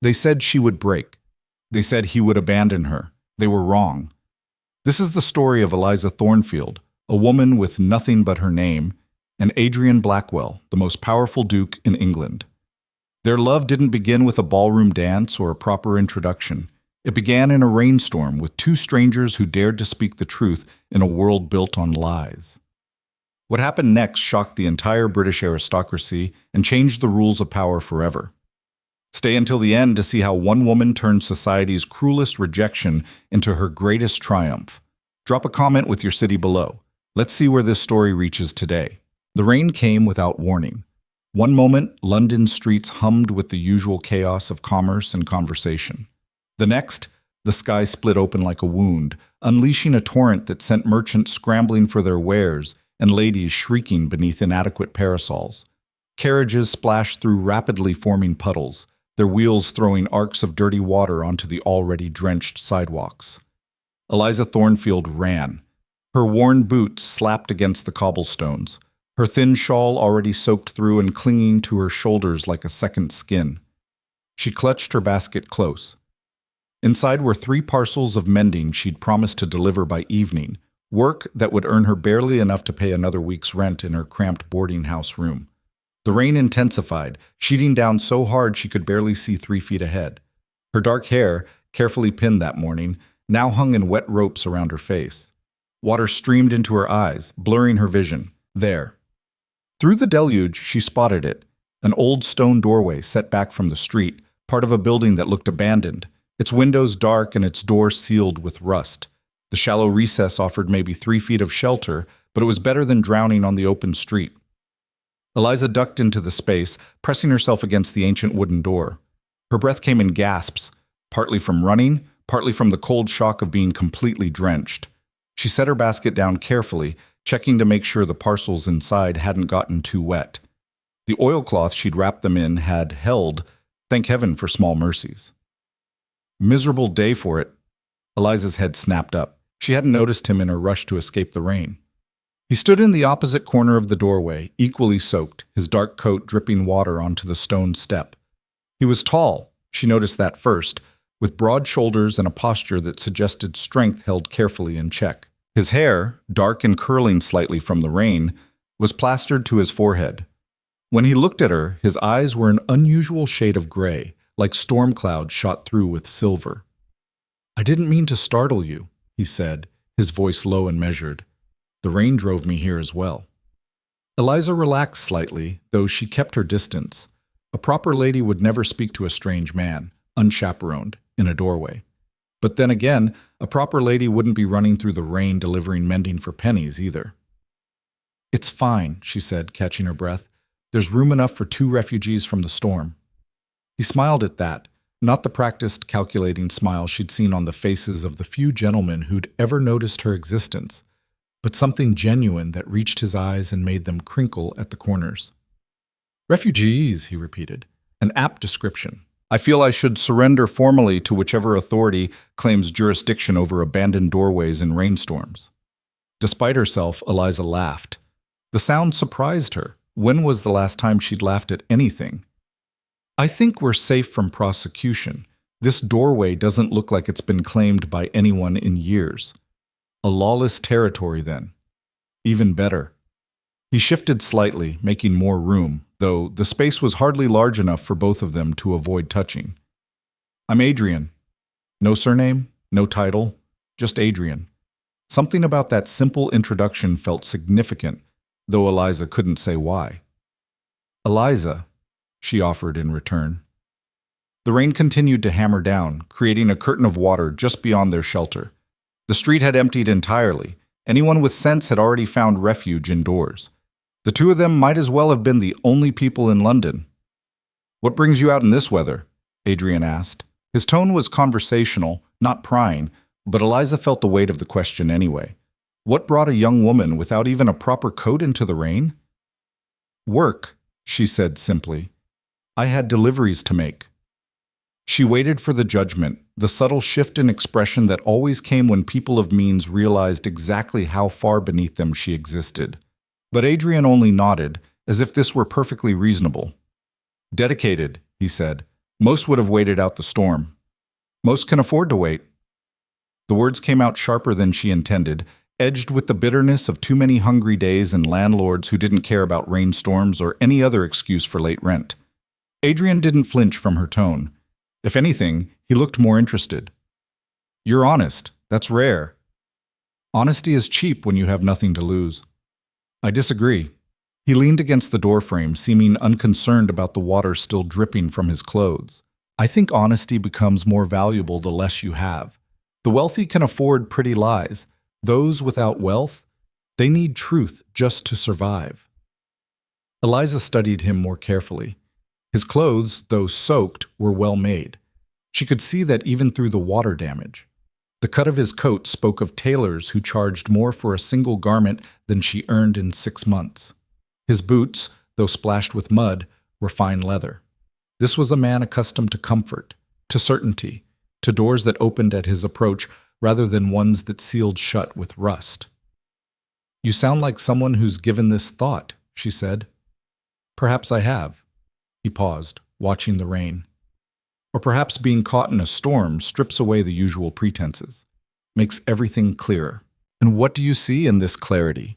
They said she would break. They said he would abandon her. They were wrong. This is the story of Eliza Thornfield, a woman with nothing but her name, and Adrian Blackwell, the most powerful duke in England. Their love didn't begin with a ballroom dance or a proper introduction. It began in a rainstorm with two strangers who dared to speak the truth in a world built on lies. What happened next shocked the entire British aristocracy and changed the rules of power forever. Stay until the end to see how one woman turned society's cruelest rejection into her greatest triumph. Drop a comment with your city below. Let's see where this story reaches today. The rain came without warning. One moment, London's streets hummed with the usual chaos of commerce and conversation. The next, the sky split open like a wound, unleashing a torrent that sent merchants scrambling for their wares and ladies shrieking beneath inadequate parasols. Carriages splashed through rapidly forming puddles, their wheels throwing arcs of dirty water onto the already drenched sidewalks. Eliza Thornfield ran. Her worn boots slapped against the cobblestones, her thin shawl already soaked through and clinging to her shoulders like a second skin. She clutched her basket close. Inside were 3 parcels of mending she'd promised to deliver by evening, work that would earn her barely enough to pay another week's rent in her cramped boarding house room. The rain intensified, sheeting down so hard she could barely see 3 feet ahead. Her dark hair, carefully pinned that morning, now hung in wet ropes around her face. Water streamed into her eyes, blurring her vision. There. Through the deluge, she spotted it, an old stone doorway set back from the street, part of a building that looked abandoned, its windows dark and its doors sealed with rust. The shallow recess offered maybe 3 feet of shelter, but it was better than drowning on the open street. Eliza ducked into the space, pressing herself against the ancient wooden door. Her breath came in gasps, partly from running, partly from the cold shock of being completely drenched. She set her basket down carefully, checking to make sure the parcels inside hadn't gotten too wet. The oilcloth she'd wrapped them in had held, thank heaven for small mercies. Miserable day for it. Eliza's head snapped up. She hadn't noticed him in her rush to escape the rain. He stood in the opposite corner of the doorway, equally soaked, his dark coat dripping water onto the stone step. He was tall, she noticed that first, with broad shoulders and a posture that suggested strength held carefully in check. His hair, dark and curling slightly from the rain, was plastered to his forehead. When he looked at her, his eyes were an unusual shade of gray, like storm clouds shot through with silver. "I didn't mean to startle you," he said, his voice low and measured. "The rain drove me here as well." Eliza relaxed slightly, though she kept her distance. A proper lady would never speak to a strange man, unchaperoned, in a doorway. But then again, a proper lady wouldn't be running through the rain delivering mending for pennies either. "It's fine," she said, catching her breath. "There's room enough for 2 refugees from the storm." He smiled at that, not the practiced, calculating smile she'd seen on the faces of the few gentlemen who'd ever noticed her existence, but something genuine that reached his eyes and made them crinkle at the corners. "Refugees," he repeated, an apt description. "I feel I should surrender formally to whichever authority claims jurisdiction over abandoned doorways in rainstorms." Despite herself, Eliza laughed. The sound surprised her. When was the last time she'd laughed at anything? "I think we're safe from prosecution. This doorway doesn't look like it's been claimed by anyone in years. A lawless territory, then. Even better." He shifted slightly, making more room, though the space was hardly large enough for both of them to avoid touching. "I'm Adrian." No surname, no title, just Adrian. Something about that simple introduction felt significant, though Eliza couldn't say why. "Eliza," she offered in return. The rain continued to hammer down, creating a curtain of water just beyond their shelter. The street had emptied entirely. Anyone with sense had already found refuge indoors. The 2 of them might as well have been the only people in London. "What brings you out in this weather?" Adrian asked. His tone was conversational, not prying, but Eliza felt the weight of the question anyway. What brought a young woman without even a proper coat into the rain? "Work," she said simply. "I had deliveries to make." She waited for the judgment, the subtle shift in expression that always came when people of means realized exactly how far beneath them she existed. But Adrian only nodded, as if this were perfectly reasonable. "Dedicated," he said. Most would have waited out the storm. Most can afford to wait. The words came out sharper than she intended, edged with the bitterness of too many hungry days and landlords who didn't care about rainstorms or any other excuse for late rent. Adrian didn't flinch from her tone. If anything, he looked more interested. "You're honest. That's rare. Honesty is cheap when you have nothing to lose." "I disagree." He leaned against the doorframe, seeming unconcerned about the water still dripping from his clothes. "I think honesty becomes more valuable the less you have. The wealthy can afford pretty lies. Those without wealth, they need truth just to survive." Eliza studied him more carefully. His clothes, though soaked, were well made. She could see that even through the water damage. The cut of his coat spoke of tailors who charged more for a single garment than she earned in 6 months. His boots, though splashed with mud, were fine leather. This was a man accustomed to comfort, to certainty, to doors that opened at his approach rather than ones that sealed shut with rust. "You sound like someone who's given this thought," she said. "Perhaps I have." He paused, watching the rain. "Or perhaps being caught in a storm strips away the usual pretenses, makes everything clearer." "And what do you see in this clarity?"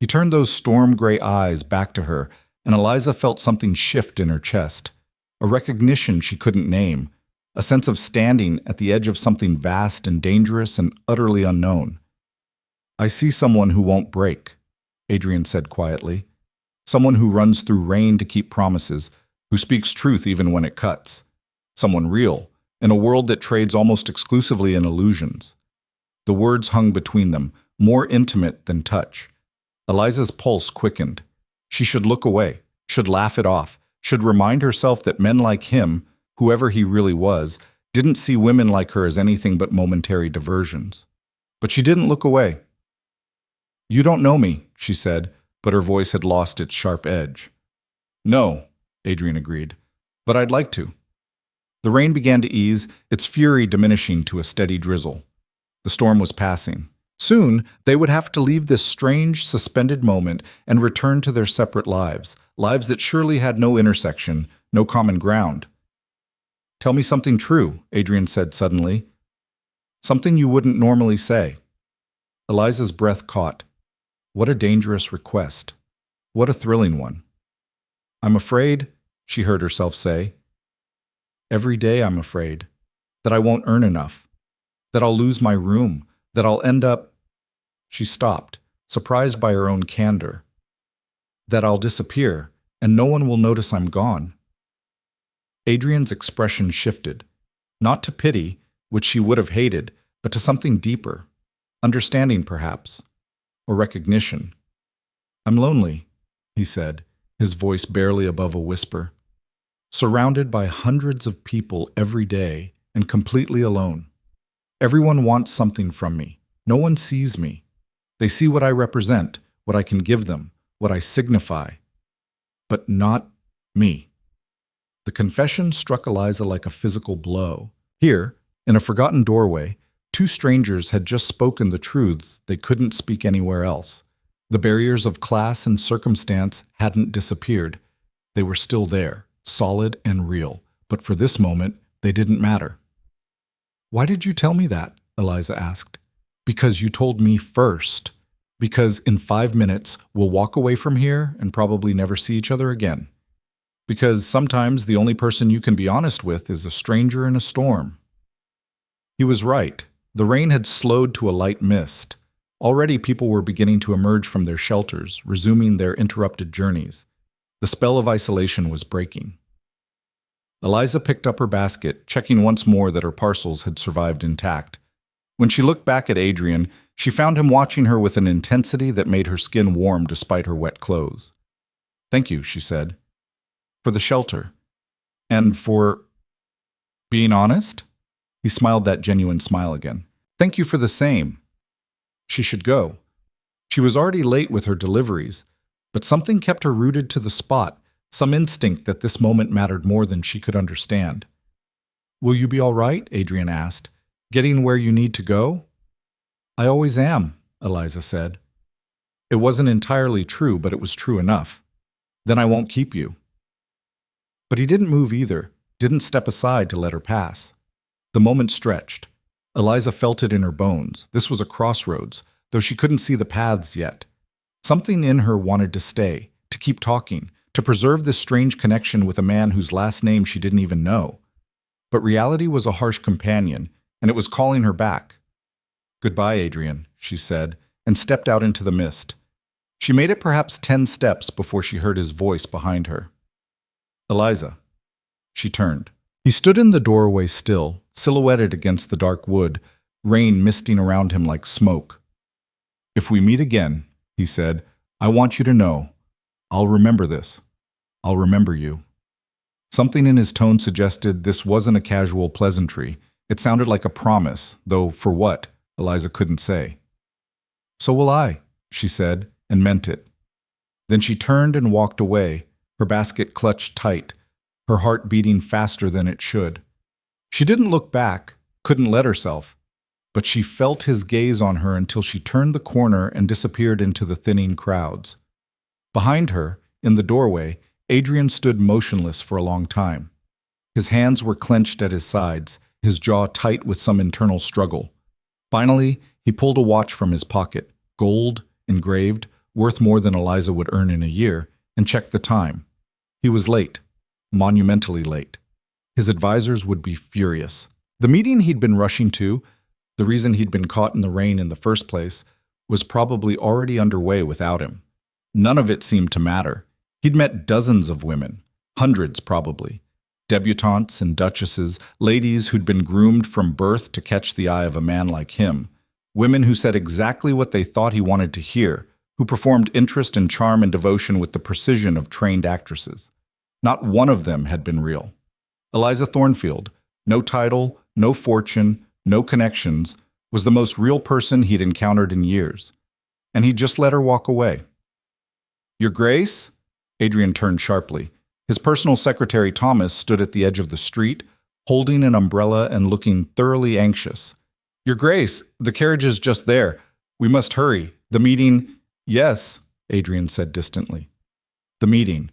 He turned those storm-gray eyes back to her, and Eliza felt something shift in her chest, a recognition she couldn't name, a sense of standing at the edge of something vast and dangerous and utterly unknown. "I see someone who won't break," Adrian said quietly. "Someone who runs through rain to keep promises, who speaks truth even when it cuts. Someone real, in a world that trades almost exclusively in illusions." The words hung between them, more intimate than touch. Eliza's pulse quickened. She should look away, should laugh it off, should remind herself that men like him, whoever he really was, didn't see women like her as anything but momentary diversions. But she didn't look away. "You don't know me," she said, but her voice had lost its sharp edge. "No," Adrian agreed, "but I'd like to." The rain began to ease, its fury diminishing to a steady drizzle. The storm was passing. Soon, they would have to leave this strange, suspended moment and return to their separate lives, lives that surely had no intersection, no common ground. "Tell me something true," Adrian said suddenly. "Something you wouldn't normally say." Eliza's breath caught. What a dangerous request. What a thrilling one. "I'm afraid," she heard herself say. "Every day I'm afraid. That I won't earn enough. That I'll lose my room. That I'll end up—" She stopped, surprised by her own candor. "That I'll disappear, and no one will notice I'm gone." Adrian's expression shifted, not to pity, which she would have hated, but to something deeper, understanding perhaps, or recognition. "I'm lonely," he said, his voice barely above a whisper. "Surrounded by hundreds of people every day and completely alone. Everyone wants something from me. No one sees me. They see what I represent, what I can give them, what I signify. But not me." The confession struck Eliza like a physical blow. Here, in a forgotten doorway, two strangers had just spoken the truths they couldn't speak anywhere else. The barriers of class and circumstance hadn't disappeared. They were still there, solid and real, but for this moment, they didn't matter. "Why did you tell me that?" Eliza asked. "Because you told me first. Because in 5 minutes, we'll walk away from here and probably never see each other again. Because sometimes the only person you can be honest with is a stranger in a storm." He was right. The rain had slowed to a light mist. Already people were beginning to emerge from their shelters, resuming their interrupted journeys. The spell of isolation was breaking. Eliza picked up her basket, checking once more that her parcels had survived intact. When she looked back at Adrian, she found him watching her with an intensity that made her skin warm despite her wet clothes. "Thank you," she said. "For the shelter. And for being honest?" He smiled that genuine smile again. "Thank you for the same." She should go. She was already late with her deliveries, but something kept her rooted to the spot, some instinct that this moment mattered more than she could understand. "Will you be all right?" Adrian asked. "Getting where you need to go?" "I always am," Eliza said. It wasn't entirely true, but it was true enough. "Then I won't keep you." But he didn't move either, didn't step aside to let her pass. The moment stretched. Eliza felt it in her bones. This was a crossroads, though she couldn't see the paths yet. Something in her wanted to stay, to keep talking, to preserve this strange connection with a man whose last name she didn't even know. But reality was a harsh companion, and it was calling her back. "Goodbye, Adrian," she said, and stepped out into the mist. She made it perhaps 10 steps before she heard his voice behind her. "Eliza." She turned. He stood in the doorway still, silhouetted against the dark wood, rain misting around him like smoke. "If we meet again," he said, "I want you to know. I'll remember this. I'll remember you." Something in his tone suggested this wasn't a casual pleasantry. It sounded like a promise, though for what, Eliza couldn't say. "So will I," she said, and meant it. Then she turned and walked away, her basket clutched tight, her heart beating faster than it should. She didn't look back, couldn't let herself, but she felt his gaze on her until she turned the corner and disappeared into the thinning crowds. Behind her, in the doorway, Adrian stood motionless for a long time. His hands were clenched at his sides, his jaw tight with some internal struggle. Finally, he pulled a watch from his pocket, gold, engraved, worth more than Eliza would earn in a year, and checked the time. He was late, monumentally late. His advisors would be furious. The meeting he'd been rushing to, the reason he'd been caught in the rain in the first place, was probably already underway without him. None of it seemed to matter. He'd met dozens of women, hundreds probably, debutantes and duchesses, ladies who'd been groomed from birth to catch the eye of a man like him, women who said exactly what they thought he wanted to hear, who performed interest and charm and devotion with the precision of trained actresses. Not one of them had been real. Eliza Thornfield, no title, no fortune, no connections, was the most real person he'd encountered in years. And he'd just let her walk away. "Your Grace?" Adrian turned sharply. His personal secretary Thomas stood at the edge of the street, holding an umbrella and looking thoroughly anxious. "Your Grace, the carriage is just there. We must hurry. The meeting—" "Yes," Adrian said distantly. "The meeting."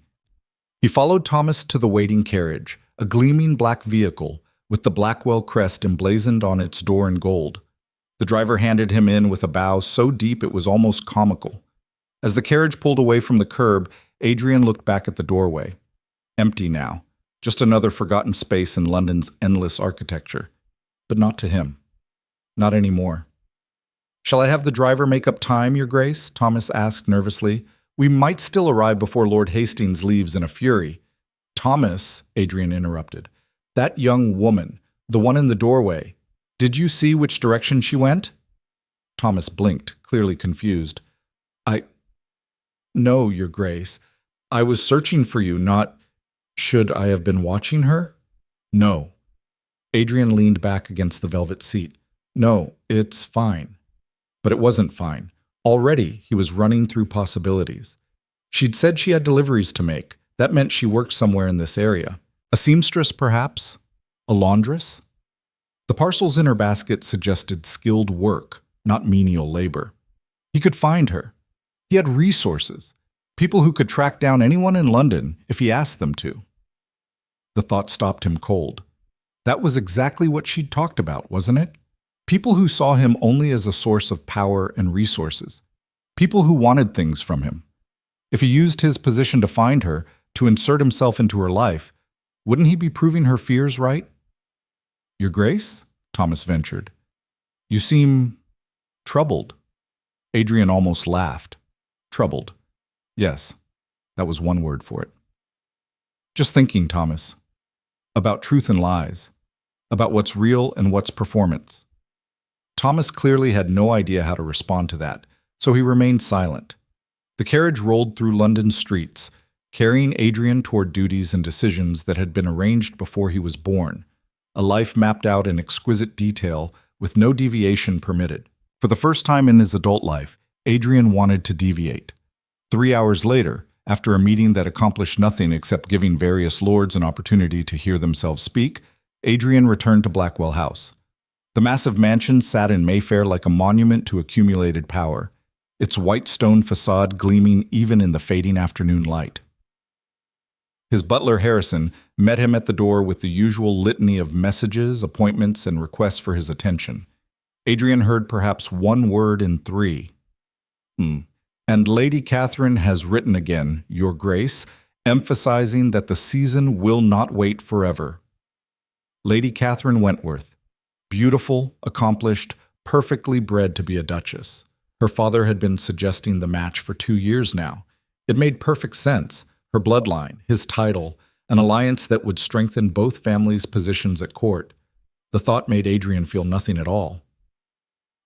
He followed Thomas to the waiting carriage, a gleaming black vehicle with the Blackwell crest emblazoned on its door in gold. The driver handed him in with a bow so deep it was almost comical. As the carriage pulled away from the curb, Adrian looked back at the doorway. Empty now, just another forgotten space in London's endless architecture. But not to him. Not anymore. "Shall I have the driver make up time, Your Grace?" Thomas asked nervously. "We might still arrive before Lord Hastings leaves in a fury." "Thomas," Adrian interrupted. "That young woman, the one in the doorway, did you see which direction she went?" Thomas blinked, clearly confused. "No, Your Grace. I was searching for you, not— Should I have been watching her?" "No." Adrian leaned back against the velvet seat. "No, it's fine." But it wasn't fine. Already, he was running through possibilities. She'd said she had deliveries to make. That meant she worked somewhere in this area. A seamstress, perhaps? A laundress? The parcels in her basket suggested skilled work, not menial labor. He could find her. He had resources, people who could track down anyone in London if he asked them to. The thought stopped him cold. That was exactly what she'd talked about, wasn't it? People who saw him only as a source of power and resources. People who wanted things from him. If he used his position to find her, to insert himself into her life, wouldn't he be proving her fears right? "Your Grace?" Thomas ventured. "You seem troubled." Adrian almost laughed. Troubled. Yes, that was one word for it. "Just thinking, Thomas. About truth and lies. About what's real and what's performance." Thomas clearly had no idea how to respond to that, so he remained silent. The carriage rolled through London streets, carrying Adrian toward duties and decisions that had been arranged before he was born, a life mapped out in exquisite detail with no deviation permitted. For the first time in his adult life, Adrian wanted to deviate. 3 hours later, after a meeting that accomplished nothing except giving various lords an opportunity to hear themselves speak, Adrian returned to Blackwell House. The massive mansion sat in Mayfair like a monument to accumulated power, its white stone facade gleaming even in the fading afternoon light. His butler, Harrison, met him at the door with the usual litany of messages, appointments, and requests for his attention. Adrian heard perhaps one word in three. And Lady Catherine has written again, Your Grace, emphasizing that the season will not wait forever. Lady Catherine Wentworth, beautiful, accomplished, perfectly bred to be a duchess. Her father had been suggesting the match for 2 years now. It made perfect sense. Her bloodline, his title, an alliance that would strengthen both families' positions at court. The thought made Adrian feel nothing at all.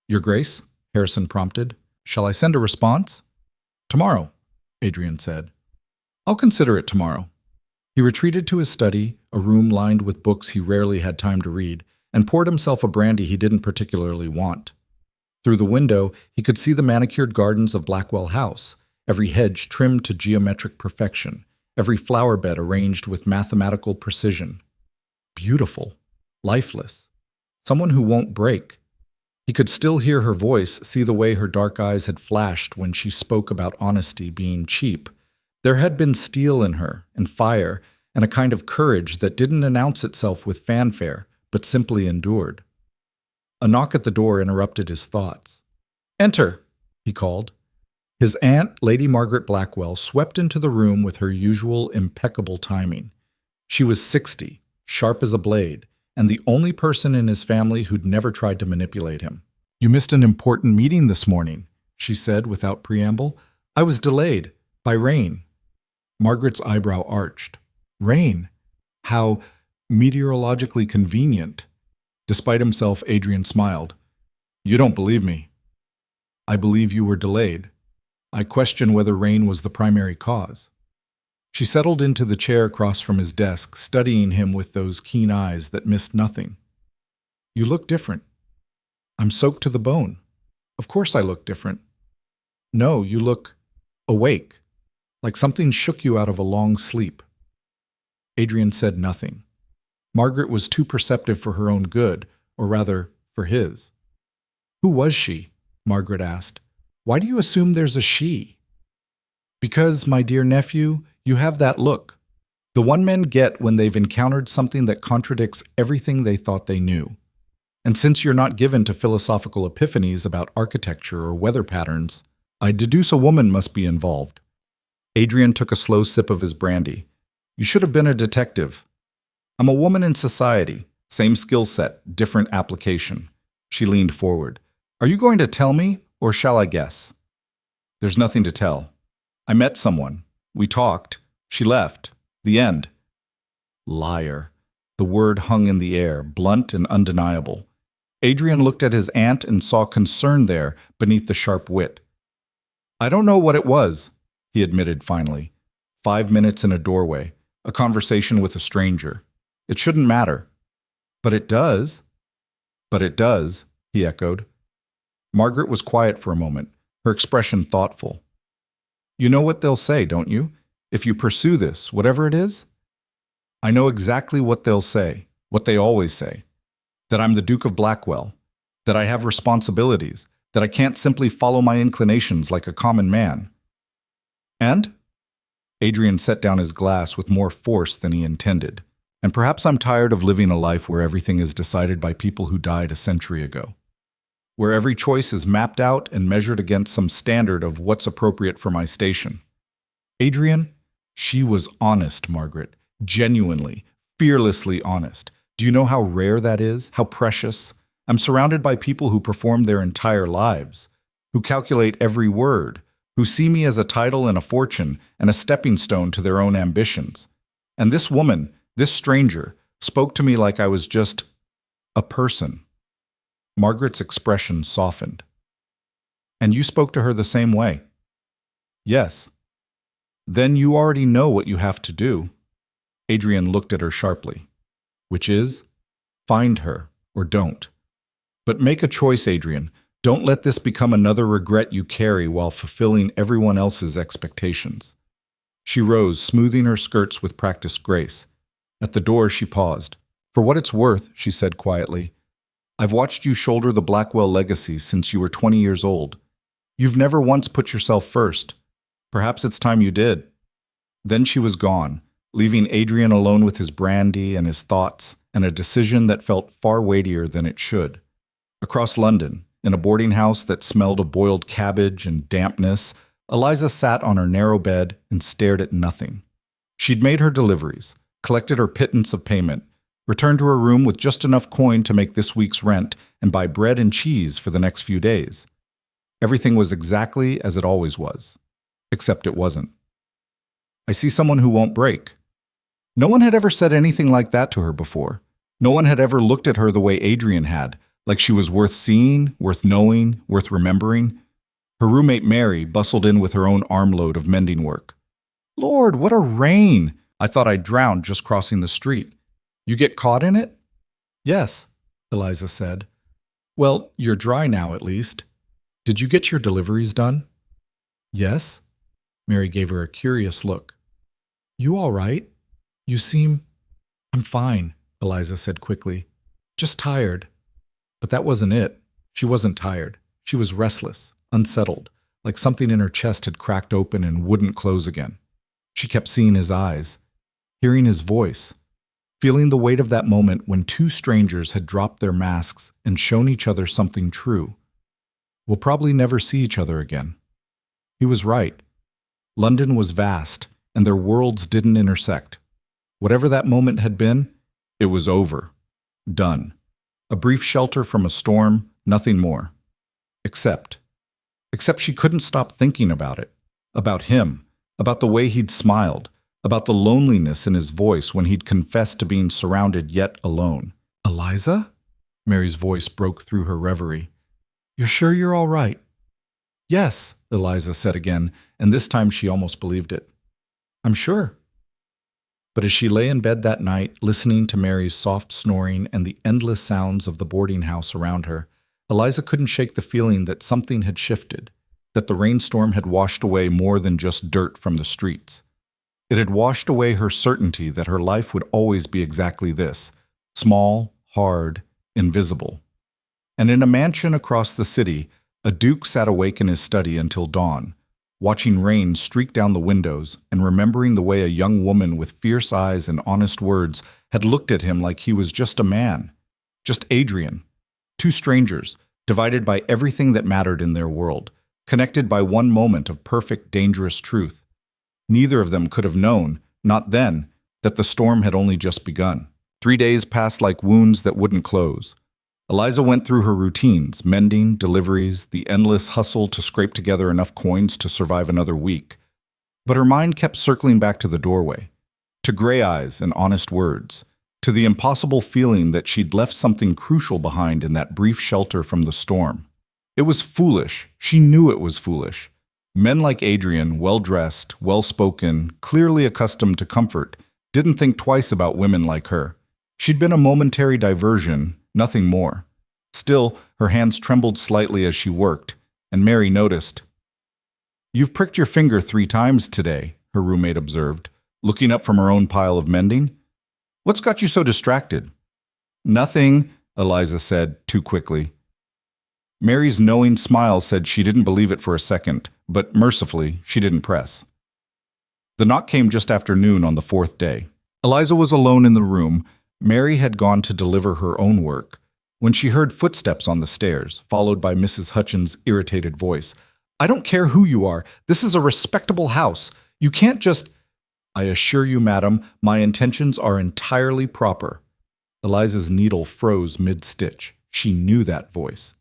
Your Grace, Harrison prompted, shall I send a response? Tomorrow, Adrian said. I'll consider it tomorrow. He retreated to his study, a room lined with books he rarely had time to read, and poured himself a brandy he didn't particularly want. Through the window, he could see the manicured gardens of Blackwell House, every hedge trimmed to geometric perfection, every flower bed arranged with mathematical precision. Beautiful, lifeless, someone who won't break. He could still hear her voice, see the way her dark eyes had flashed when she spoke about honesty being cheap. There had been steel in her, and fire, and a kind of courage that didn't announce itself with fanfare, but simply endured. A knock at the door interrupted his thoughts. Enter, he called. His aunt, Lady Margaret Blackwell, swept into the room with her usual impeccable timing. She was 60, sharp as a blade, and the only person in his family who'd never tried to manipulate him. You missed an important meeting this morning, she said without preamble. I was delayed by rain. Margaret's eyebrow arched. Rain? How meteorologically convenient. Despite himself, Adrian smiled. You don't believe me. I believe you were delayed. I question whether rain was the primary cause. She settled into the chair across from his desk, studying him with those keen eyes that missed nothing. You look different. I'm soaked to the bone. Of course I look different. No, you look awake, like something shook you out of a long sleep. Adrian said nothing. Margaret was too perceptive for her own good, or rather, for his. Who was she? Margaret asked. Why do you assume there's a she? Because, my dear nephew, you have that look. The one men get when they've encountered something that contradicts everything they thought they knew. And since you're not given to philosophical epiphanies about architecture or weather patterns, I deduce a woman must be involved. Adrian took a slow sip of his brandy. You should have been a detective. I'm a woman in society. Same skill set, different application. She leaned forward. Are you going to tell me, or shall I guess? There's nothing to tell. I met someone. We talked. She left. The end. Liar. The word hung in the air, blunt and undeniable. Adrian looked at his aunt and saw concern there beneath the sharp wit. I don't know what it was, he admitted finally. 5 minutes in a doorway, a conversation with a stranger. It shouldn't matter. But it does. But it does, he echoed. Margaret was quiet for a moment, her expression thoughtful. You know what they'll say, don't you? If you pursue this, whatever it is? I know exactly what they'll say, what they always say. That I'm the Duke of Blackwell, that I have responsibilities, that I can't simply follow my inclinations like a common man. And? Adrian set down his glass with more force than he intended. And perhaps I'm tired of living a life where everything is decided by people who died a century ago. Where every choice is mapped out and measured against some standard of what's appropriate for my station. Adrian, she was honest, Margaret. Genuinely, fearlessly honest. Do you know how rare that is? How precious? I'm surrounded by people who perform their entire lives, who calculate every word, who see me as a title and a fortune and a stepping stone to their own ambitions. And this woman, this stranger, spoke to me like I was just a person. Margaret's expression softened. And you spoke to her the same way? Yes. Then you already know what you have to do. Adrian looked at her sharply. Which is, find her or don't. But make a choice, Adrian. Don't let this become another regret you carry while fulfilling everyone else's expectations. She rose, smoothing her skirts with practiced grace. At the door, she paused. For what it's worth, she said quietly, I've watched you shoulder the Blackwell legacy since you were 20 years old. You've never once put yourself first. Perhaps it's time you did. Then she was gone, leaving Adrian alone with his brandy and his thoughts and a decision that felt far weightier than it should. Across London, in a boarding house that smelled of boiled cabbage and dampness, Eliza sat on her narrow bed and stared at nothing. She'd made her deliveries, collected her pittance of payment, returned to her room with just enough coin to make this week's rent and buy bread and cheese for the next few days. Everything was exactly as it always was, except it wasn't. "I see someone who won't break." No one had ever said anything like that to her before. No one had ever looked at her the way Adrian had, like she was worth seeing, worth knowing, worth remembering. Her roommate Mary bustled in with her own armload of mending work. "Lord, what a rain! I thought I'd drown just crossing the street. You get caught in it?" "Yes," Eliza said. "Well, you're dry now at least. Did you get your deliveries done?" "Yes." Mary gave her a curious look. "You all right? You seem—" "I'm fine," Eliza said quickly. "Just tired." But that wasn't it. She wasn't tired. She was restless, unsettled, like something in her chest had cracked open and wouldn't close again. She kept seeing his eyes, hearing his voice, feeling the weight of that moment when two strangers had dropped their masks and shown each other something true. We'll probably never see each other again. He was right. London was vast, and their worlds didn't intersect. Whatever that moment had been, it was over. Done. A brief shelter from a storm, nothing more. Except she couldn't stop thinking about it. About him. About the way he'd smiled. About the loneliness in his voice when he'd confessed to being surrounded yet alone. "Eliza?" Mary's voice broke through her reverie. "You're sure you're all right?" "Yes," Eliza said again, and this time she almost believed it. "I'm sure." But as she lay in bed that night, listening to Mary's soft snoring and the endless sounds of the boarding house around her, Eliza couldn't shake the feeling that something had shifted, that the rainstorm had washed away more than just dirt from the streets. It had washed away her certainty that her life would always be exactly this, small, hard, invisible. And in a mansion across the city, a duke sat awake in his study until dawn, watching rain streak down the windows and remembering the way a young woman with fierce eyes and honest words had looked at him like he was just a man, just Adrian. Two strangers, divided by everything that mattered in their world, connected by one moment of perfect, dangerous truth. Neither of them could have known, not then, that the storm had only just begun. 3 days passed like wounds that wouldn't close. Eliza went through her routines, mending, deliveries, the endless hustle to scrape together enough coins to survive another week. But her mind kept circling back to the doorway, to gray eyes and honest words, to the impossible feeling that she'd left something crucial behind in that brief shelter from the storm. It was foolish. She knew it was foolish. Men like Adrian, well-dressed, well-spoken, clearly accustomed to comfort, didn't think twice about women like her. She'd been a momentary diversion, nothing more. Still, her hands trembled slightly as she worked, and Mary noticed. "You've pricked your finger 3 times today," her roommate observed, looking up from her own pile of mending. "What's got you so distracted?" "Nothing," Eliza said, too quickly. Mary's knowing smile said she didn't believe it for a second, but mercifully, she didn't press. The knock came just after noon on the 4th day. Eliza was alone in the room. Mary had gone to deliver her own work, when she heard footsteps on the stairs, followed by Mrs. Hutchins' irritated voice. "I don't care who you are. This is a respectable house. You can't just—" "I assure you, madam, my intentions are entirely proper." Eliza's needle froze mid-stitch. She knew that voice.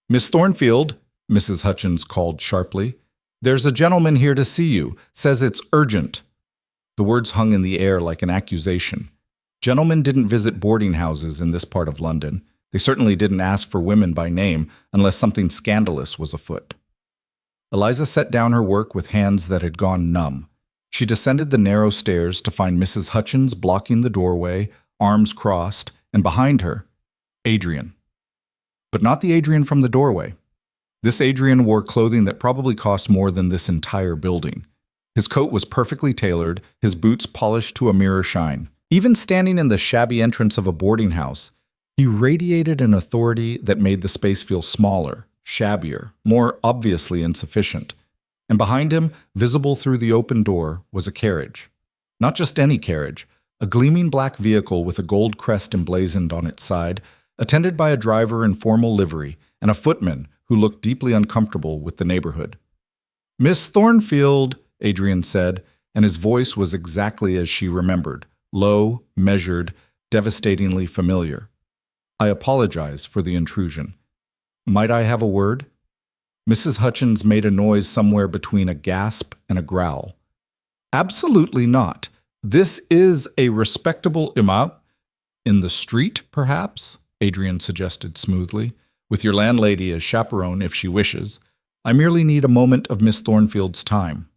"Miss Thornfield," Mrs. Hutchins called sharply, "there's a gentleman here to see you. Says it's urgent." The words hung in the air like an accusation. Gentlemen didn't visit boarding houses in this part of London. They certainly didn't ask for women by name unless something scandalous was afoot. Eliza set down her work with hands that had gone numb. She descended the narrow stairs to find Mrs. Hutchins blocking the doorway, arms crossed, and behind her, Adrian. But not the Adrian from the doorway. This Adrian wore clothing that probably cost more than this entire building. His coat was perfectly tailored, his boots polished to a mirror shine. Even standing in the shabby entrance of a boarding house, he radiated an authority that made the space feel smaller, shabbier, more obviously insufficient. And behind him, visible through the open door, was a carriage. Not just any carriage, a gleaming black vehicle with a gold crest emblazoned on its side, attended by a driver in formal livery and a footman who looked deeply uncomfortable with the neighborhood. "Miss Thornfield," Adrian said, and his voice was exactly as she remembered, low, measured, devastatingly familiar. "I apologize for the intrusion. Might I have a word?" Mrs. Hutchins made a noise somewhere between a gasp and a growl. "Absolutely not. This is a respectable imam. In the street, perhaps?" Adrian suggested smoothly. "With your landlady as chaperone if she wishes. I merely need a moment of Miss Thornfield's time."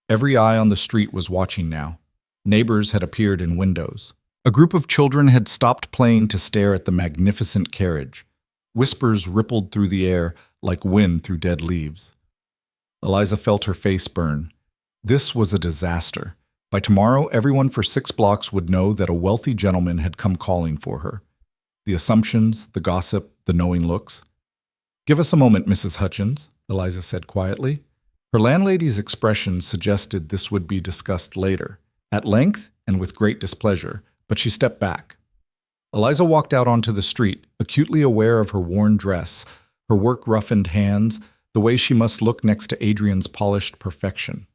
Every eye on the street was watching now. Neighbors had appeared in windows. A group of children had stopped playing to stare at the magnificent carriage. Whispers rippled through the air like wind through dead leaves. Eliza felt her face burn. This was a disaster. By tomorrow, everyone for 6 blocks would know that a wealthy gentleman had come calling for her. The assumptions, the gossip, the knowing looks. "Give us a moment, Mrs. Hutchins," Eliza said quietly. Her landlady's expression suggested this would be discussed later, at length and with great displeasure, but she stepped back. Eliza walked out onto the street, acutely aware of her worn dress, her work-roughened hands, the way she must look next to Adrian's polished perfection.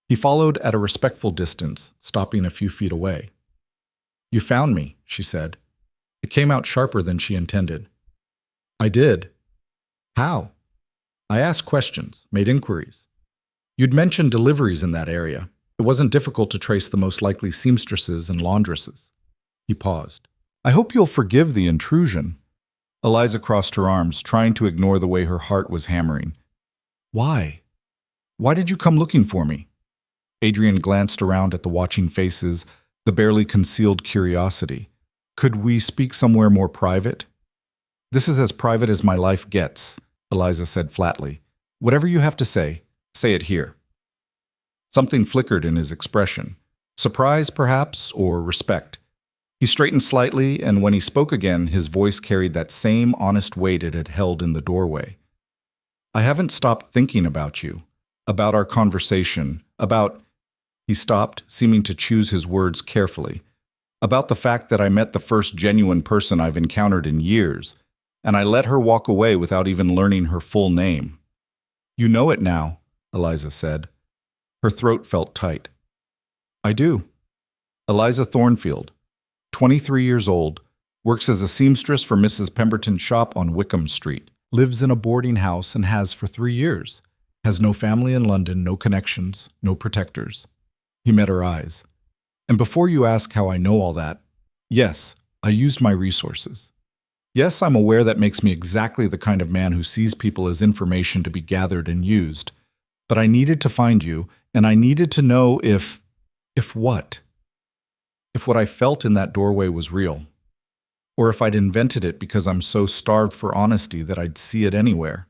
He followed at a respectful distance, stopping a few feet away. "You found me," she said. It came out sharper than she intended. "I did." "How?" "I asked questions, made inquiries. You'd mentioned deliveries in that area. It wasn't difficult to trace the most likely seamstresses and laundresses." He paused. "I hope you'll forgive the intrusion." Eliza crossed her arms, trying to ignore the way her heart was hammering. "Why? Why did you come looking for me?" Adrian glanced around at the watching faces, the barely concealed curiosity. "Could we speak somewhere more private?" "This is as private as my life gets," Eliza said flatly. "Whatever you have to say it here." Something flickered in his expression. Surprise, perhaps, or respect. He straightened slightly, and when he spoke again, his voice carried that same honest weight it had held in the doorway. "I haven't stopped thinking about you, about our conversation, about—" He stopped, seeming to choose his words carefully. "About the fact that I met the first genuine person I've encountered in years, and I let her walk away without even learning her full name." "You know it now," Eliza said. Her throat felt tight. "I do. Eliza Thornfield, 23 years old, works as a seamstress for Mrs. Pemberton's shop on Wickham Street, lives in a boarding house and has for 3 years, has no family in London, no connections, no protectors." He met her eyes. "And before you ask how I know all that, yes, I used my resources. Yes, I'm aware that makes me exactly the kind of man who sees people as information to be gathered and used. But I needed to find you, and I needed to know if what? If what I felt in that doorway was real. Or if I'd invented it because I'm so starved for honesty that I'd see it anywhere."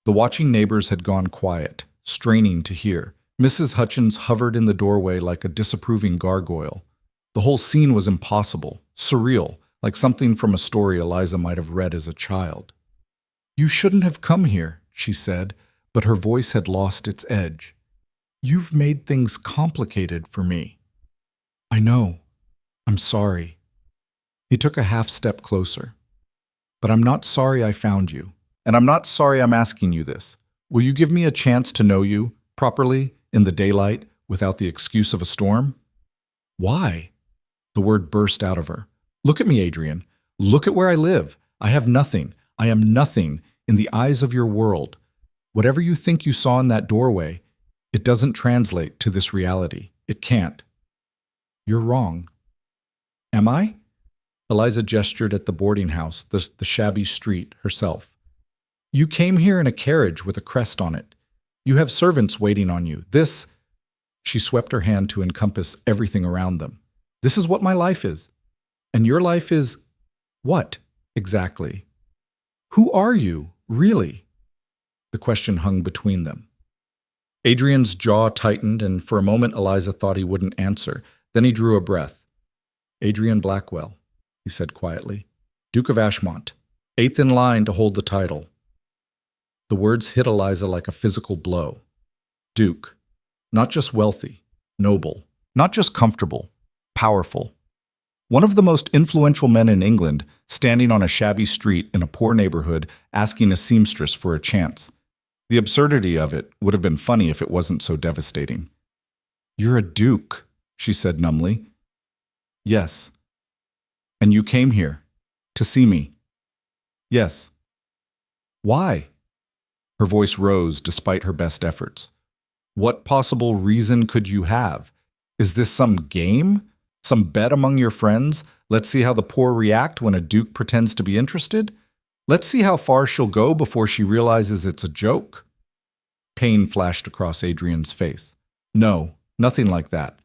The watching neighbors had gone quiet, straining to hear. Mrs. Hutchins hovered in the doorway like a disapproving gargoyle. The whole scene was impossible, surreal, like something from a story Eliza might have read as a child. "You shouldn't have come here," she said, but her voice had lost its edge. "You've made things complicated for me." "I know. I'm sorry." He took a half step closer. "But I'm not sorry I found you. And I'm not sorry I'm asking you this. Will you give me a chance to know you, properly, in the daylight, without the excuse of a storm?" "Why?" The word burst out of her. "Look at me, Adrian. Look at where I live. I have nothing. I am nothing in the eyes of your world. Whatever you think you saw in that doorway, it doesn't translate to this reality. It can't." "You're wrong." "Am I?" Eliza gestured at the boarding house, the shabby street, herself. "You came here in a carriage with a crest on it. You have servants waiting on you. This—" She swept her hand to encompass everything around them. "This is what my life is. And your life is what, exactly? Who are you, really?" The question hung between them. Adrian's jaw tightened, and for a moment Eliza thought he wouldn't answer. Then he drew a breath. "Adrian Blackwell," he said quietly. "Duke of Ashmont, 8th in line to hold the title." The words hit Eliza like a physical blow. Duke. Not just wealthy, noble, Not just comfortable, powerful. One of the most influential men in England, standing on a shabby street in a poor neighborhood, asking a seamstress for a chance. The absurdity of it would have been funny if it wasn't so devastating. "You're a duke," she said numbly. "Yes." "And you came here to see me?" "Yes." "Why?" Her voice rose despite her best efforts. "What possible reason could you have? Is this some game? Some bet among your friends? Let's see how the poor react when a duke pretends to be interested? Let's see how far she'll go before she realizes it's a joke?" Pain flashed across Adrian's face. "No, nothing like that.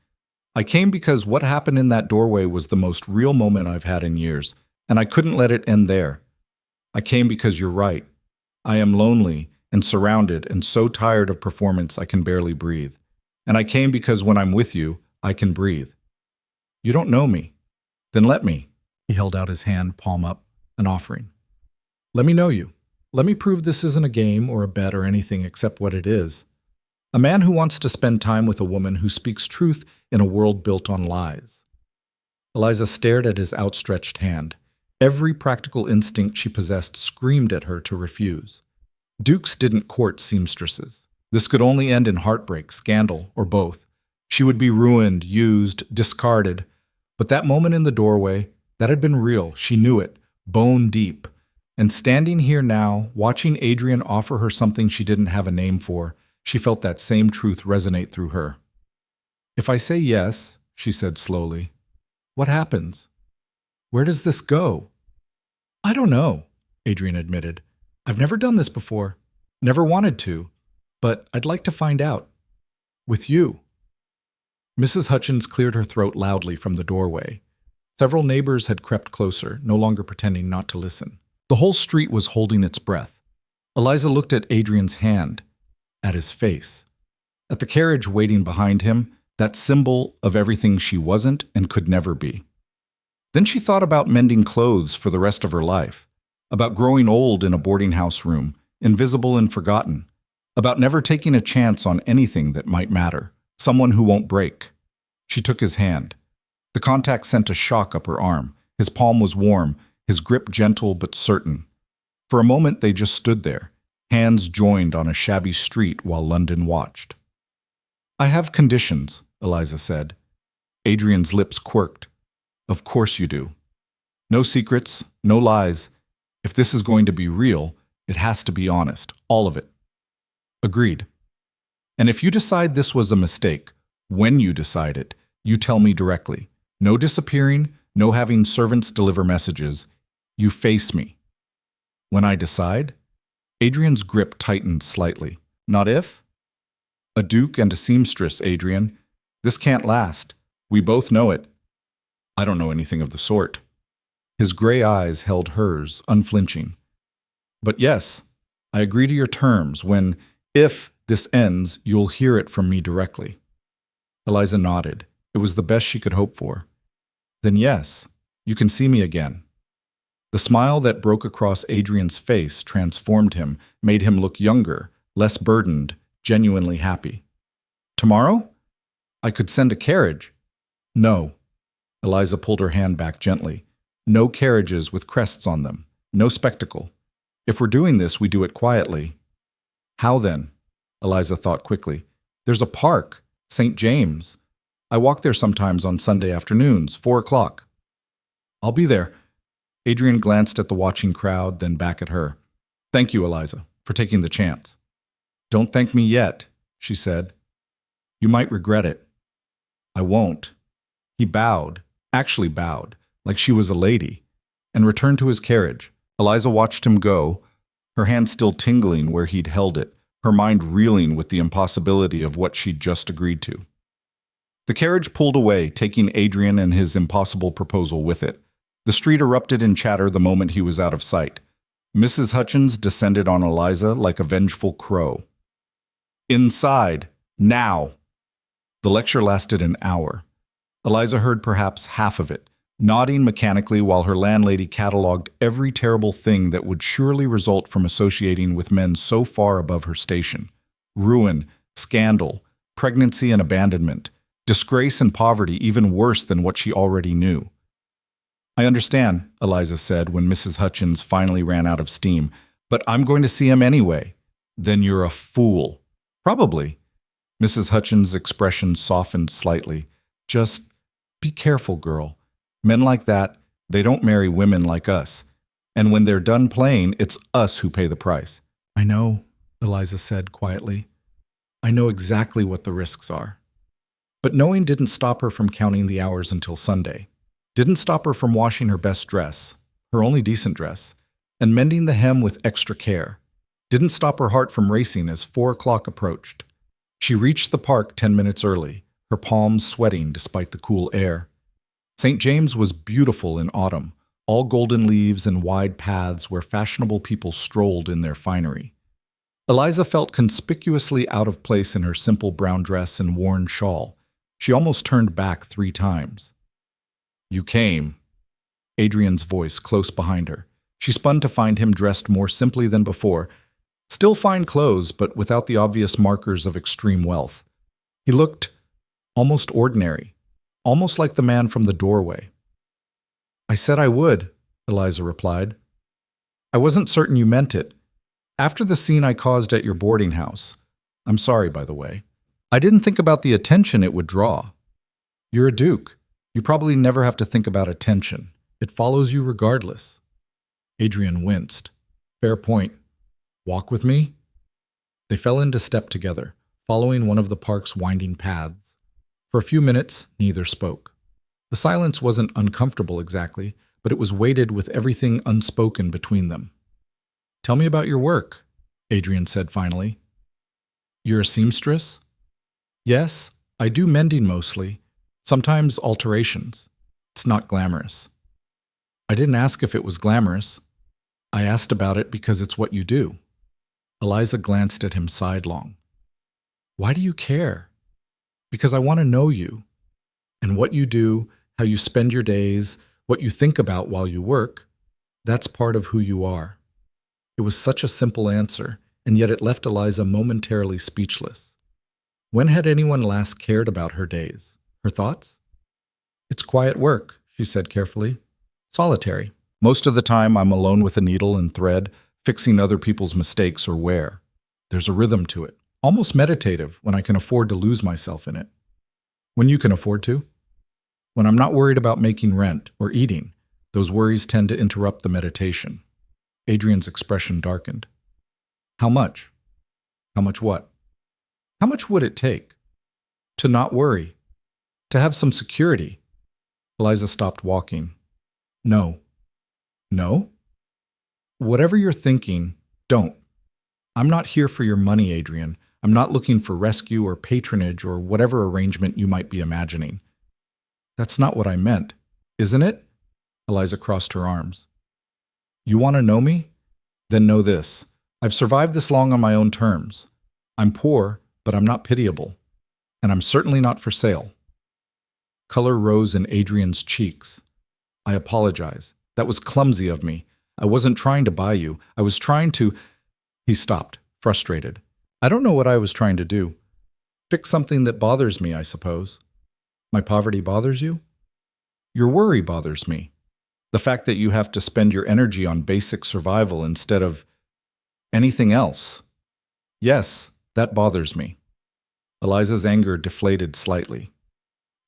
I came because what happened in that doorway was the most real moment I've had in years, and I couldn't let it end there. I came because you're right. I am lonely and surrounded and so tired of performance I can barely breathe. And I came because when I'm with you, I can breathe. You don't know me. Then let me." He held out his hand, palm up, an offering. "Let me know you. Let me prove this isn't a game or a bet or anything except what it is. A man who wants to spend time with a woman who speaks truth in a world built on lies." Eliza stared at his outstretched hand. Every practical instinct she possessed screamed at her to refuse. Dukes didn't court seamstresses. This could only end in heartbreak, scandal, or both. She would be ruined, used, discarded. But that moment in the doorway, that had been real. She knew it, bone deep. And standing here now, watching Adrian offer her something she didn't have a name for, she felt that same truth resonate through her. "If I say yes," she said slowly, "what happens? Where does this go?" "I don't know," Adrian admitted. "I've never done this before. Never wanted to. But I'd like to find out. With you." Mrs. Hutchins cleared her throat loudly from the doorway. Several neighbors had crept closer, no longer pretending not to listen. The whole street was holding its breath. Eliza looked at Adrian's hand, at his face, at the carriage waiting behind him, that symbol of everything she wasn't and could never be. Then she thought about mending clothes for the rest of her life, about growing old in a boarding house room, invisible and forgotten, about never taking a chance on anything that might matter, someone who won't break. She took his hand. The contact sent a shock up her arm. His palm was warm, his grip gentle but certain. For a moment they just stood there, hands joined on a shabby street while London watched. "I have conditions," Eliza said. Adrian's lips quirked. "Of course you do. No secrets, no lies. If this is going to be real, it has to be honest, all of it." "Agreed. And if you decide this was a mistake, when you decide it, you tell me directly. No disappearing, no having servants deliver messages. You face me." "When I decide?" Adrian's grip tightened slightly. "Not if?" "A duke and a seamstress, Adrian. This can't last. We both know it." "I don't know anything of the sort." His gray eyes held hers, unflinching. "But yes, I agree to your terms. If this ends, you'll hear it from me directly." Eliza nodded. It was the best she could hope for. "Then yes, you can see me again." The smile that broke across Adrian's face transformed him, made him look younger, less burdened, genuinely happy. "Tomorrow? I could send a carriage." "No." Eliza pulled her hand back gently. "No carriages with crests on them. No spectacle. If we're doing this, we do it quietly." "How then?" Eliza thought quickly. "There's a park, St. James. I walk there sometimes on Sunday afternoons, 4 o'clock." "I'll be there." Adrian glanced at the watching crowd, then back at her. "Thank you, Eliza, for taking the chance." "Don't thank me yet," she said. "You might regret it." "I won't." He bowed, actually bowed, like she was a lady, and returned to his carriage. Eliza watched him go, her hand still tingling where he'd held it, her mind reeling with the impossibility of what she'd just agreed to. The carriage pulled away, taking Adrian and his impossible proposal with it. The street erupted in chatter the moment he was out of sight. Mrs. Hutchins descended on Eliza like a vengeful crow. "Inside, now!" The lecture lasted an hour. Eliza heard perhaps half of it, nodding mechanically while her landlady catalogued every terrible thing that would surely result from associating with men so far above her station. Ruin, scandal, pregnancy and abandonment, Disgrace and poverty even worse than what she already knew. I understand, Eliza said when Mrs. Hutchins finally ran out of steam, but I'm going to see him anyway. Then you're a fool. Probably. Mrs. Hutchins' expression softened slightly. Just be careful, girl. Men like that, they don't marry women like us. And when they're done playing, it's us who pay the price. I know, Eliza said quietly. I know exactly what the risks are. But knowing didn't stop her from counting the hours until Sunday. Didn't stop her from washing her best dress, her only decent dress, and mending the hem with extra care. Didn't stop her heart from racing as 4 o'clock approached. She reached the park 10 minutes early, her palms sweating despite the cool air. St. James was beautiful in autumn, all golden leaves and wide paths where fashionable people strolled in their finery. Eliza felt conspicuously out of place in her simple brown dress and worn shawl. She almost turned back 3 times. You came. Adrian's voice close behind her. She spun to find him dressed more simply than before. Still fine clothes, but without the obvious markers of extreme wealth. He looked almost ordinary, almost like the man from the doorway. I said I would, Eliza replied. I wasn't certain you meant it. After the scene I caused at your boarding house. I'm sorry, by the way. I didn't think about the attention it would draw. You're a duke. You probably never have to think about attention. It follows you regardless. Adrian winced. Fair point. Walk with me? They fell into step together, following one of the park's winding paths. For a few minutes, neither spoke. The silence wasn't uncomfortable exactly, but it was weighted with everything unspoken between them. Tell me about your work, Adrian said finally. You're a seamstress? Yes, I do mending mostly. Sometimes alterations. It's not glamorous. I didn't ask if it was glamorous. I asked about it because it's what you do. Eliza glanced at him sidelong. Why do you care? Because I want to know you. And what you do, how you spend your days, what you think about while you work, that's part of who you are. It was such a simple answer, and yet it left Eliza momentarily speechless. When had anyone last cared about her days? Her thoughts? It's quiet work, she said carefully. Solitary. Most of the time I'm alone with a needle and thread, fixing other people's mistakes or wear. There's a rhythm to it, almost meditative when I can afford to lose myself in it. When you can afford to? When I'm not worried about making rent or eating, those worries tend to interrupt the meditation. Adrian's expression darkened. How much? How much what? How much would it take? To not worry. To have some security. Eliza stopped walking. No. No? Whatever you're thinking, don't. I'm not here for your money, Adrian. I'm not looking for rescue or patronage or whatever arrangement you might be imagining. That's not what I meant, isn't it? Eliza crossed her arms. You want to know me? Then know this. I've survived this long on my own terms. I'm poor, but I'm not pitiable. And I'm certainly not for sale. Color rose in Adrian's cheeks. I apologize. That was clumsy of me. I wasn't trying to buy you. I was trying to... He stopped, frustrated. I don't know what I was trying to do. Fix something that bothers me, I suppose. My poverty bothers you? Your worry bothers me. The fact that you have to spend your energy on basic survival instead of anything else. Yes, that bothers me. Eliza's anger deflated slightly.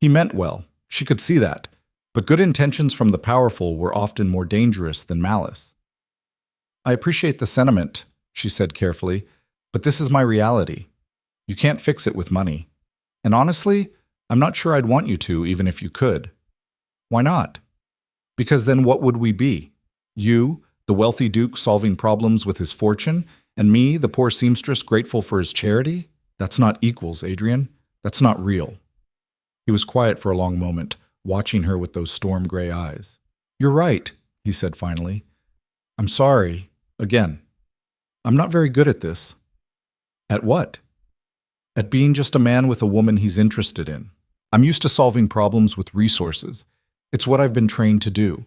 He meant well. She could see that. But good intentions from the powerful were often more dangerous than malice. I appreciate the sentiment, she said carefully, but this is my reality. You can't fix it with money. And honestly, I'm not sure I'd want you to, even if you could. Why not? Because then what would we be? You, the wealthy duke solving problems with his fortune, and me, the poor seamstress grateful for his charity? That's not equals, Adrian. That's not real. He was quiet for a long moment, watching her with those storm gray eyes. You're right, he said finally. I'm sorry. Again. I'm not very good at this. At what? At being just a man with a woman he's interested in. I'm used to solving problems with resources. It's what I've been trained to do.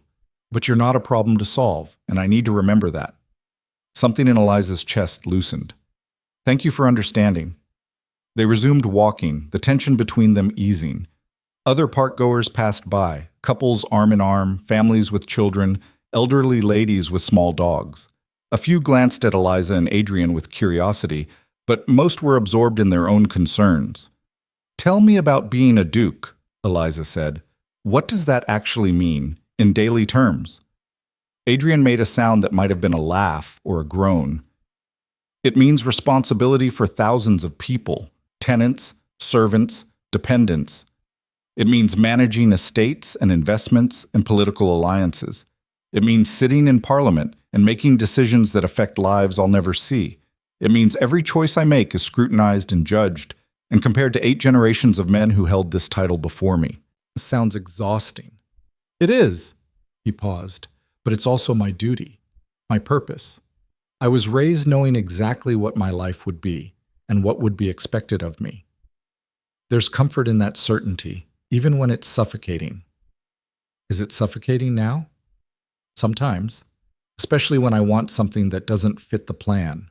But you're not a problem to solve, and I need to remember that. Something in Eliza's chest loosened. Thank you for understanding. They resumed walking, the tension between them easing. Other park-goers passed by, couples arm in arm, families with children, elderly ladies with small dogs. A few glanced at Eliza and Adrian with curiosity, but most were absorbed in their own concerns. "Tell me about being a duke," Eliza said. "What does that actually mean, in daily terms?" Adrian made a sound that might have been a laugh or a groan. "It means responsibility for thousands of people, tenants, servants, dependents. It means managing estates and investments and political alliances. It means sitting in parliament and making decisions that affect lives I'll never see. It means every choice I make is scrutinized and judged, and compared to 8 generations of men who held this title before me." This sounds exhausting. "It is," he paused, "but it's also my duty, my purpose. I was raised knowing exactly what my life would be and what would be expected of me. There's comfort in that certainty, even when it's suffocating." "Is it suffocating now?" "Sometimes, especially when I want something that doesn't fit the plan."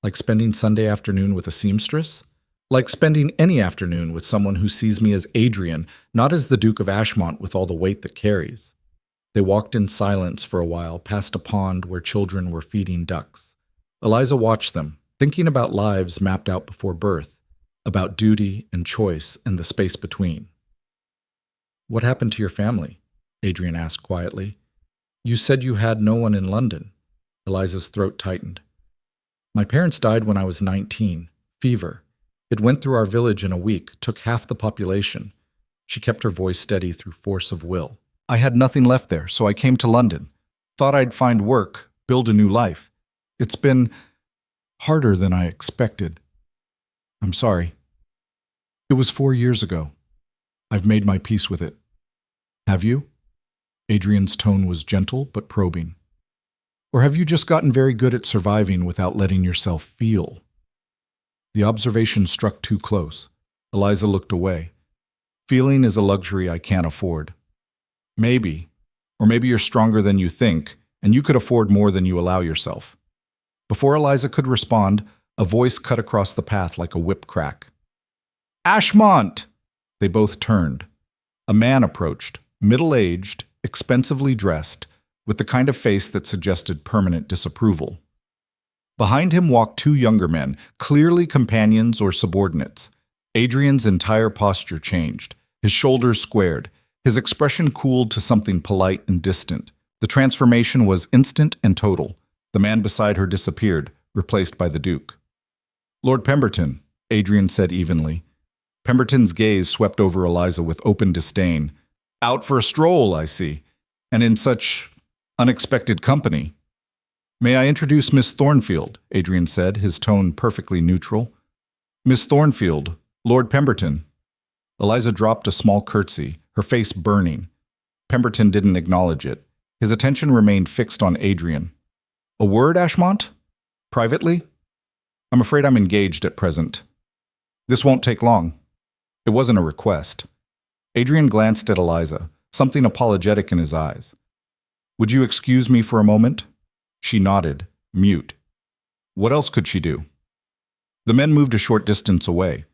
"Like spending Sunday afternoon with a seamstress?" "Like spending any afternoon with someone who sees me as Adrian, not as the Duke of Ashmont with all the weight that carries." They walked in silence for a while past a pond where children were feeding ducks. Eliza watched them, thinking about lives mapped out before birth, about duty and choice and the space between. "What happened to your family?" Adrian asked quietly. "You said you had no one in London." Eliza's throat tightened. "My parents died when I was 19. Fever. It went through our village in a week, took half the population." She kept her voice steady through force of will. "I had nothing left there, so I came to London. Thought I'd find work, build a new life. It's been harder than I expected. I'm sorry. It was 4 years ago. I've made my peace with it. Have you?" Adrian's tone was gentle but probing. "Or have you just gotten very good at surviving without letting yourself feel?" The observation struck too close. Eliza looked away. "Feeling is a luxury I can't afford." "Maybe. Or maybe you're stronger than you think, and you could afford more than you allow yourself." Before Eliza could respond, a voice cut across the path like a whip crack. "Ashmont!" They both turned. A man approached, middle-aged, expensively dressed, with the kind of face that suggested permanent disapproval. Behind him walked 2 younger men, clearly companions or subordinates. Adrian's entire posture changed. His shoulders squared. His expression cooled to something polite and distant. The transformation was instant and total. The man beside her disappeared, replaced by the Duke. "Lord Pemberton," Adrian said evenly. Pemberton's gaze swept over Eliza with open disdain. "Out for a stroll, I see, and in such unexpected company." "May I introduce Miss Thornfield?" Adrian said, his tone perfectly neutral. "Miss Thornfield, Lord Pemberton." Eliza dropped a small curtsy, her face burning. Pemberton didn't acknowledge it. His attention remained fixed on Adrian. "A word, Ashmont? Privately?" "I'm afraid I'm engaged at present." "This won't take long." It wasn't a request. Adrian glanced at Eliza, something apologetic in his eyes. "Would you excuse me for a moment?" She nodded, mute. What else could she do? The men moved a short distance away.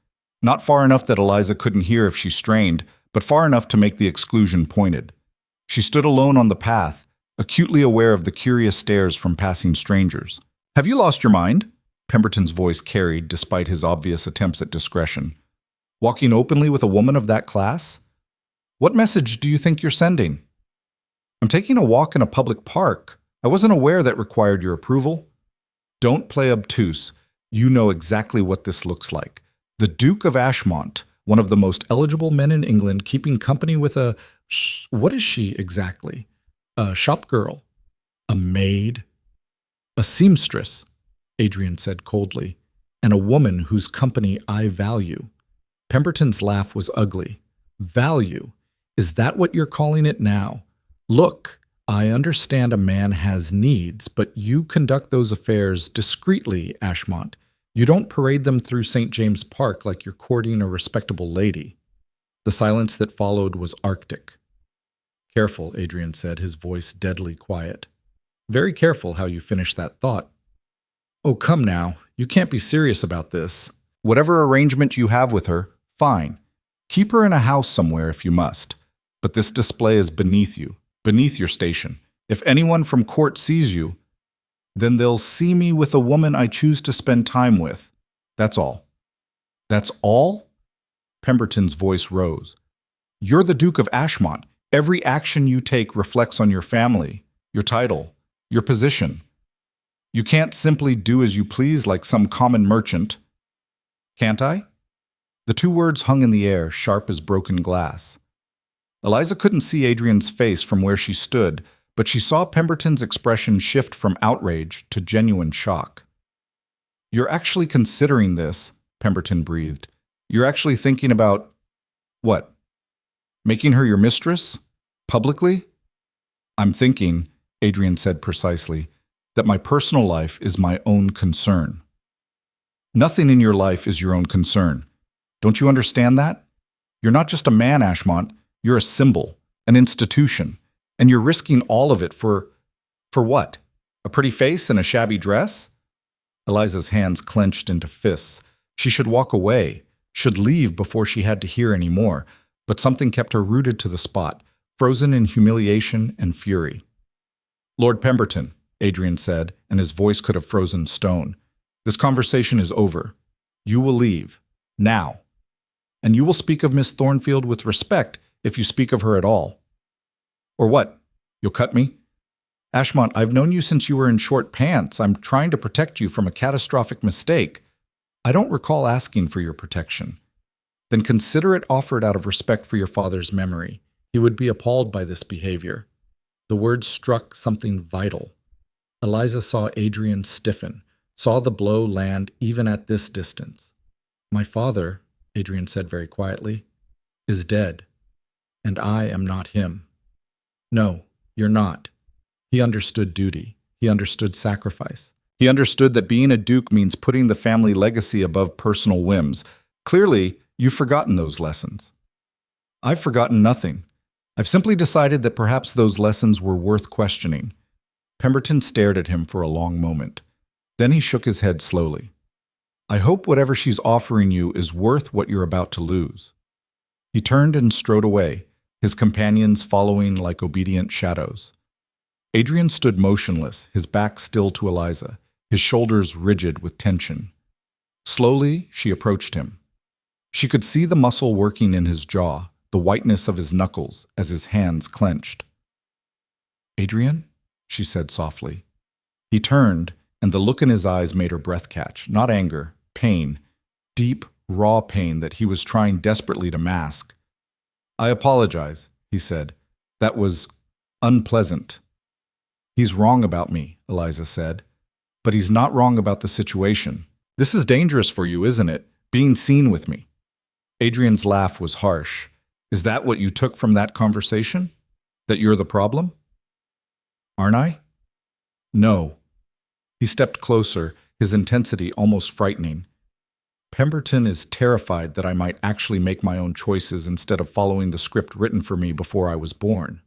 Not far enough that Eliza couldn't hear if she strained, but far enough to make the exclusion pointed. She stood alone on the path, acutely aware of the curious stares from passing strangers. "Have you lost your mind?" Pemberton's voice carried, despite his obvious attempts at discretion. "Walking openly with a woman of that class? What message do you think you're sending?" "I'm taking a walk in a public park. I wasn't aware that required your approval." "Don't play obtuse. You know exactly what this looks like. The Duke of Ashmont, one of the most eligible men in England, keeping company with a... what is she exactly? A shop girl? A maid? A seamstress," Adrian said coldly, "and a woman whose company I value." Pemberton's laugh was ugly. "Value? Is that what you're calling it now? Look, I understand a man has needs, but you conduct those affairs discreetly, Ashmont. You don't parade them through St. James Park like you're courting a respectable lady." The silence that followed was arctic. "Careful," Adrian said, his voice deadly quiet. "Very careful how you finish that thought." "Oh, come now. You can't be serious about this." Whatever arrangement you have with her, fine. Keep her in a house somewhere if you must. But this display is beneath you, beneath your station. If anyone from court sees you, then they'll see me with a woman I choose to spend time with. That's all. That's all? Pemberton's voice rose. You're the Duke of Ashmont. Every action you take reflects on your family, your title, your position. You can't simply do as you please like some common merchant. Can't I? The two words hung in the air, sharp as broken glass. Eliza couldn't see Adrian's face from where she stood, but she saw Pemberton's expression shift from outrage to genuine shock. You're actually considering this, Pemberton breathed. You're actually thinking about… what? Making her your mistress? Publicly? I'm thinking, Adrian said precisely, that my personal life is my own concern. Nothing in your life is your own concern. Don't you understand that? You're not just a man, Ashmont. You're a symbol, an institution, and you're risking all of it for what? A pretty face and a shabby dress? Eliza's hands clenched into fists. She should walk away, should leave before she had to hear any more, but something kept her rooted to the spot, frozen in humiliation and fury. Lord Pemberton, Adrian said, and his voice could have frozen stone. This conversation is over. You will leave. Now. And you will speak of Miss Thornfield with respect if you speak of her at all. Or what? You'll cut me? Ashmont, I've known you since you were in short pants. I'm trying to protect you from a catastrophic mistake. I don't recall asking for your protection. Then consider it offered out of respect for your father's memory. He would be appalled by this behavior. The words struck something vital. Eliza saw Adrian stiffen, saw the blow land even at this distance. My father, Adrian said very quietly, is dead, and I am not him. No, you're not. He understood duty. He understood sacrifice. He understood that being a duke means putting the family legacy above personal whims. Clearly, you've forgotten those lessons. I've forgotten nothing. I've simply decided that perhaps those lessons were worth questioning. Pemberton stared at him for a long moment. Then he shook his head slowly. I hope whatever she's offering you is worth what you're about to lose. He turned and strode away, his companions following like obedient shadows. Adrian stood motionless, his back still to Eliza, his shoulders rigid with tension. Slowly, she approached him. She could see the muscle working in his jaw, the whiteness of his knuckles as his hands clenched. Adrian? She said softly. He turned, and the look in his eyes made her breath catch, not anger, pain, deep, raw pain that he was trying desperately to mask. I apologize, he said. That was unpleasant. He's wrong about me, Eliza said. But he's not wrong about the situation. This is dangerous for you, isn't it? Being seen with me. Adrian's laugh was harsh. Is that what you took from that conversation? That you're the problem? Aren't I? No. He stepped closer, his intensity almost frightening. Pemberton is terrified that I might actually make my own choices instead of following the script written for me before I was born.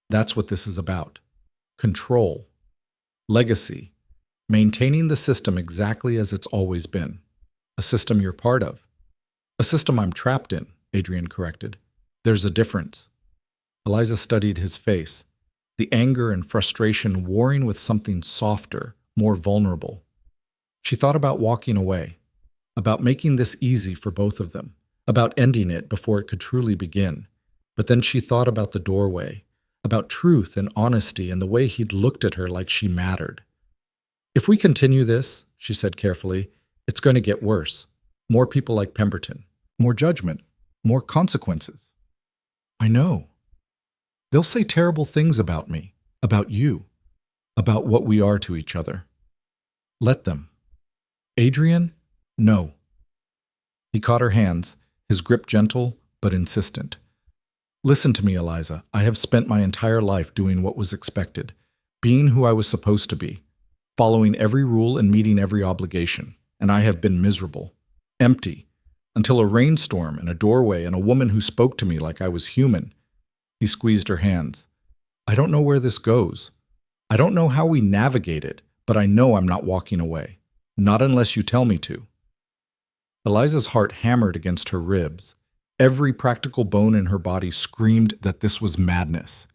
That's what this is about. Control. Legacy. Maintaining the system exactly as it's always been. A system you're part of. A system I'm trapped in, Adrian corrected. There's a difference. Eliza studied his face, the anger and frustration warring with something softer, more vulnerable. She thought about walking away, about making this easy for both of them, about ending it before it could truly begin. But then she thought about the doorway, about truth and honesty and the way he'd looked at her like she mattered. If we continue this, she said carefully, it's going to get worse. More people like Pemberton, more judgment, more consequences. I know. They'll say terrible things about me, about you, about what we are to each other. Let them. Adrian, no. He caught her hands, his grip gentle but insistent. Listen to me, Eliza. I have spent my entire life doing what was expected, being who I was supposed to be, following every rule and meeting every obligation, and I have been miserable, empty, until a rainstorm and a doorway and a woman who spoke to me like I was human. He squeezed her hands. I don't know where this goes. I don't know how we navigate it, but I know I'm not walking away. Not unless you tell me to. Eliza's heart hammered against her ribs. Every practical bone in her body screamed that this was madness,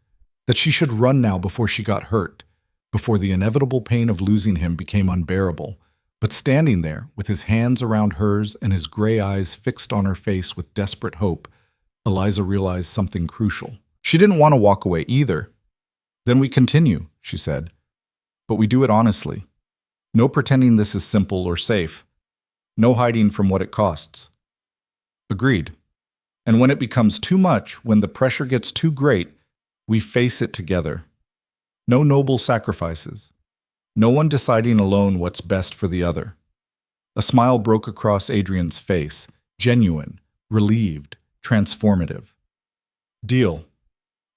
that she should run now before she got hurt, before the inevitable pain of losing him became unbearable. But standing there, with his hands around hers and his gray eyes fixed on her face with desperate hope, Eliza realized something crucial. She didn't want to walk away either. "Then we continue," she said. "But we do it honestly. No pretending this is simple or safe. No hiding from what it costs." "Agreed. And when it becomes too much, when the pressure gets too great, we face it together. No noble sacrifices. No one deciding alone what's best for the other." A smile broke across Adrian's face, genuine, relieved, transformative. "Deal."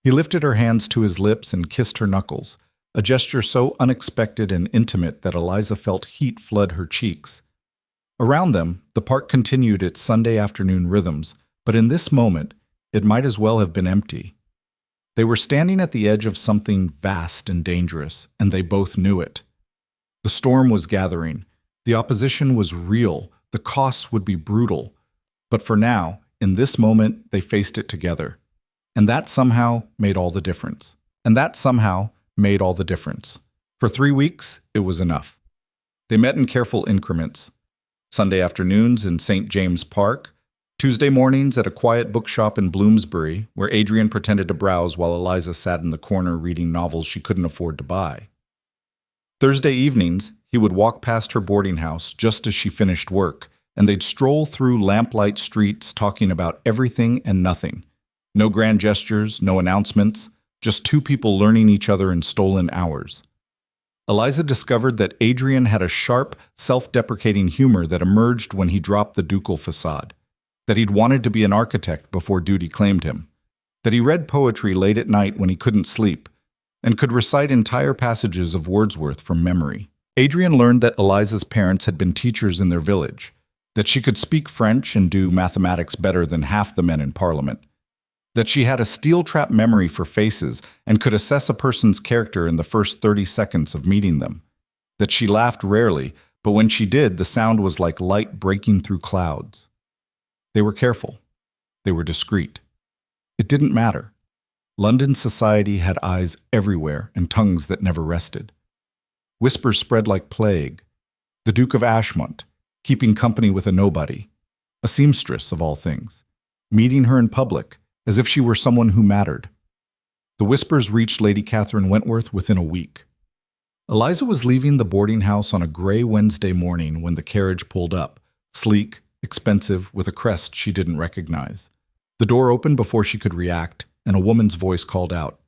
He lifted her hands to his lips and kissed her knuckles, a gesture so unexpected and intimate that Eliza felt heat flood her cheeks. Around them, the park continued its Sunday afternoon rhythms, but in this moment, it might as well have been empty. They were standing at the edge of something vast and dangerous, and they both knew it. The storm was gathering. The opposition was real. The costs would be brutal. But for now, in this moment, they faced it together. And that somehow made all the difference. For 3 weeks, it was enough. They met in careful increments. Sunday afternoons in St. James Park, Tuesday mornings at a quiet bookshop in Bloomsbury, where Adrian pretended to browse while Eliza sat in the corner reading novels she couldn't afford to buy. Thursday evenings, he would walk past her boarding house just as she finished work, and they'd stroll through lamplight streets talking about everything and nothing. No grand gestures, no announcements, just two people learning each other in stolen hours. Eliza discovered that Adrian had a sharp, self-deprecating humor that emerged when he dropped the ducal facade, that he'd wanted to be an architect before duty claimed him, that he read poetry late at night when he couldn't sleep, and could recite entire passages of Wordsworth from memory. Adrian learned that Eliza's parents had been teachers in their village, that she could speak French and do mathematics better than half the men in Parliament, that she had a steel-trap memory for faces and could assess a person's character in the first 30 seconds of meeting them, that she laughed rarely, but when she did, the sound was like light breaking through clouds. They were careful. They were discreet. It didn't matter. London society had eyes everywhere and tongues that never rested. Whispers spread like plague. The Duke of Ashmont, keeping company with a nobody, a seamstress of all things, meeting her in public, as if she were someone who mattered. The whispers reached Lady Catherine Wentworth within a week. Eliza was leaving the boarding house on a gray Wednesday morning when the carriage pulled up, sleek, expensive, with a crest she didn't recognize. The door opened before she could react, and a woman's voice called out,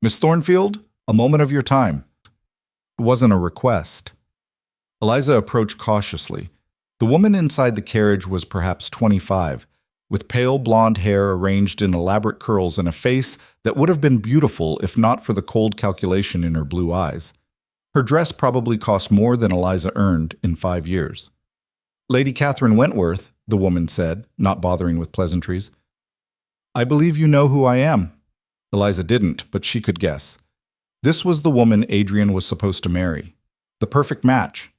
"Miss Thornfield, a moment of your time." It wasn't a request. Eliza approached cautiously. The woman inside the carriage was perhaps 25, with pale blonde hair arranged in elaborate curls and a face that would have been beautiful if not for the cold calculation in her blue eyes. Her dress probably cost more than Eliza earned in 5 years. "Lady Catherine Wentworth," the woman said, not bothering with pleasantries. "I believe you know who I am." Eliza didn't, but she could guess. This was the woman Adrian was supposed to marry. The perfect match.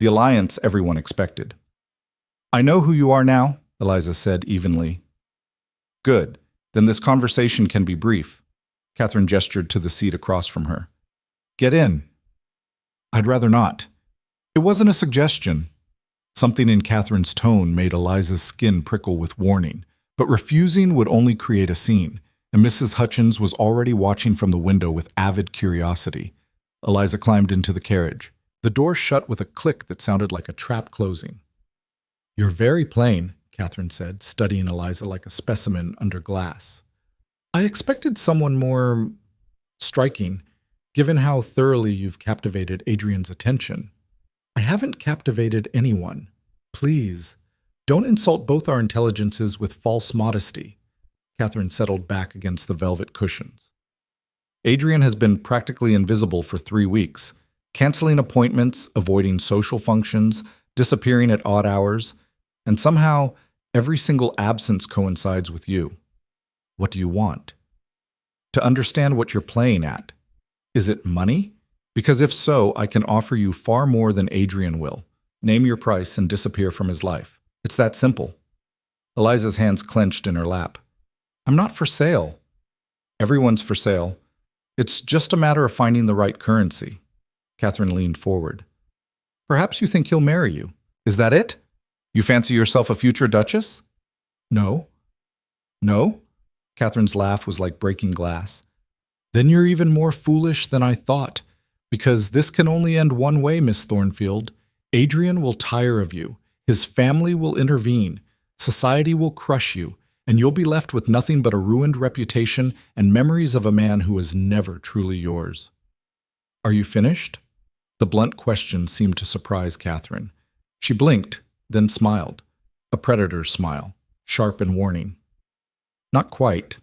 The alliance everyone expected. "I know who you are now," Eliza said evenly. "Good. Then this conversation can be brief." Catherine gestured to the seat across from her. "Get in." "I'd rather not." It wasn't a suggestion. Something in Catherine's tone made Eliza's skin prickle with warning, but refusing would only create a scene, and Mrs. Hutchins was already watching from the window with avid curiosity. Eliza climbed into the carriage. The door shut with a click that sounded like a trap closing. "You're very plain," Catherine said, studying Eliza like a specimen under glass. "I expected someone more striking, given how thoroughly you've captivated Adrian's attention." "I haven't captivated anyone. Please, don't insult both our intelligences with false modesty." Catherine settled back against the velvet cushions. "Adrian has been practically invisible for 3 weeks, canceling appointments, avoiding social functions, disappearing at odd hours, and somehow every single absence coincides with you. What do you want? To understand what you're playing at. Is it money? Because if so, I can offer you far more than Adrian will. Name your price and disappear from his life." It's that simple. Eliza's hands clenched in her lap. I'm not for sale. Everyone's for sale. It's just a matter of finding the right currency. Catherine leaned forward. Perhaps you think he'll marry you. Is that it? You fancy yourself a future duchess? No. No? Catherine's laugh was like breaking glass. Then you're even more foolish than I thought, because this can only end one way, Miss Thornfield. Adrian will tire of you. His family will intervene. Society will crush you, and you'll be left with nothing but a ruined reputation and memories of a man who was never truly yours. Are you finished? The blunt question seemed to surprise Catherine. She blinked, then smiled. A predator's smile, sharp and warning. Not quite.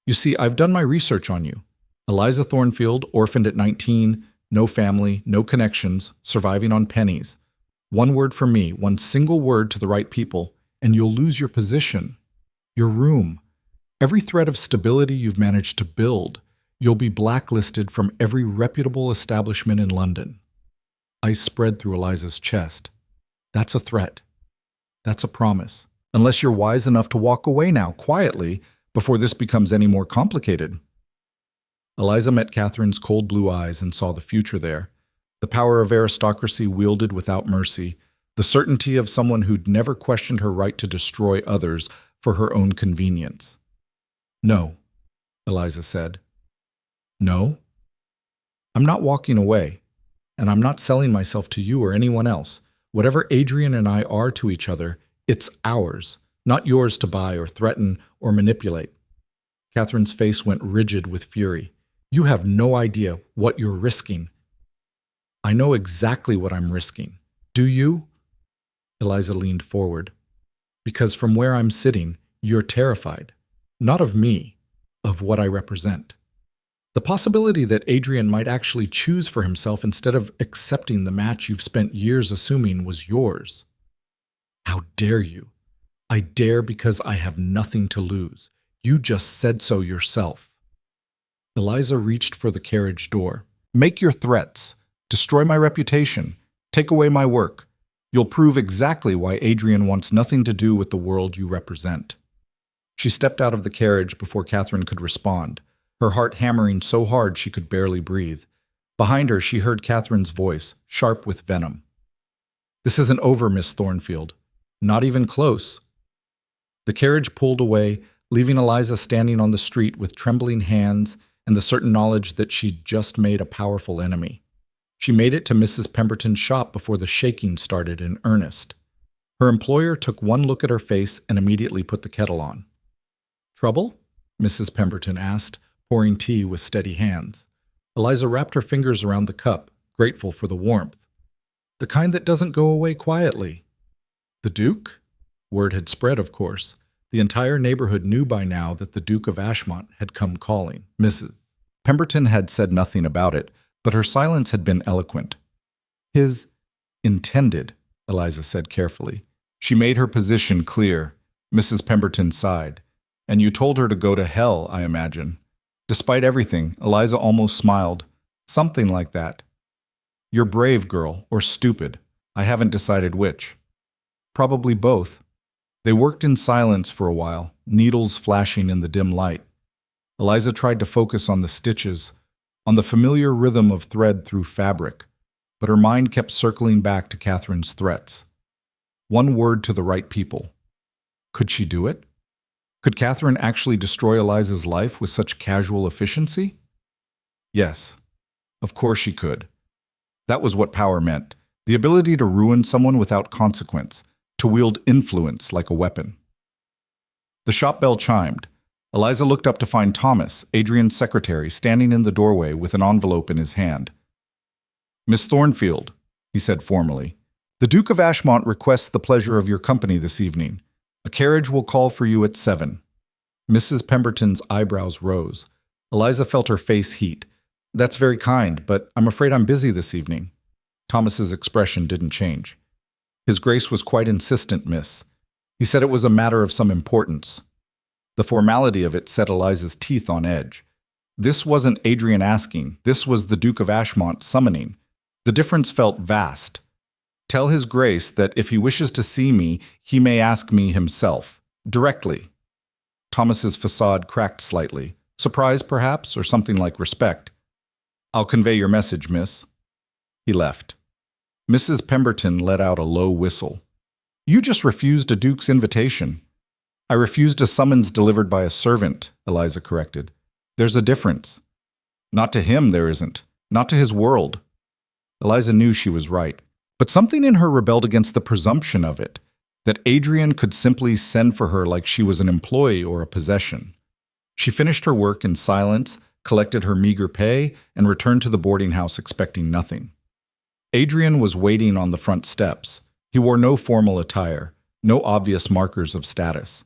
You see, I've done my research on you. Eliza Thornfield, orphaned at 19, no family, no connections, surviving on pennies. One word from me, one single word to the right people, and you'll lose your position, your room, every thread of stability you've managed to build. You'll be blacklisted from every reputable establishment in London. Ice spread through Eliza's chest. That's a threat. That's a promise. Unless you're wise enough to walk away now, quietly, before this becomes any more complicated. Eliza met Catherine's cold blue eyes and saw the future there. The power of aristocracy wielded without mercy, the certainty of someone who'd never questioned her right to destroy others for her own convenience. No, Eliza said. No? I'm not walking away, and I'm not selling myself to you or anyone else. Whatever Adrian and I are to each other, it's ours, not yours to buy or threaten or manipulate. Catherine's face went rigid with fury. You have no idea what you're risking. I know exactly what I'm risking. Do you? Eliza leaned forward. Because from where I'm sitting, you're terrified. Not of me, of what I represent. The possibility that Adrian might actually choose for himself instead of accepting the match you've spent years assuming was yours. How dare you? I dare because I have nothing to lose. You just said so yourself. Eliza reached for the carriage door. Make your threats. Destroy my reputation. Take away my work. You'll prove exactly why Adrian wants nothing to do with the world you represent. She stepped out of the carriage before Catherine could respond, her heart hammering so hard she could barely breathe. Behind her, she heard Catherine's voice, sharp with venom. This isn't over, Miss Thornfield. Not even close. The carriage pulled away, leaving Eliza standing on the street with trembling hands and the certain knowledge that she'd just made a powerful enemy. She made it to Mrs. Pemberton's shop before the shaking started in earnest. Her employer took one look at her face and immediately put the kettle on. Trouble? Mrs. Pemberton asked, pouring tea with steady hands. Eliza wrapped her fingers around the cup, grateful for the warmth. The kind that doesn't go away quietly. The Duke? Word had spread, of course. The entire neighborhood knew by now that the Duke of Ashmont had come calling. Mrs. Pemberton had said nothing about it, but her silence had been eloquent. His intended, Eliza said carefully. She made her position clear. Mrs. Pemberton sighed. And you told her to go to hell, I imagine. Despite everything, Eliza almost smiled. Something like that. You're brave, girl, or stupid. I haven't decided which. Probably both. They worked in silence for a while, needles flashing in the dim light. Eliza tried to focus on the stitches, on the familiar rhythm of thread through fabric, but her mind kept circling back to Catherine's threats. One word to the right people. Could she do it? Could Catherine actually destroy Eliza's life with such casual efficiency? Yes, of course she could. That was what power meant, the ability to ruin someone without consequence, to wield influence like a weapon. The shop bell chimed. Eliza looked up to find Thomas, Adrian's secretary, standing in the doorway with an envelope in his hand. Miss Thornfield, he said formally, the Duke of Ashmont requests the pleasure of your company this evening. A carriage will call for you at 7. Mrs. Pemberton's eyebrows rose. Eliza felt her face heat. That's very kind, but I'm afraid I'm busy this evening. Thomas's expression didn't change. His Grace was quite insistent, miss. He said it was a matter of some importance. The formality of it set Eliza's teeth on edge. This wasn't Adrian asking. This was the Duke of Ashmont summoning. The difference felt vast. Tell His Grace that if he wishes to see me, he may ask me himself, directly. Thomas's facade cracked slightly. Surprise, perhaps, or something like respect. I'll convey your message, miss. He left. Mrs. Pemberton let out a low whistle. You just refused a duke's invitation. I refused a summons delivered by a servant, Eliza corrected. There's a difference. Not to him, there isn't. Not to his world. Eliza knew she was right. But something in her rebelled against the presumption of it, that Adrian could simply send for her like she was an employee or a possession. She finished her work in silence, collected her meager pay, and returned to the boarding house expecting nothing. Adrian was waiting on the front steps. He wore no formal attire, no obvious markers of status.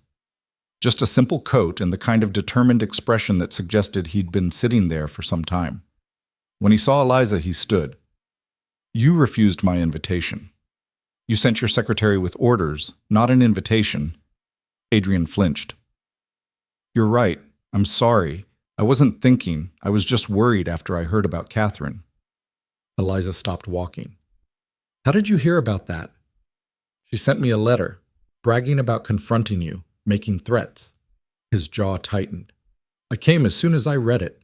Just a simple coat and the kind of determined expression that suggested he'd been sitting there for some time. When he saw Eliza, he stood. You refused my invitation. You sent your secretary with orders, not an invitation. Adrian flinched. You're right. I'm sorry. I wasn't thinking. I was just worried after I heard about Catherine. Eliza stopped walking. How did you hear about that? She sent me a letter, bragging about confronting you, making threats. His jaw tightened. I came as soon as I read it.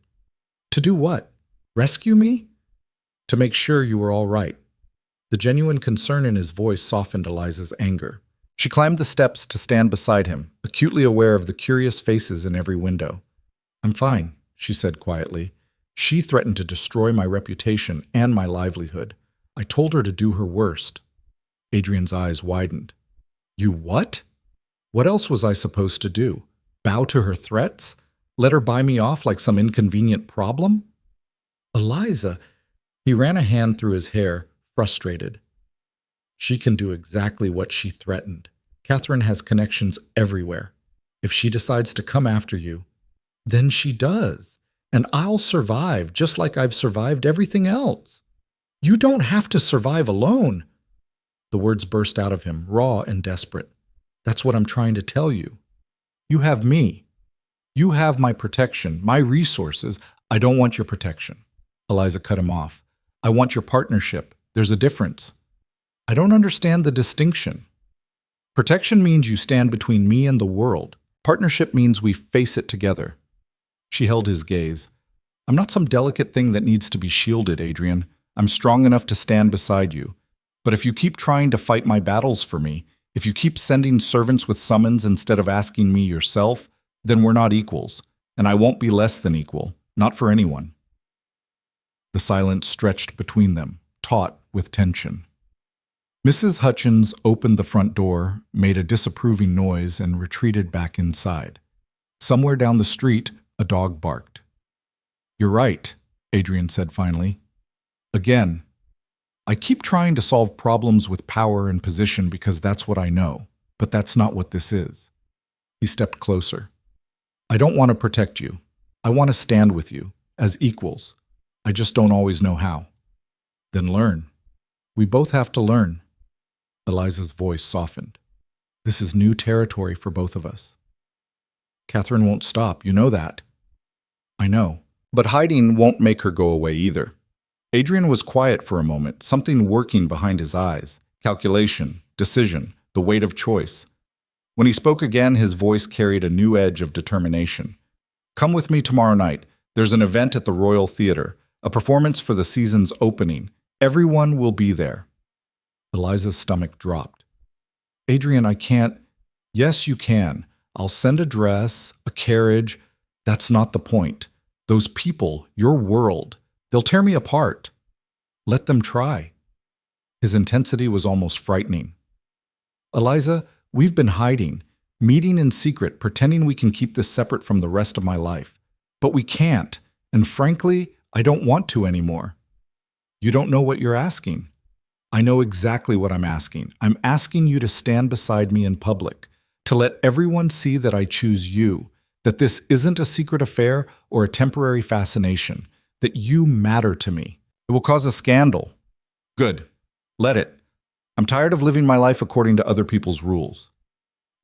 To do what? Rescue me? To make sure you were all right. The genuine concern in his voice softened Eliza's anger. She climbed the steps to stand beside him, acutely aware of the curious faces in every window. I'm fine, she said quietly. She threatened to destroy my reputation and my livelihood. I told her to do her worst. Adrian's eyes widened. You what? What else was I supposed to do? Bow to her threats? Let her buy me off like some inconvenient problem? Eliza, he ran a hand through his hair, frustrated. She can do exactly what she threatened. Catherine has connections everywhere. If she decides to come after you, then she does. And I'll survive, just like I've survived everything else. You don't have to survive alone. The words burst out of him, raw and desperate. That's what I'm trying to tell you. You have me. You have my protection, my resources. I don't want your protection. Eliza cut him off. I want your partnership. There's a difference. I don't understand the distinction. Protection means you stand between me and the world. Partnership means we face it together. She held his gaze. I'm not some delicate thing that needs to be shielded, Adrian. I'm strong enough to stand beside you. But if you keep trying to fight my battles for me, if you keep sending servants with summons instead of asking me yourself, then we're not equals, and I won't be less than equal, not for anyone. The silence stretched between them, taut with tension. Mrs. Hutchins opened the front door, made a disapproving noise, and retreated back inside. Somewhere down the street, a dog barked. You're right, Adrian said finally. Again, I keep trying to solve problems with power and position because that's what I know, but that's not what this is. He stepped closer. I don't want to protect you. I want to stand with you, as equals. I just don't always know how. Then learn. We both have to learn. Eliza's voice softened. This is new territory for both of us. Catherine won't stop, you know that. I know, but hiding won't make her go away either. Adrian was quiet for a moment, something working behind his eyes. Calculation, decision, the weight of choice. When he spoke again, his voice carried a new edge of determination. Come with me tomorrow night. There's an event at the Royal Theatre, a performance for the season's opening. Everyone will be there. Eliza's stomach dropped. Adrian, I can't. Yes, you can. I'll send a dress, a carriage. That's not the point. Those people, your world, they'll tear me apart. Let them try. His intensity was almost frightening. Eliza, we've been hiding, meeting in secret, pretending we can keep this separate from the rest of my life. But we can't, and frankly, I don't want to anymore. You don't know what you're asking. I know exactly what I'm asking. I'm asking you to stand beside me in public, to let everyone see that I choose you, that this isn't a secret affair or a temporary fascination, that you matter to me. It will cause a scandal. Good. Let it. I'm tired of living my life according to other people's rules.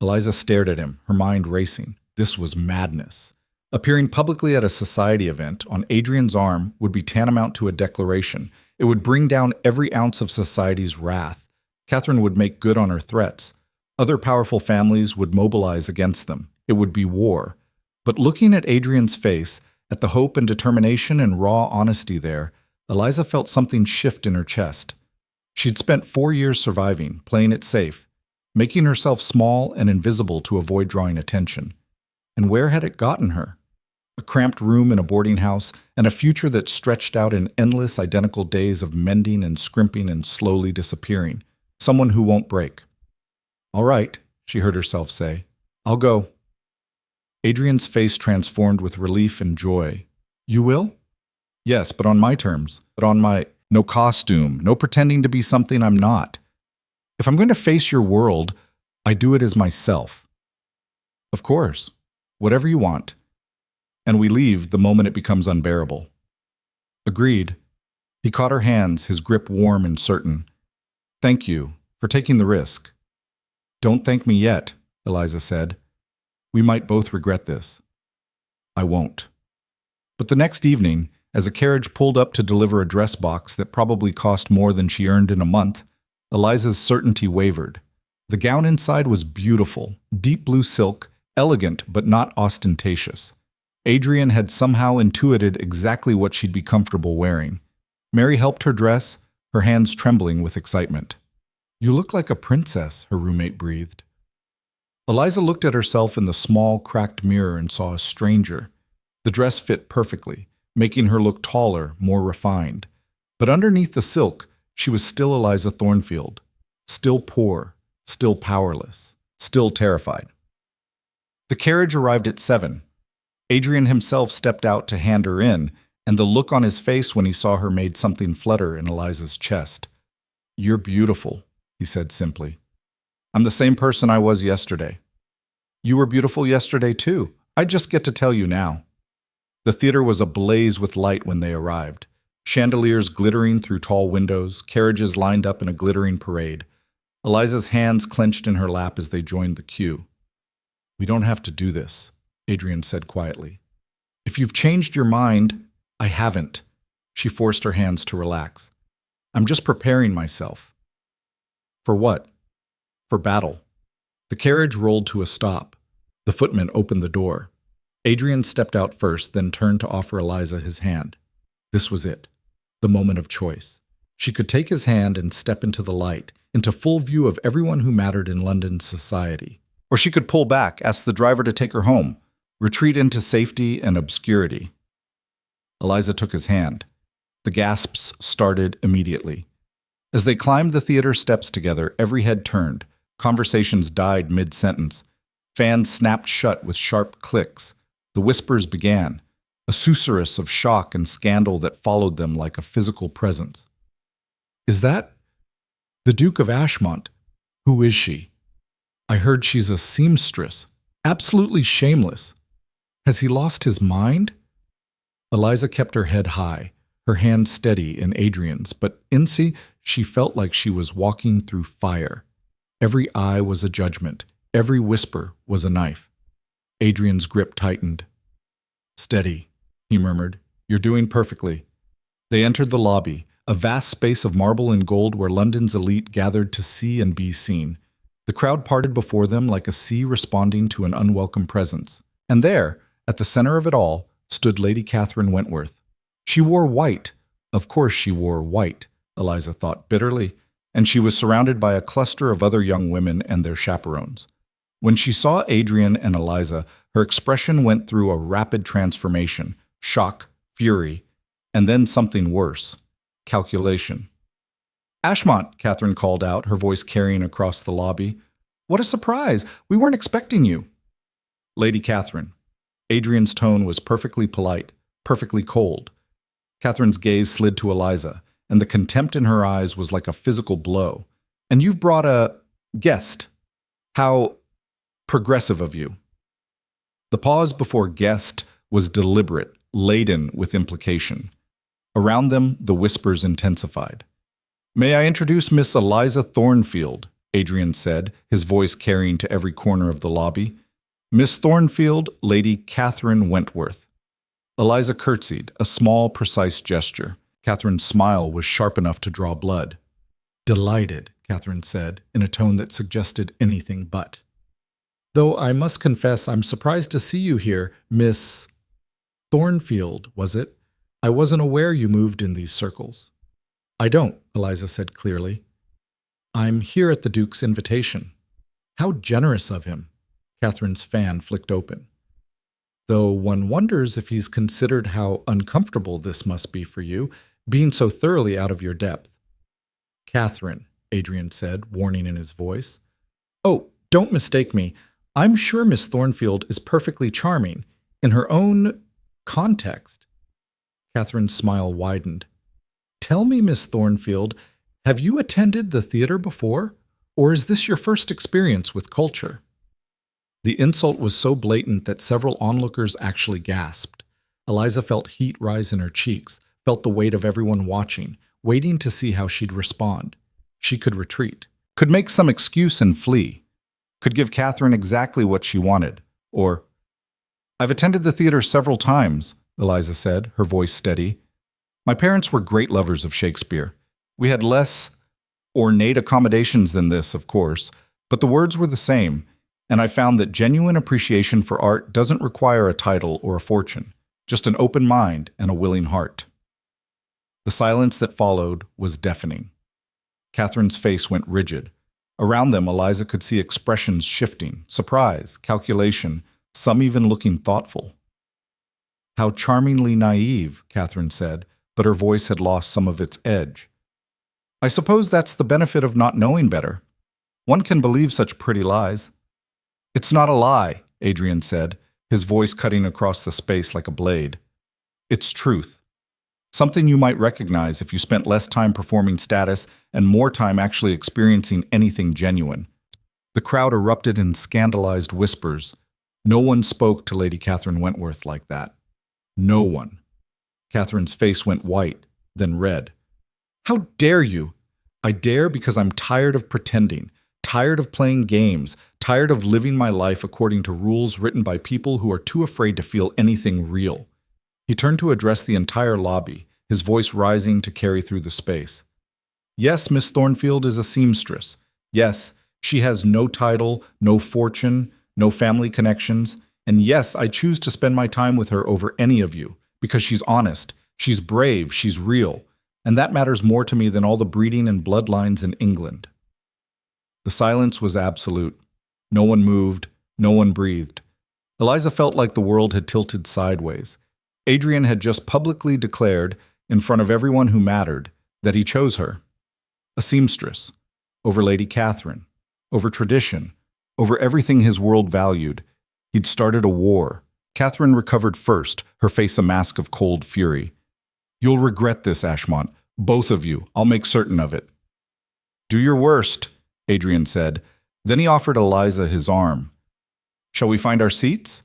Eliza stared at him, her mind racing. This was madness. Appearing publicly at a society event on Adrian's arm would be tantamount to a declaration. It would bring down every ounce of society's wrath, Catherine would make good on her threats. Other powerful families would mobilize against them. It would be war. But looking at Adrian's face, at the hope and determination and raw honesty there, Eliza felt something shift in her chest. She'd spent 4 years surviving, playing it safe, making herself small and invisible to avoid drawing attention. And where had it gotten her? A cramped room in a boarding house, and a future that stretched out in endless identical days of mending and scrimping and slowly disappearing. Someone who won't break. "All right," she heard herself say. "I'll go." Adrian's face transformed with relief and joy. "You will?" "Yes, but on my terms. But on my... No costume, no pretending to be something I'm not. If I'm going to face your world, I do it as myself." "Of course. Whatever you want." And we leave the moment it becomes unbearable. Agreed. He caught her hands, his grip warm and certain. "Thank you for taking the risk." "Don't thank me yet," Eliza said. "We might both regret this." "I won't." But the next evening, as a carriage pulled up to deliver a dress box that probably cost more than she earned in a month, Eliza's certainty wavered. The gown inside was beautiful, deep blue silk, elegant but not ostentatious. Adrian had somehow intuited exactly what she'd be comfortable wearing. Mary helped her dress, her hands trembling with excitement. "You look like a princess," her roommate breathed. Eliza looked at herself in the small, cracked mirror and saw a stranger. The dress fit perfectly, making her look taller, more refined. But underneath the silk, she was still Eliza Thornfield. Still poor, still powerless, still terrified. The carriage arrived at 7. Adrian himself stepped out to hand her in, and the look on his face when he saw her made something flutter in Eliza's chest. "You're beautiful," he said simply. "I'm the same person I was yesterday." "You were beautiful yesterday too. I just get to tell you now." The theater was ablaze with light when they arrived. Chandeliers glittering through tall windows, carriages lined up in a glittering parade. Eliza's hands clenched in her lap as they joined the queue. "We don't have to do this," Adrian said quietly. "If you've changed your mind..." "I haven't." She forced her hands to relax. "I'm just preparing myself." "For what?" "For battle." The carriage rolled to a stop. The footman opened the door. Adrian stepped out first, then turned to offer Eliza his hand. This was it, the moment of choice. She could take his hand and step into the light, into full view of everyone who mattered in London society. Or she could pull back, ask the driver to take her home, retreat into safety and obscurity. Eliza took his hand. The gasps started immediately. As they climbed the theater steps together, every head turned. Conversations died mid-sentence. Fans snapped shut with sharp clicks. The whispers began, a susurrus of shock and scandal that followed them like a physical presence. "Is that the Duke of Ashmont? Who is she? I heard she's a seamstress. Absolutely shameless. Has he lost his mind?" Eliza kept her head high, her hand steady in Adrian's, but inside she felt like she was walking through fire. Every eye was a judgment. Every whisper was a knife. Adrian's grip tightened. "Steady," he murmured. "You're doing perfectly." They entered the lobby, a vast space of marble and gold where London's elite gathered to see and be seen. The crowd parted before them like a sea responding to an unwelcome presence. And there, at the center of it all, stood Lady Catherine Wentworth. She wore white. Of course she wore white, Eliza thought bitterly, and she was surrounded by a cluster of other young women and their chaperones. When she saw Adrian and Eliza, her expression went through a rapid transformation, shock, fury, and then something worse, calculation. "Ashmont," Catherine called out, her voice carrying across the lobby. "What a surprise! We weren't expecting you." "Lady Catherine." Adrian's tone was perfectly polite, perfectly cold. Catherine's gaze slid to Eliza, and the contempt in her eyes was like a physical blow. "And you've brought a guest. How progressive of you." The pause before guest was deliberate, laden with implication. Around them, the whispers intensified. "May I introduce Miss Eliza Thornfield," Adrian said, his voice carrying to every corner of the lobby. "Miss Thornfield, Lady Catherine Wentworth." Eliza curtsied, a small, precise gesture. Catherine's smile was sharp enough to draw blood. "Delighted," Catherine said, in a tone that suggested anything but. Though I must confess I'm surprised to see you here, Miss Thornfield, was it? I wasn't aware you moved in these circles. I don't, Eliza said clearly. I'm here at the Duke's invitation. How generous of him. Catherine's fan flicked open. Though one wonders if he's considered how uncomfortable this must be for you, being so thoroughly out of your depth. Catherine, Adrian said, warning in his voice. Oh, don't mistake me. I'm sure Miss Thornfield is perfectly charming, in her own context. Catherine's smile widened. Tell me, Miss Thornfield, have you attended the theater before, or is this your first experience with culture? The insult was so blatant that several onlookers actually gasped. Eliza felt heat rise in her cheeks, felt the weight of everyone watching, waiting to see how she'd respond. She could retreat, could make some excuse and flee, could give Catherine exactly what she wanted, or, I've attended the theater several times, Eliza said, her voice steady. My parents were great lovers of Shakespeare. We had less ornate accommodations than this, of course, but the words were the same, and I found that genuine appreciation for art doesn't require a title or a fortune, just an open mind and a willing heart. The silence that followed was deafening. Catherine's face went rigid. Around them, Eliza could see expressions shifting, surprise, calculation, some even looking thoughtful. How charmingly naive, Catherine said, but her voice had lost some of its edge. I suppose that's the benefit of not knowing better. One can believe such pretty lies. It's not a lie, Adrian said, his voice cutting across the space like a blade. It's truth. Something you might recognize if you spent less time performing status and more time actually experiencing anything genuine. The crowd erupted in scandalized whispers. No one spoke to Lady Catherine Wentworth like that. No one. Catherine's face went white, then red. How dare you? I dare because I'm tired of pretending, tired of playing games, tired of living my life according to rules written by people who are too afraid to feel anything real. He turned to address the entire lobby, his voice rising to carry through the space. Yes, Miss Thornfield is a seamstress. Yes, she has no title, no fortune, no family connections. And yes, I choose to spend my time with her over any of you, because she's honest, she's brave, she's real, and that matters more to me than all the breeding and bloodlines in England. The silence was absolute. No one moved, no one breathed. Eliza felt like the world had tilted sideways. Adrian had just publicly declared, in front of everyone who mattered, that he chose her. A seamstress, over Lady Catherine, over tradition, over everything his world valued. He'd started a war. Catherine recovered first, her face a mask of cold fury. You'll regret this, Ashmont. Both of you. I'll make certain of it. Do your worst, Adrian said. Then he offered Eliza his arm. Shall we find our seats?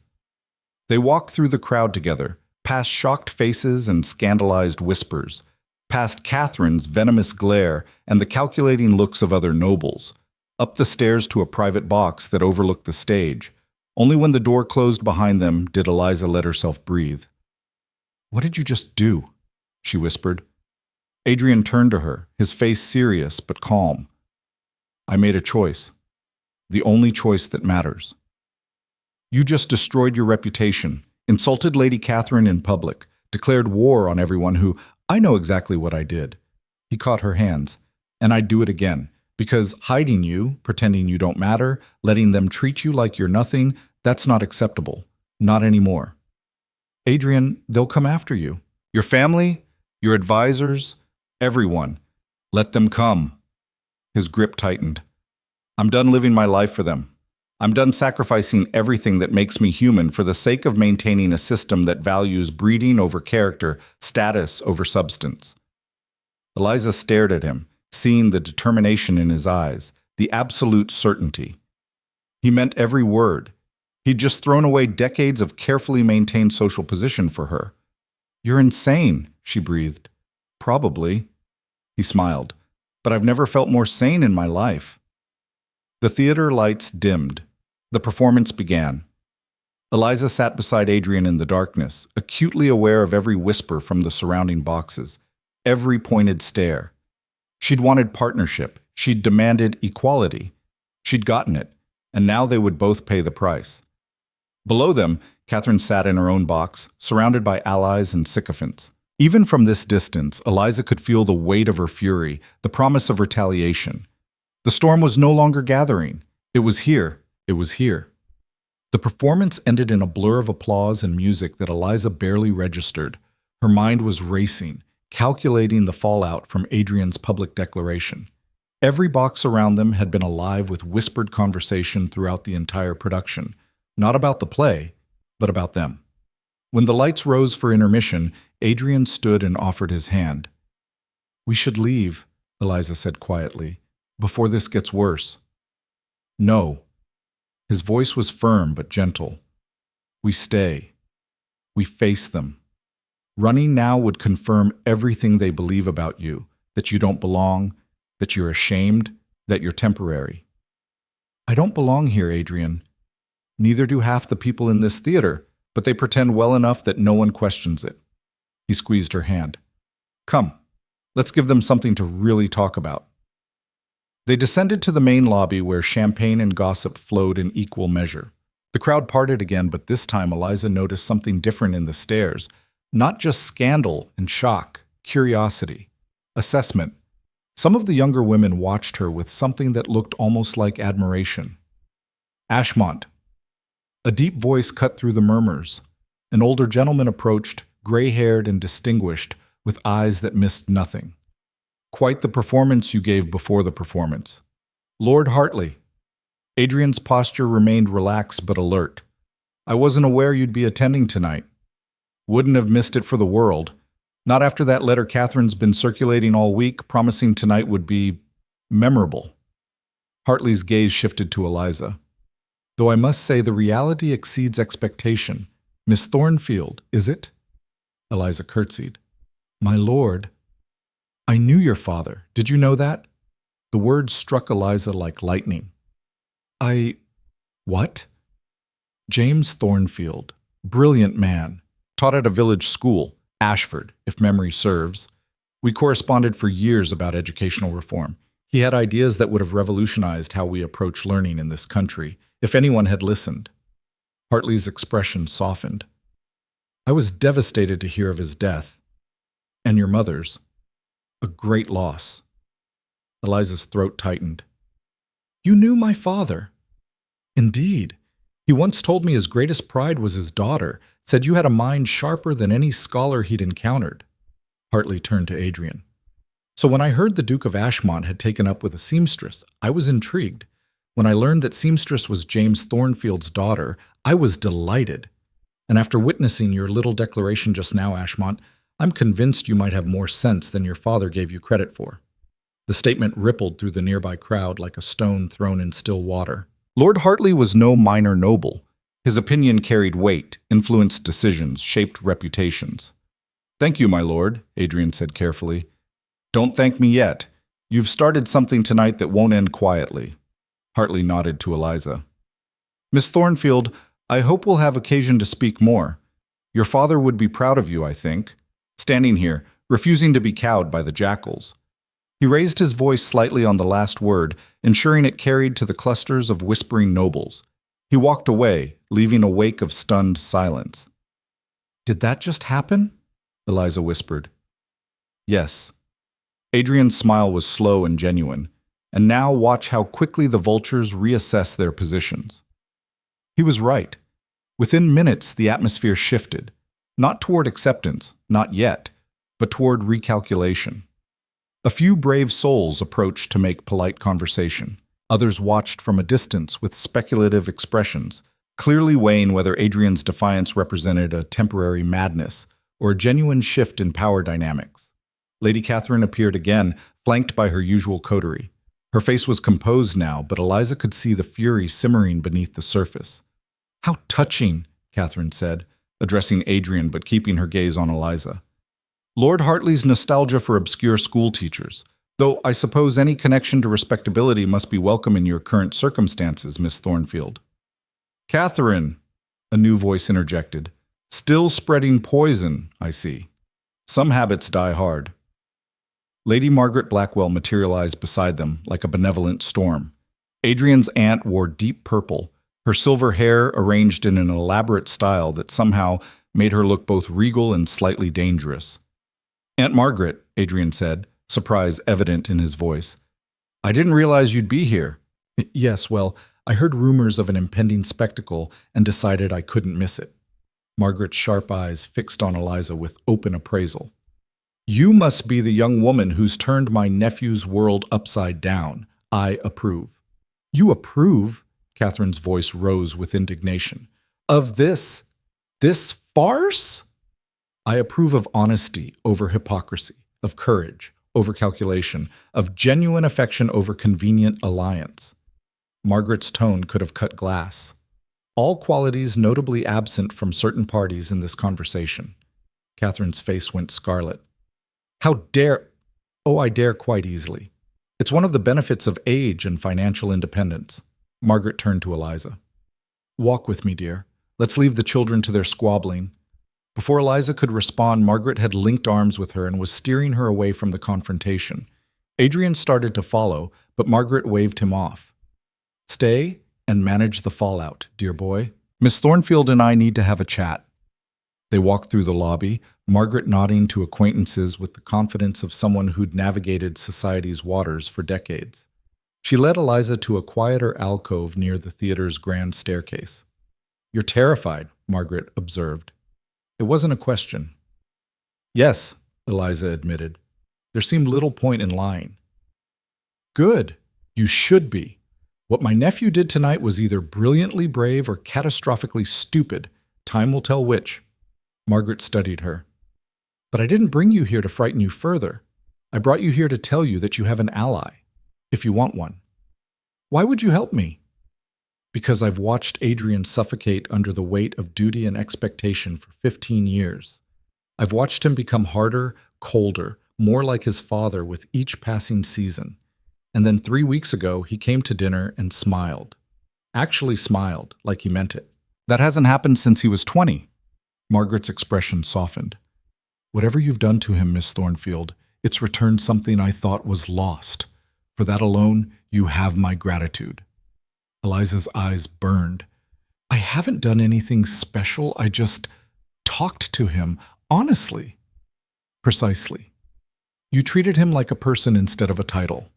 They walked through the crowd together, past shocked faces and scandalized whispers, past Catherine's venomous glare and the calculating looks of other nobles, up the stairs to a private box that overlooked the stage. Only when the door closed behind them did Eliza let herself breathe. What did you just do? She whispered. Adrian turned to her, his face serious but calm. I made a choice. The only choice that matters. You just destroyed your reputation, insulted Lady Catherine in public, declared war on everyone who, I know exactly what I did. He caught her hands. And I'd do it again. Because hiding you, pretending you don't matter, letting them treat you like you're nothing, that's not acceptable. Not anymore. Adrian, they'll come after you. Your family, your advisors, everyone. Let them come. His grip tightened. I'm done living my life for them. I'm done sacrificing everything that makes me human for the sake of maintaining a system that values breeding over character, status over substance. Eliza stared at him, seeing the determination in his eyes, the absolute certainty. He meant every word. He'd just thrown away decades of carefully maintained social position for her. You're insane, she breathed. Probably. He smiled. But I've never felt more sane in my life. The theater lights dimmed. The performance began. Eliza sat beside Adrian in the darkness, acutely aware of every whisper from the surrounding boxes, every pointed stare. She'd wanted partnership. She'd demanded equality. She'd gotten it, and now they would both pay the price. Below them, Catherine sat in her own box, surrounded by allies and sycophants. Even from this distance, Eliza could feel the weight of her fury, the promise of retaliation. The storm was no longer gathering. It was here. It was here. The performance ended in a blur of applause and music that Eliza barely registered. Her mind was racing, calculating the fallout from Adrian's public declaration. Every box around them had been alive with whispered conversation throughout the entire production, not about the play, but about them. When the lights rose for intermission, Adrian stood and offered his hand. "We should leave," Eliza said quietly, "before this gets worse." "No." His voice was firm but gentle. "We stay. We face them. Running now would confirm everything they believe about you, that you don't belong, that you're ashamed, that you're temporary." "I don't belong here, Adrian. Neither do half the people in this theater, but they pretend well enough that no one questions it." He squeezed her hand. "Come, let's give them something to really talk about." They descended to the main lobby where champagne and gossip flowed in equal measure. The crowd parted again, but this time Eliza noticed something different in the stares. Not just scandal and shock, curiosity, assessment. Some of the younger women watched her with something that looked almost like admiration. "Ashmont." A deep voice cut through the murmurs. An older gentleman approached, gray-haired and distinguished, with eyes that missed nothing. "Quite the performance you gave before the performance." "Lord Hartley." Adrian's posture remained relaxed but alert. "I wasn't aware you'd be attending tonight. Wouldn't have missed it for the world. Not after that letter Catherine's been circulating all week, promising tonight would be memorable." Hartley's gaze shifted to Eliza. "Though I must say the reality exceeds expectation. Miss Thornfield, is it?" Eliza curtsied. "My lord." "I knew your father. Did you know that?" The words struck Eliza like lightning. What?" "James Thornfield. Brilliant man. Taught at a village school, Ashford, if memory serves. We corresponded for years about educational reform. He had ideas that would have revolutionized how we approach learning in this country, if anyone had listened." Hartley's expression softened. "I was devastated to hear of his death. And your mother's. A great loss." Eliza's throat tightened. "You knew my father?" "Indeed. He once told me his greatest pride was his daughter, said you had a mind sharper than any scholar he'd encountered." Hartley turned to Adrian. "So when I heard the Duke of Ashmont had taken up with a seamstress, I was intrigued. When I learned that seamstress was James Thornfield's daughter, I was delighted. And after witnessing your little declaration just now, Ashmont, I'm convinced you might have more sense than your father gave you credit for." The statement rippled through the nearby crowd like a stone thrown in still water. Lord Hartley was no minor noble. His opinion carried weight, influenced decisions, shaped reputations. "Thank you, my lord," Adrian said carefully. "Don't thank me yet. You've started something tonight that won't end quietly." Hartley nodded to Eliza. "Miss Thornfield, I hope we'll have occasion to speak more. Your father would be proud of you, I think. Standing here, refusing to be cowed by the jackals." He raised his voice slightly on the last word, ensuring it carried to the clusters of whispering nobles. He walked away, leaving a wake of stunned silence. "Did that just happen?" Eliza whispered. "Yes." Adrian's smile was slow and genuine. "And now watch how quickly the vultures reassess their positions." He was right. Within minutes, the atmosphere shifted. Not toward acceptance, not yet, but toward recalculation. A few brave souls approached to make polite conversation. Others watched from a distance with speculative expressions, clearly weighing whether Adrian's defiance represented a temporary madness or a genuine shift in power dynamics. Lady Catherine appeared again, flanked by her usual coterie. Her face was composed now, but Eliza could see the fury simmering beneath the surface. "How touching," Catherine said, addressing Adrian but keeping her gaze on Eliza. "Lord Hartley's nostalgia for obscure school teachers, though I suppose any connection to respectability must be welcome in your current circumstances, Miss Thornfield." "Catherine," a new voice interjected, "still spreading poison, I see. Some habits die hard." Lady Margaret Blackwell materialized beside them like a benevolent storm. Adrian's aunt wore deep purple, her silver hair arranged in an elaborate style that somehow made her look both regal and slightly dangerous. "Aunt Margaret," Adrian said, surprise evident in his voice. "I didn't realize you'd be here." "Yes, well, I heard rumors of an impending spectacle and decided I couldn't miss it." Margaret's sharp eyes fixed on Eliza with open appraisal. "You must be the young woman who's turned my nephew's world upside down. I approve." "You approve?" Catherine's voice rose with indignation. "Of this farce?" "I approve of honesty over hypocrisy, of courage over calculation, of genuine affection over convenient alliance." Margaret's tone could have cut glass. All qualities notably absent from certain parties in this conversation. Catherine's face went scarlet. "How dare—" "Oh, I dare quite easily. It's one of the benefits of age and financial independence." Margaret turned to Eliza. "Walk with me, dear. Let's leave the children to their squabbling." Before Eliza could respond, Margaret had linked arms with her and was steering her away from the confrontation. Adrian started to follow, but Margaret waved him off. "Stay and manage the fallout, dear boy. Miss Thornfield and I need to have a chat." They walked through the lobby, Margaret nodding to acquaintances with the confidence of someone who'd navigated society's waters for decades. She led Eliza to a quieter alcove near the theater's grand staircase. "You're terrified," Margaret observed. It wasn't a question. "Yes," Eliza admitted. There seemed little point in lying. "Good. You should be. What my nephew did tonight was either brilliantly brave or catastrophically stupid. Time will tell which." Margaret studied her. "But I didn't bring you here to frighten you further. I brought you here to tell you that you have an ally, if you want one." "Why would you help me?" "Because I've watched Adrian suffocate under the weight of duty and expectation for 15 years. I've watched him become harder, colder, more like his father with each passing season. And then 3 weeks ago, he came to dinner and smiled. Actually smiled, like he meant it. That hasn't happened since he was 20. Margaret's expression softened. "Whatever you've done to him, Miss Thornfield, it's returned something I thought was lost. For that alone, you have my gratitude." Eliza's eyes burned. "I haven't done anything special. I just talked to him, honestly." "Precisely. You treated him like a person instead of a title.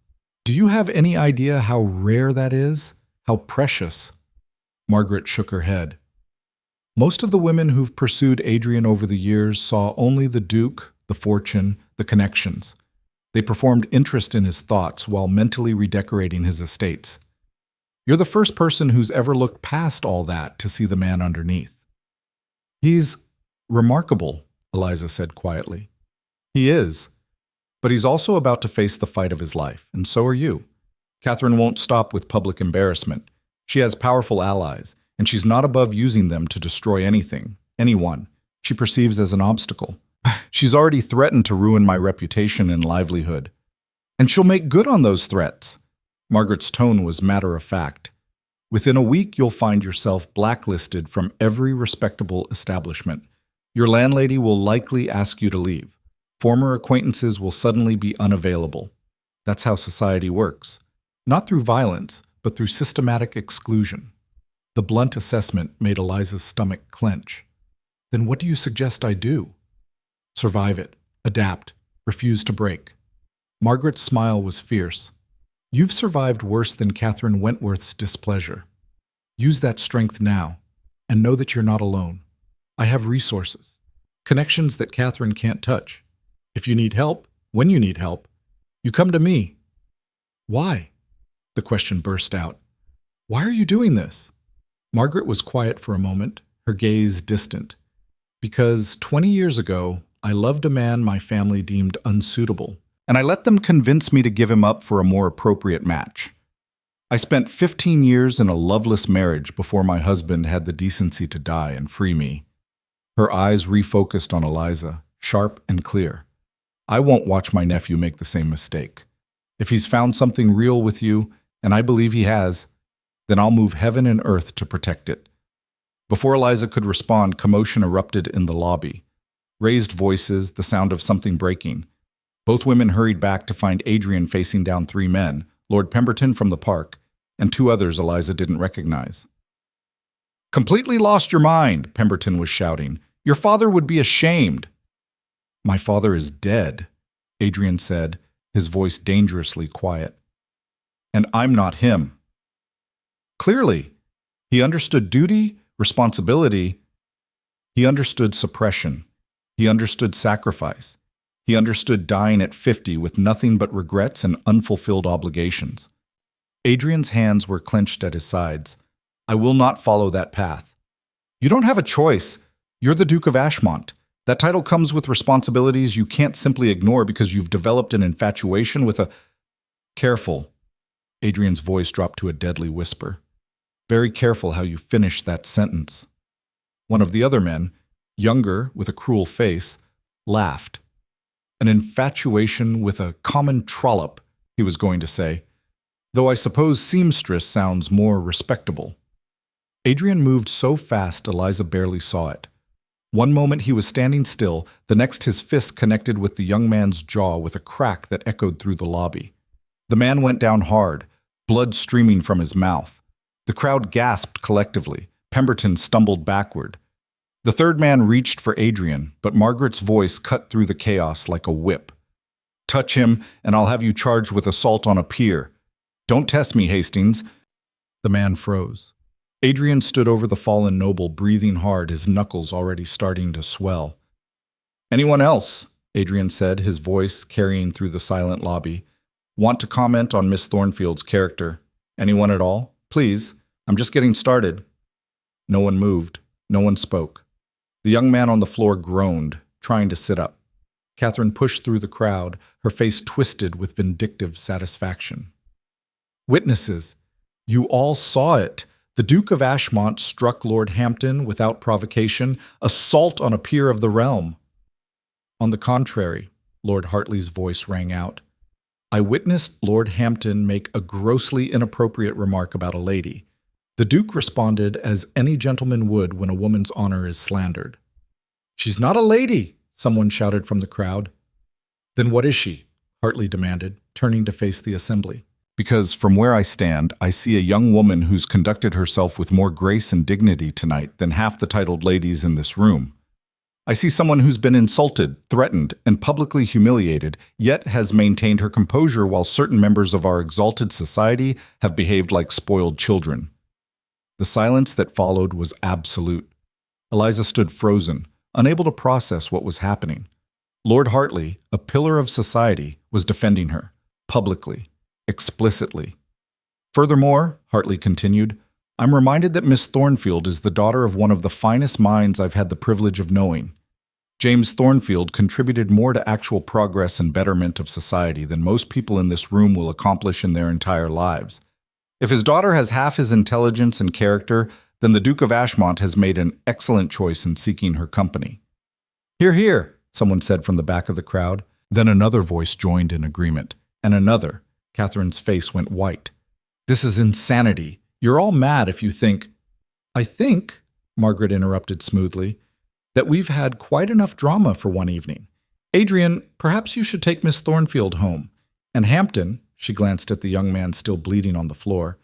Do you have any idea how rare that is? How precious?" Margaret shook her head. "Most of the women who've pursued Adrian over the years saw only the Duke, the fortune, the connections. They performed interest in his thoughts while mentally redecorating his estates. You're the first person who's ever looked past all that to see the man underneath." "He's remarkable," Eliza said quietly. "He is. But he's also about to face the fight of his life, and so are you. Catherine won't stop with public embarrassment. She has powerful allies, and she's not above using them to destroy anything, anyone, she perceives as an obstacle. She's already threatened to ruin my reputation and livelihood. And she'll make good on those threats." Margaret's tone was matter-of-fact. "Within a week, you'll find yourself blacklisted from every respectable establishment. Your landlady will likely ask you to leave. Former acquaintances will suddenly be unavailable. That's how society works. Not through violence, but through systematic exclusion." The blunt assessment made Eliza's stomach clench. "Then what do you suggest I do?" "Survive it. Adapt. Refuse to break." Margaret's smile was fierce. "You've survived worse than Catherine Wentworth's displeasure. Use that strength now, and know that you're not alone. I have resources, connections that Catherine can't touch. If you need help, when you need help, you come to me." "Why?" The question burst out. "Why are you doing this?" Margaret was quiet for a moment, her gaze distant. "Because 20 years ago, I loved a man my family deemed unsuitable, and I let them convince me to give him up for a more appropriate match. I spent 15 years in a loveless marriage before my husband had the decency to die and free me." Her eyes refocused on Eliza, sharp and clear. "I won't watch my nephew make the same mistake. If he's found something real with you, and I believe he has, then I'll move heaven and earth to protect it." Before Eliza could respond, commotion erupted in the lobby. Raised voices, the sound of something breaking. Both women hurried back to find Adrian facing down three men, Lord Pemberton from the park, and two others Eliza didn't recognize. "Completely lost your mind," Pemberton was shouting. "Your father would be ashamed." "My father is dead," Adrian said, his voice dangerously quiet. "And I'm not him." Clearly, he understood duty, responsibility. He understood suppression. He understood sacrifice. He understood dying at 50 with nothing but regrets and unfulfilled obligations. Adrian's hands were clenched at his sides. "I will not follow that path." "You don't have a choice. You're the Duke of Ashmont. That title comes with responsibilities you can't simply ignore because you've developed an infatuation with a—" "Careful." Adrian's voice dropped to a deadly whisper. "Very careful how you finish that sentence." One of the other men, younger with a cruel face, laughed. "An infatuation with a common trollop," he was going to say, "though I suppose seamstress sounds more respectable." Adrian moved so fast Eliza barely saw it. One moment he was standing still, the next his fist connected with the young man's jaw with a crack that echoed through the lobby. The man went down hard, blood streaming from his mouth. The crowd gasped collectively. Pemberton stumbled backward. The third man reached for Adrian, but Margaret's voice cut through the chaos like a whip. "Touch him, and I'll have you charged with assault on a peer. Don't test me, Hastings." The man froze. Adrian stood over the fallen noble, breathing hard, his knuckles already starting to swell. "Anyone else?" Adrian said, his voice carrying through the silent lobby. "Want to comment on Miss Thornfield's character? Anyone at all? Please, I'm just getting started." No one moved. No one spoke. The young man on the floor groaned, trying to sit up. Catherine pushed through the crowd, her face twisted with vindictive satisfaction. "Witnesses, you all saw it. The Duke of Ashmont struck Lord Hampton without provocation, assault on a peer of the realm." "On the contrary," Lord Hartley's voice rang out, "I witnessed Lord Hampton make a grossly inappropriate remark about a lady. The Duke responded as any gentleman would when a woman's honor is slandered." "She's not a lady," someone shouted from the crowd. "Then what is she?" Hartley demanded, turning to face the assembly. "Because from where I stand, I see a young woman who's conducted herself with more grace and dignity tonight than half the titled ladies in this room. I see someone who's been insulted, threatened, and publicly humiliated, yet has maintained her composure while certain members of our exalted society have behaved like spoiled children." The silence that followed was absolute. Eliza stood frozen, unable to process what was happening. Lord Hartley, a pillar of society, was defending her, publicly, explicitly. "Furthermore," Hartley continued, "I'm reminded that Miss Thornfield is the daughter of one of the finest minds I've had the privilege of knowing. James Thornfield contributed more to actual progress and betterment of society than most people in this room will accomplish in their entire lives. If his daughter has half his intelligence and character, then the Duke of Ashmont has made an excellent choice in seeking her company." "Hear, hear," someone said from the back of the crowd. Then another voice joined in agreement, and another. Catherine's face went white. "This is insanity. You're all mad if you think—" "I think," Margaret interrupted smoothly, "that we've had quite enough drama for one evening. Adrian, perhaps you should take Miss Thornfield home. And Hampton," she glanced at the young man still bleeding on the floor,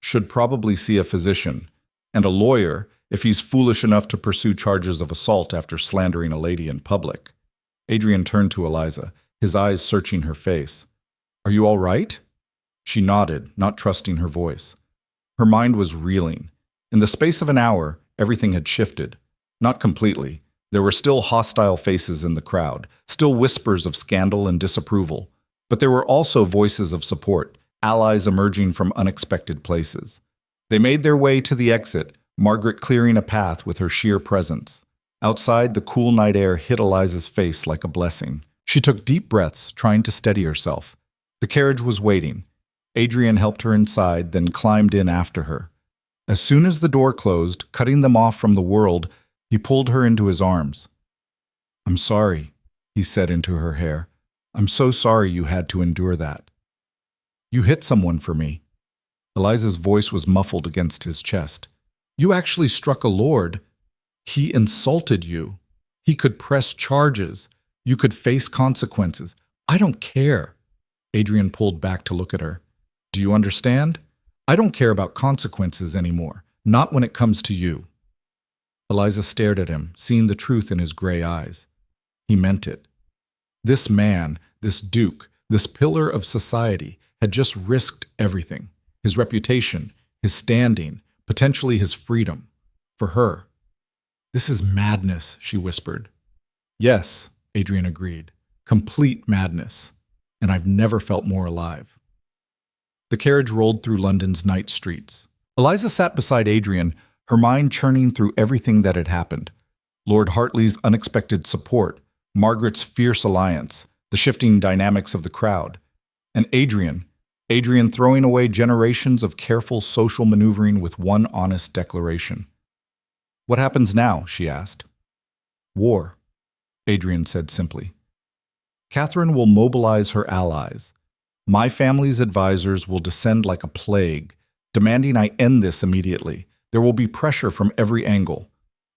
"should probably see a physician, and a lawyer if he's foolish enough to pursue charges of assault after slandering a lady in public." Adrian turned to Eliza, his eyes searching her face. "Are you all right?" She nodded, not trusting her voice. Her mind was reeling. In the space of an hour, everything had shifted. Not completely. There were still hostile faces in the crowd, still whispers of scandal and disapproval. But there were also voices of support, allies emerging from unexpected places. They made their way to the exit, Margaret clearing a path with her sheer presence. Outside, the cool night air hit Eliza's face like a blessing. She took deep breaths, trying to steady herself. The carriage was waiting. Adrian helped her inside, then climbed in after her. As soon as the door closed, cutting them off from the world, he pulled her into his arms. "I'm sorry," he said into her hair. "I'm so sorry you had to endure that." "You hit someone for me." Eliza's voice was muffled against his chest. "You actually struck a lord. He insulted you. He could press charges. You could face consequences. I don't care. Adrian pulled back to look at her. Do you understand? I don't care about consequences anymore, not when it comes to you. Eliza stared at him, seeing the truth in his gray eyes. He meant it. This man, this duke, this pillar of society, had just risked everything. His reputation, his standing, potentially his freedom. For her. This is madness, she whispered. Yes, Adrian agreed. Complete madness. And I've never felt more alive. The carriage rolled through London's night streets. Eliza sat beside Adrian, her mind churning through everything that had happened. Lord Hartley's unexpected support, Margaret's fierce alliance, the shifting dynamics of the crowd, and Adrian throwing away generations of careful social maneuvering with one honest declaration. What happens now? She asked. War, Adrian said simply. Catherine will mobilize her allies. My family's advisors will descend like a plague, demanding I end this immediately. There will be pressure from every angle.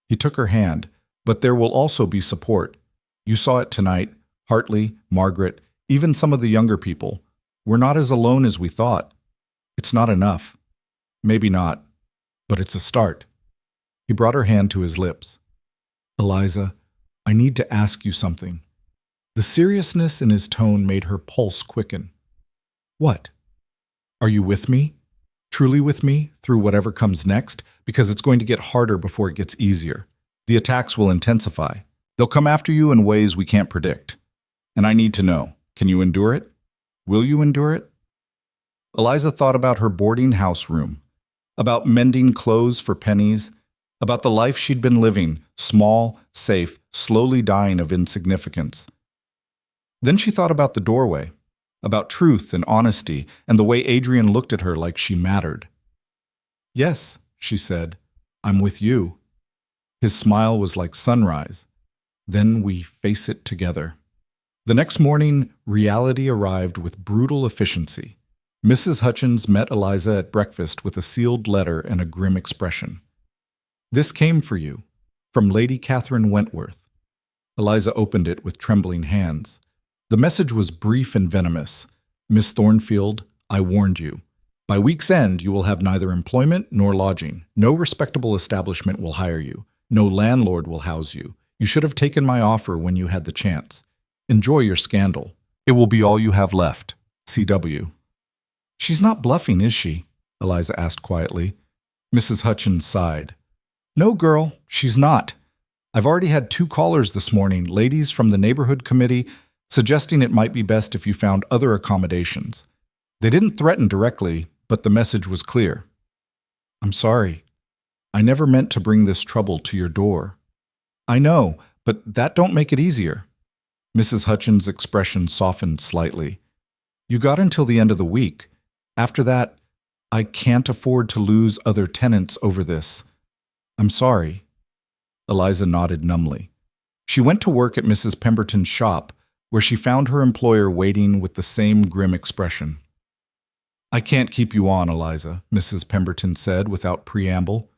He took her hand, but there will also be support. You saw it tonight. Hartley, Margaret, even some of the younger people. We're not as alone as we thought. It's not enough. Maybe not, but it's a start. He brought her hand to his lips. Eliza, I need to ask you something. The seriousness in his tone made her pulse quicken. What? Are you with me? Truly with me through whatever comes next? Because it's going to get harder before it gets easier. The attacks will intensify. They'll come after you in ways we can't predict. And I need to know, can you endure it? Will you endure it? Eliza thought about her boarding house room, about mending clothes for pennies, about the life she'd been living, small, safe, slowly dying of insignificance. Then she thought about the doorway, about truth and honesty, and the way Adrian looked at her like she mattered. Yes, she said, I'm with you. His smile was like sunrise. Then we face it together. The next morning, reality arrived with brutal efficiency. Mrs. Hutchins met Eliza at breakfast with a sealed letter and a grim expression. This came for you, from Lady Catherine Wentworth. Eliza opened it with trembling hands. The message was brief and venomous. Miss Thornfield, I warned you. By week's end, you will have neither employment nor lodging. No respectable establishment will hire you. No landlord will house you. You should have taken my offer when you had the chance. Enjoy your scandal. It will be all you have left. C.W. She's not bluffing, is she? Eliza asked quietly. Mrs. Hutchins sighed. No, girl, she's not. I've already had 2 callers this morning, ladies from the neighborhood committee, suggesting it might be best if you found other accommodations. They didn't threaten directly, but the message was clear. I'm sorry. I never meant to bring this trouble to your door. I know, but that don't make it easier. Mrs. Hutchins' expression softened slightly. You got until the end of the week. After that, I can't afford to lose other tenants over this. I'm sorry. Eliza nodded numbly. She went to work at Mrs. Pemberton's shop, where she found her employer waiting with the same grim expression. I can't keep you on, Eliza, Mrs. Pemberton said without preamble.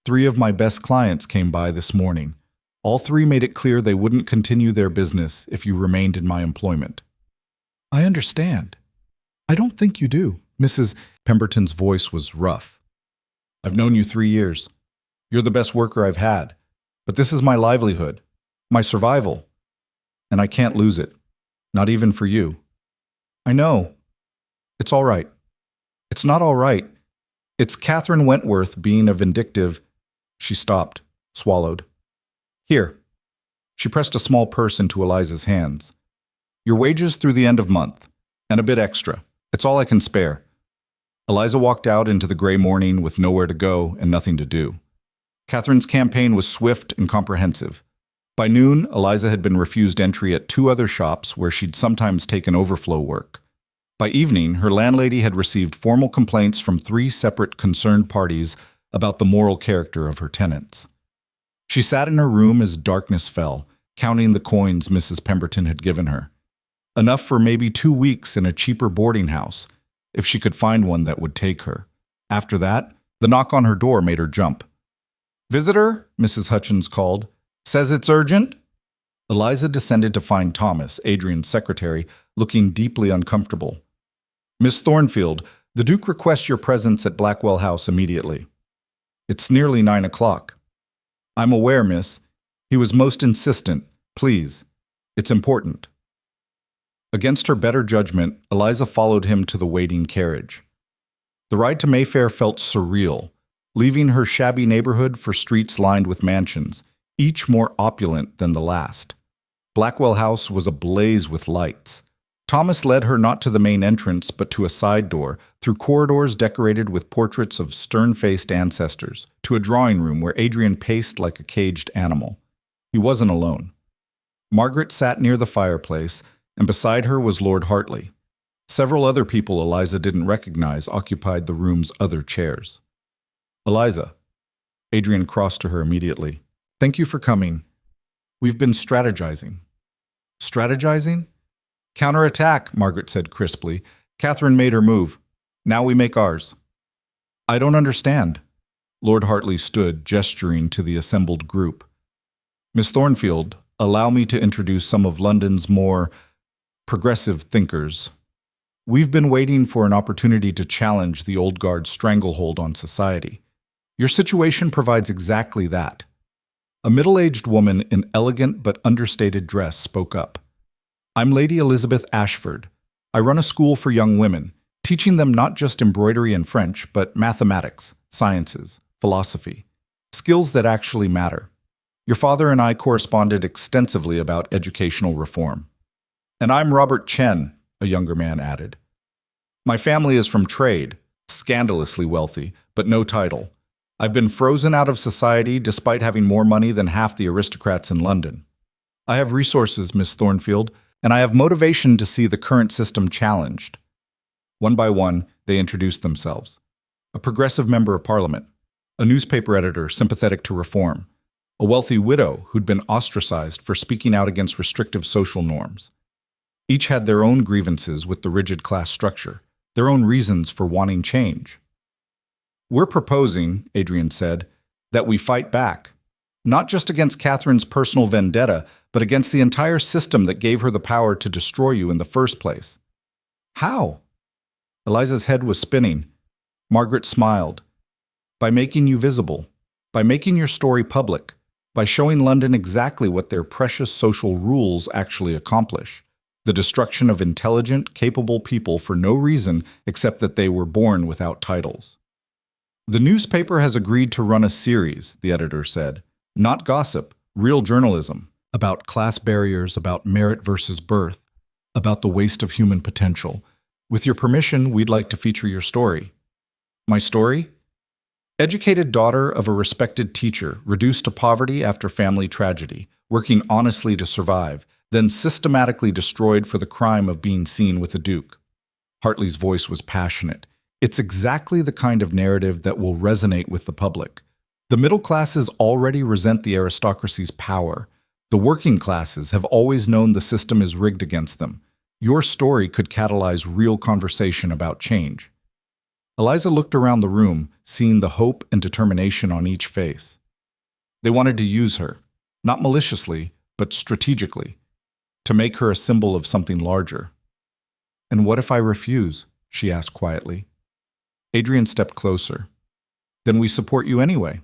3 of my best clients came by this morning. All 3 made it clear they wouldn't continue their business if you remained in my employment. I understand. I don't think you do. Mrs. Pemberton's voice was rough. I've known you 3 years. You're the best worker I've had. But this is my livelihood, my survival. And I can't lose it. Not even for you. I know. It's all right. It's not all right. It's Catherine Wentworth being a vindictive. She stopped, swallowed. Here. She pressed a small purse into Eliza's hands. Your wages through the end of month, and a bit extra. It's all I can spare. Eliza walked out into the gray morning with nowhere to go and nothing to do. Catherine's campaign was swift and comprehensive. By noon, Eliza had been refused entry at 2 other shops where she'd sometimes taken overflow work. By evening, her landlady had received formal complaints from 3 separate concerned parties about the moral character of her tenants. She sat in her room as darkness fell, counting the coins Mrs. Pemberton had given her. Enough for maybe 2 weeks in a cheaper boarding house, if she could find one that would take her. After that, the knock on her door made her jump. Visitor, Mrs. Hutchins called. Says it's urgent? Eliza descended to find Thomas, Adrian's secretary, looking deeply uncomfortable. "Miss Thornfield, the Duke requests your presence at Blackwell House immediately." "It's nearly 9 o'clock." "I'm aware, miss. He was most insistent. Please. It's important." Against her better judgment, Eliza followed him to the waiting carriage. The ride to Mayfair felt surreal, leaving her shabby neighborhood for streets lined with mansions, each more opulent than the last. Blackwell House was ablaze with lights. Thomas led her not to the main entrance, but to a side door, through corridors decorated with portraits of stern-faced ancestors, to a drawing room where Adrian paced like a caged animal. He wasn't alone. Margaret sat near the fireplace, and beside her was Lord Hartley. Several other people Eliza didn't recognize occupied the room's other chairs. "Eliza." Adrian crossed to her immediately. "Thank you for coming. We've been strategizing." "Strategizing?" "Counterattack," Margaret said crisply. "Catherine made her move. Now we make ours." "I don't understand." Lord Hartley stood, gesturing to the assembled group. "Miss Thornfield, allow me to introduce some of London's more progressive thinkers. We've been waiting for an opportunity to challenge the old guard's stranglehold on society. Your situation provides exactly that." A middle-aged woman in elegant but understated dress spoke up. "I'm Lady Elizabeth Ashford. I run a school for young women, teaching them not just embroidery and French, but mathematics, sciences, philosophy, skills that actually matter. Your father and I corresponded extensively about educational reform." "And I'm Robert Chen," a younger man added. "My family is from trade, scandalously wealthy, but no title. I've been frozen out of society despite having more money than half the aristocrats in London. I have resources, Miss Thornfield, and I have motivation to see the current system challenged." One by one, they introduced themselves. A progressive member of parliament, a newspaper editor sympathetic to reform, a wealthy widow who'd been ostracized for speaking out against restrictive social norms. Each had their own grievances with the rigid class structure, their own reasons for wanting change. "We're proposing," Adrian said, "that we fight back, not just against Catherine's personal vendetta, but against the entire system that gave her the power to destroy you in the first place." "How?" Eliza's head was spinning. Margaret smiled. "By making you visible, by making your story public, by showing London exactly what their precious social rules actually accomplish. The destruction of intelligent, capable people for no reason except that they were born without titles." "The newspaper has agreed to run a series," the editor said. "Not gossip, real journalism. About class barriers, about merit versus birth, about the waste of human potential. With your permission, we'd like to feature your story." "My story?" "Educated daughter of a respected teacher, reduced to poverty after family tragedy, working honestly to survive, then systematically destroyed for the crime of being seen with a duke." Hartley's voice was passionate. "It's exactly the kind of narrative that will resonate with the public. The middle classes already resent the aristocracy's power. The working classes have always known the system is rigged against them. Your story could catalyze real conversation about change." Eliza looked around the room, seeing the hope and determination on each face. They wanted to use her, not maliciously, but strategically, to make her a symbol of something larger. "And what if I refuse?" she asked quietly. Adrian stepped closer. "Then we support you anyway.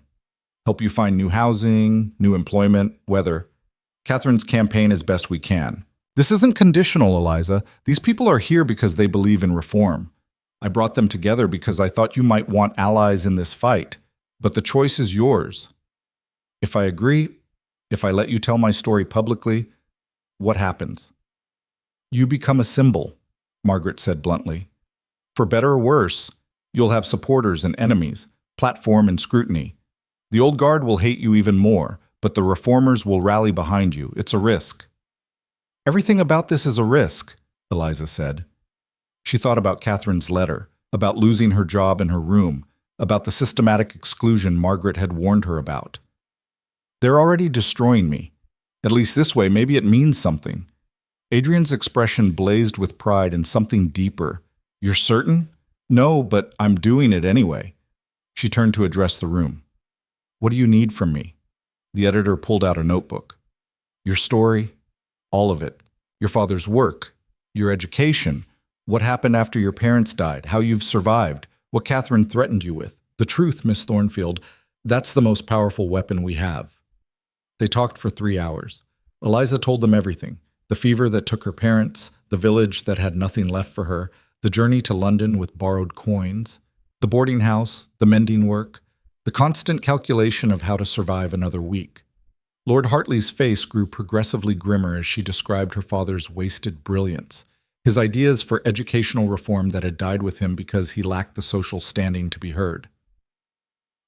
Help you find new housing, new employment, whether. Catherine's campaign as best we can. This isn't conditional, Eliza. These people are here because they believe in reform. I brought them together because I thought you might want allies in this fight, but the choice is yours. If I agree, if I let you tell my story publicly, what happens?" "You become a symbol," Margaret said bluntly. "For better or worse, you'll have supporters and enemies, platform and scrutiny. The old guard will hate you even more, but the reformers will rally behind you. It's a risk." "Everything about this is a risk," Eliza said. She thought about Catherine's letter, about losing her job in her room, about the systematic exclusion Margaret had warned her about. "They're already destroying me. At least this way, maybe it means something." Adrian's expression blazed with pride and something deeper. "You're certain?" "No, but I'm doing it anyway." She turned to address the room. "What do you need from me?" The editor pulled out a notebook. Your story, all of it. Your father's work, your education, what happened after your parents died, how you've survived, what Catherine threatened you with. The truth, Miss Thornfield, that's the most powerful weapon we have. They talked for 3 hours. Eliza told them everything. The fever that took her parents, the village that had nothing left for her, the journey to London with borrowed coins, the boarding house, the mending work, the constant calculation of how to survive another week. Lord Hartley's face grew progressively grimmer as she described her father's wasted brilliance, his ideas for educational reform that had died with him because he lacked the social standing to be heard.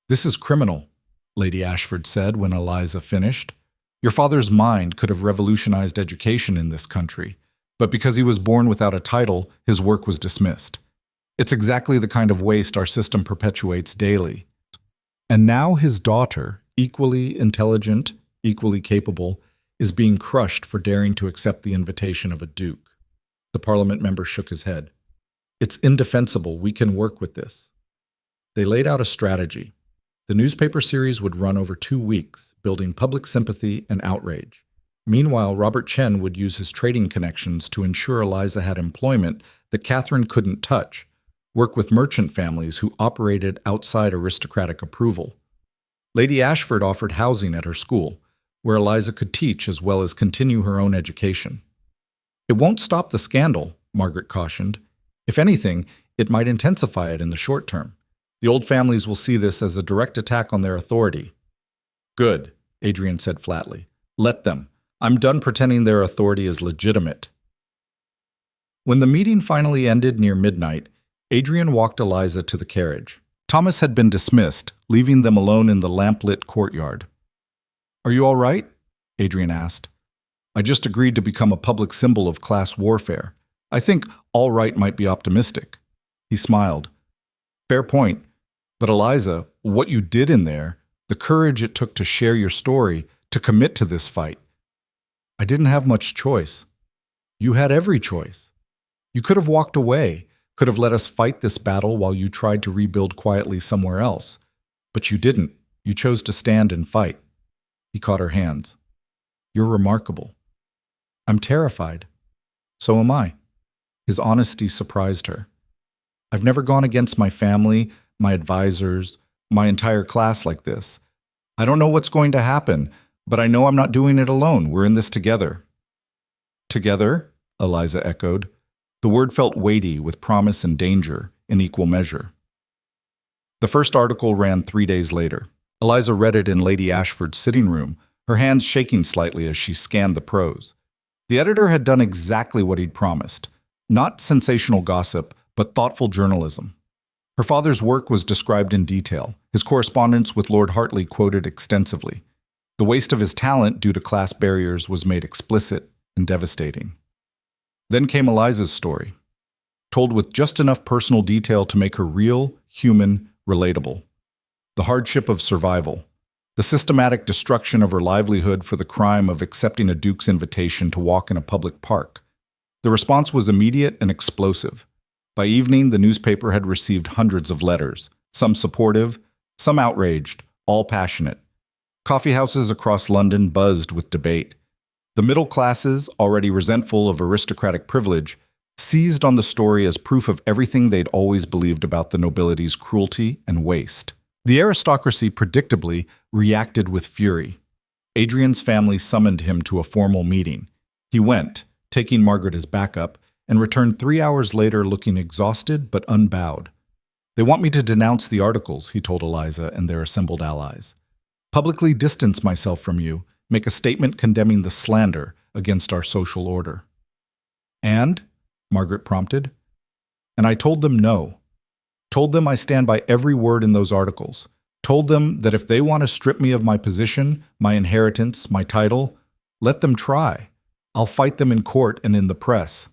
"This is criminal," Lady Ashford said when Eliza finished. "Your father's mind could have revolutionized education in this country, but because he was born without a title, his work was dismissed. It's exactly the kind of waste our system perpetuates daily. And now his daughter, equally intelligent, equally capable, is being crushed for daring to accept the invitation of a duke." The Parliament member shook his head. "It's indefensible. We can work with this." They laid out a strategy. The newspaper series would run over 2 weeks, building public sympathy and outrage. Meanwhile, Robert Chen would use his trading connections to ensure Eliza had employment that Catherine couldn't touch, work with merchant families who operated outside aristocratic approval. Lady Ashford offered housing at her school, where Eliza could teach as well as continue her own education. "It won't stop the scandal," Margaret cautioned. "If anything, it might intensify it in the short term. The old families will see this as a direct attack on their authority." "Good," Adrian said flatly. "Let them. I'm done pretending their authority is legitimate." When the meeting finally ended near midnight, Adrian walked Eliza to the carriage. Thomas had been dismissed, leaving them alone in the lamp-lit courtyard. "Are you all right?" Adrian asked. "I just agreed to become a public symbol of class warfare. I think all right might be optimistic." He smiled. "Fair point. But Eliza, what you did in there, the courage it took to share your story, to commit to this fight. I didn't have much choice. You had every choice. You could have walked away, could have let us fight this battle while you tried to rebuild quietly somewhere else. But you didn't. You chose to stand and fight." He caught her hands. "You're remarkable." "I'm terrified." "So am I." His honesty surprised her. "I've never gone against my family, my advisors, my entire class like this. I don't know what's going to happen, but I know I'm not doing it alone. We're in this together." "Together?" Eliza echoed. The word felt weighty with promise and danger in equal measure. The first article ran 3 days later. Eliza read it in Lady Ashford's sitting room, her hands shaking slightly as she scanned the prose. The editor had done exactly what he'd promised. Not sensational gossip, but thoughtful journalism. Her father's work was described in detail, his correspondence with Lord Hartley quoted extensively. The waste of his talent due to class barriers was made explicit and devastating. Then came Eliza's story, told with just enough personal detail to make her real, human, relatable. The hardship of survival, the systematic destruction of her livelihood for the crime of accepting a duke's invitation to walk in a public park. The response was immediate and explosive. By evening, the newspaper had received hundreds of letters, some supportive, some outraged, all passionate. Coffeehouses across London buzzed with debate. The middle classes, already resentful of aristocratic privilege, seized on the story as proof of everything they'd always believed about the nobility's cruelty and waste. The aristocracy, predictably, reacted with fury. Adrian's family summoned him to a formal meeting. He went, taking Margaret as backup, and returned 3 hours later looking exhausted but unbowed. "They want me to denounce the articles," he told Eliza and their assembled allies. "Publicly distance myself from you, make a statement condemning the slander against our social order." "And?" Margaret prompted. "And I told them no. Told them I stand by every word in those articles. Told them that if they want to strip me of my position, my inheritance, my title, let them try. I'll fight them in court and in the press."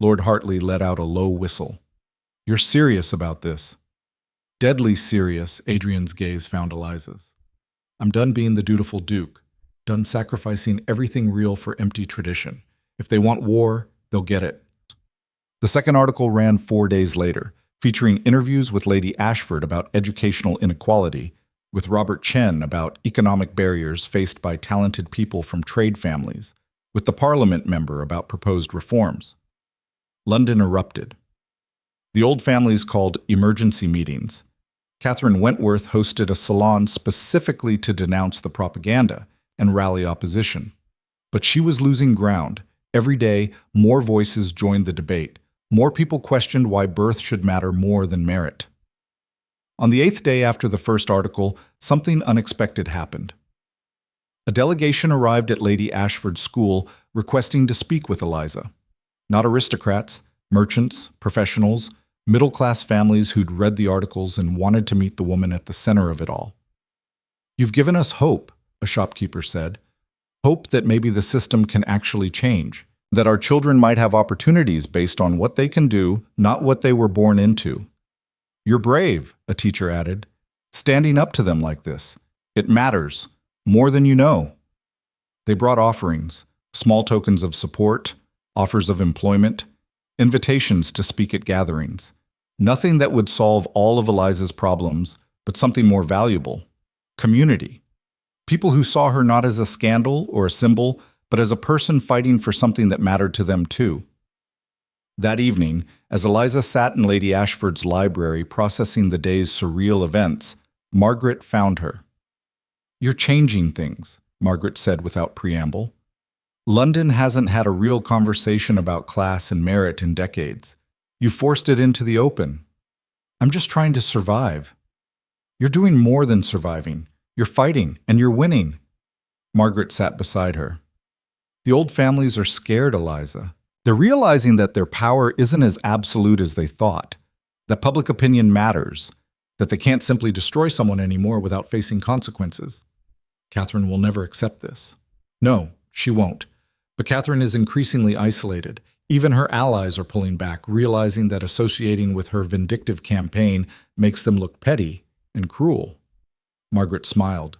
Lord Hartley let out a low whistle. "You're serious about this?" "Deadly serious," Adrian's gaze found Eliza's. "I'm done being the dutiful duke, done sacrificing everything real for empty tradition. If they want war, they'll get it." The second article ran 4 days later, featuring interviews with Lady Ashford about educational inequality, with Robert Chen about economic barriers faced by talented people from trade families, with the Parliament member about proposed reforms. London erupted. The old families called emergency meetings. Catherine Wentworth hosted a salon specifically to denounce the propaganda and rally opposition. But she was losing ground. Every day, more voices joined the debate. More people questioned why birth should matter more than merit. On the 8th day after the first article, something unexpected happened. A delegation arrived at Lady Ashford's school requesting to speak with Eliza. Not aristocrats, merchants, professionals, middle-class families who'd read the articles and wanted to meet the woman at the center of it all. "You've given us hope," a shopkeeper said. "Hope that maybe the system can actually change, that our children might have opportunities based on what they can do, not what they were born into." "You're brave," a teacher added, "standing up to them like this. It matters, more than you know." They brought offerings, small tokens of support, offers of employment, invitations to speak at gatherings. Nothing that would solve all of Eliza's problems, but something more valuable: community. People who saw her not as a scandal or a symbol, but as a person fighting for something that mattered to them too. That evening, as Eliza sat in Lady Ashford's library processing the day's surreal events, Margaret found her. "You're changing things," Margaret said without preamble. "London hasn't had a real conversation about class and merit in decades. You forced it into the open." "I'm just trying to survive." "You're doing more than surviving. You're fighting, and you're winning." Margaret sat beside her. "The old families are scared, Eliza. They're realizing that their power isn't as absolute as they thought, that public opinion matters, that they can't simply destroy someone anymore without facing consequences." "Catherine will never accept this." "No, she won't. But Catherine is increasingly isolated. Even her allies are pulling back, realizing that associating with her vindictive campaign makes them look petty and cruel." Margaret smiled.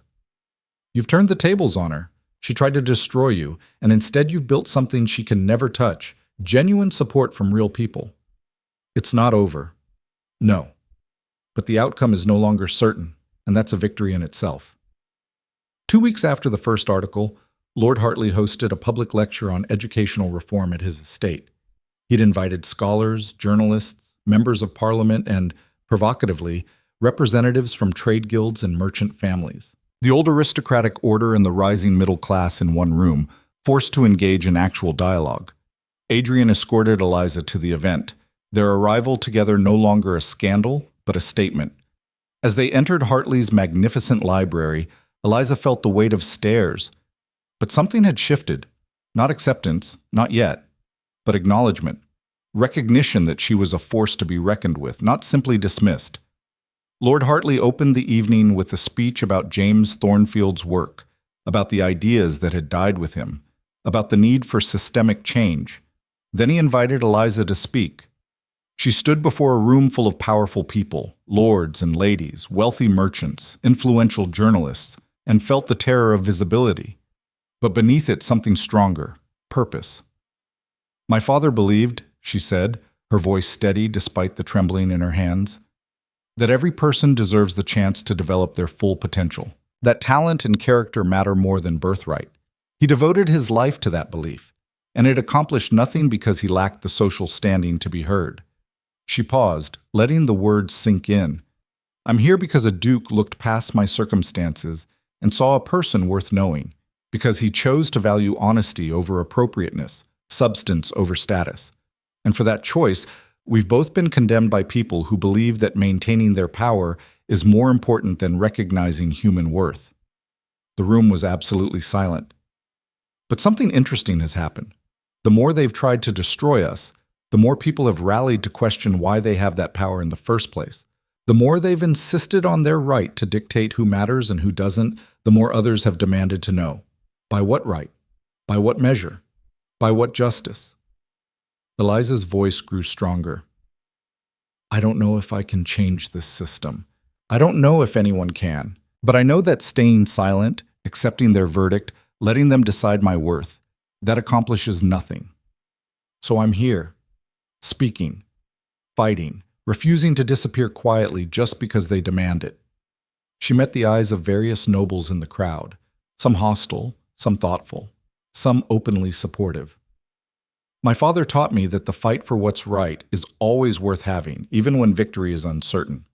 "You've turned the tables on her. She tried to destroy you, and instead you've built something she can never touch, genuine support from real people. It's not over." "No. But the outcome is no longer certain, and that's a victory in itself." 2 weeks after the first article, Lord Hartley hosted a public lecture on educational reform at his estate. He'd invited scholars, journalists, members of parliament, and, provocatively, representatives from trade guilds and merchant families. The old aristocratic order and the rising middle class in one room, forced to engage in actual dialogue. Adrian escorted Eliza to the event, their arrival together no longer a scandal, but a statement. As they entered Hartley's magnificent library, Eliza felt the weight of stares. But something had shifted. Not acceptance, not yet, but acknowledgement. Recognition that she was a force to be reckoned with, not simply dismissed. Lord Hartley opened the evening with a speech about James Thornfield's work, about the ideas that had died with him, about the need for systemic change. Then he invited Eliza to speak. She stood before a room full of powerful people, lords and ladies, wealthy merchants, influential journalists, and felt the terror of visibility. But beneath it something stronger, purpose. "My father believed," she said, her voice steady despite the trembling in her hands, "that every person deserves the chance to develop their full potential, that talent and character matter more than birthright. He devoted his life to that belief, and it accomplished nothing because he lacked the social standing to be heard." She paused, letting the words sink in. "I'm here because a duke looked past my circumstances and saw a person worth knowing, because he chose to value honesty over appropriateness, substance over status. And for that choice, we've both been condemned by people who believe that maintaining their power is more important than recognizing human worth." The room was absolutely silent. But something interesting has happened. The more they've tried to destroy us, the more people have rallied to question why they have that power in the first place. The more they've insisted on their right to dictate who matters and who doesn't, the more others have demanded to know. By what right? By what measure? By what justice? Eliza's voice grew stronger. "I don't know if I can change this system. I don't know if anyone can. But I know that staying silent, accepting their verdict, letting them decide my worth, that accomplishes nothing. So I'm here, speaking, fighting, refusing to disappear quietly just because they demand it." She met the eyes of various nobles in the crowd, some hostile, some thoughtful, some openly supportive. My father taught me that the fight for what's right is always worth having, even when victory is uncertain.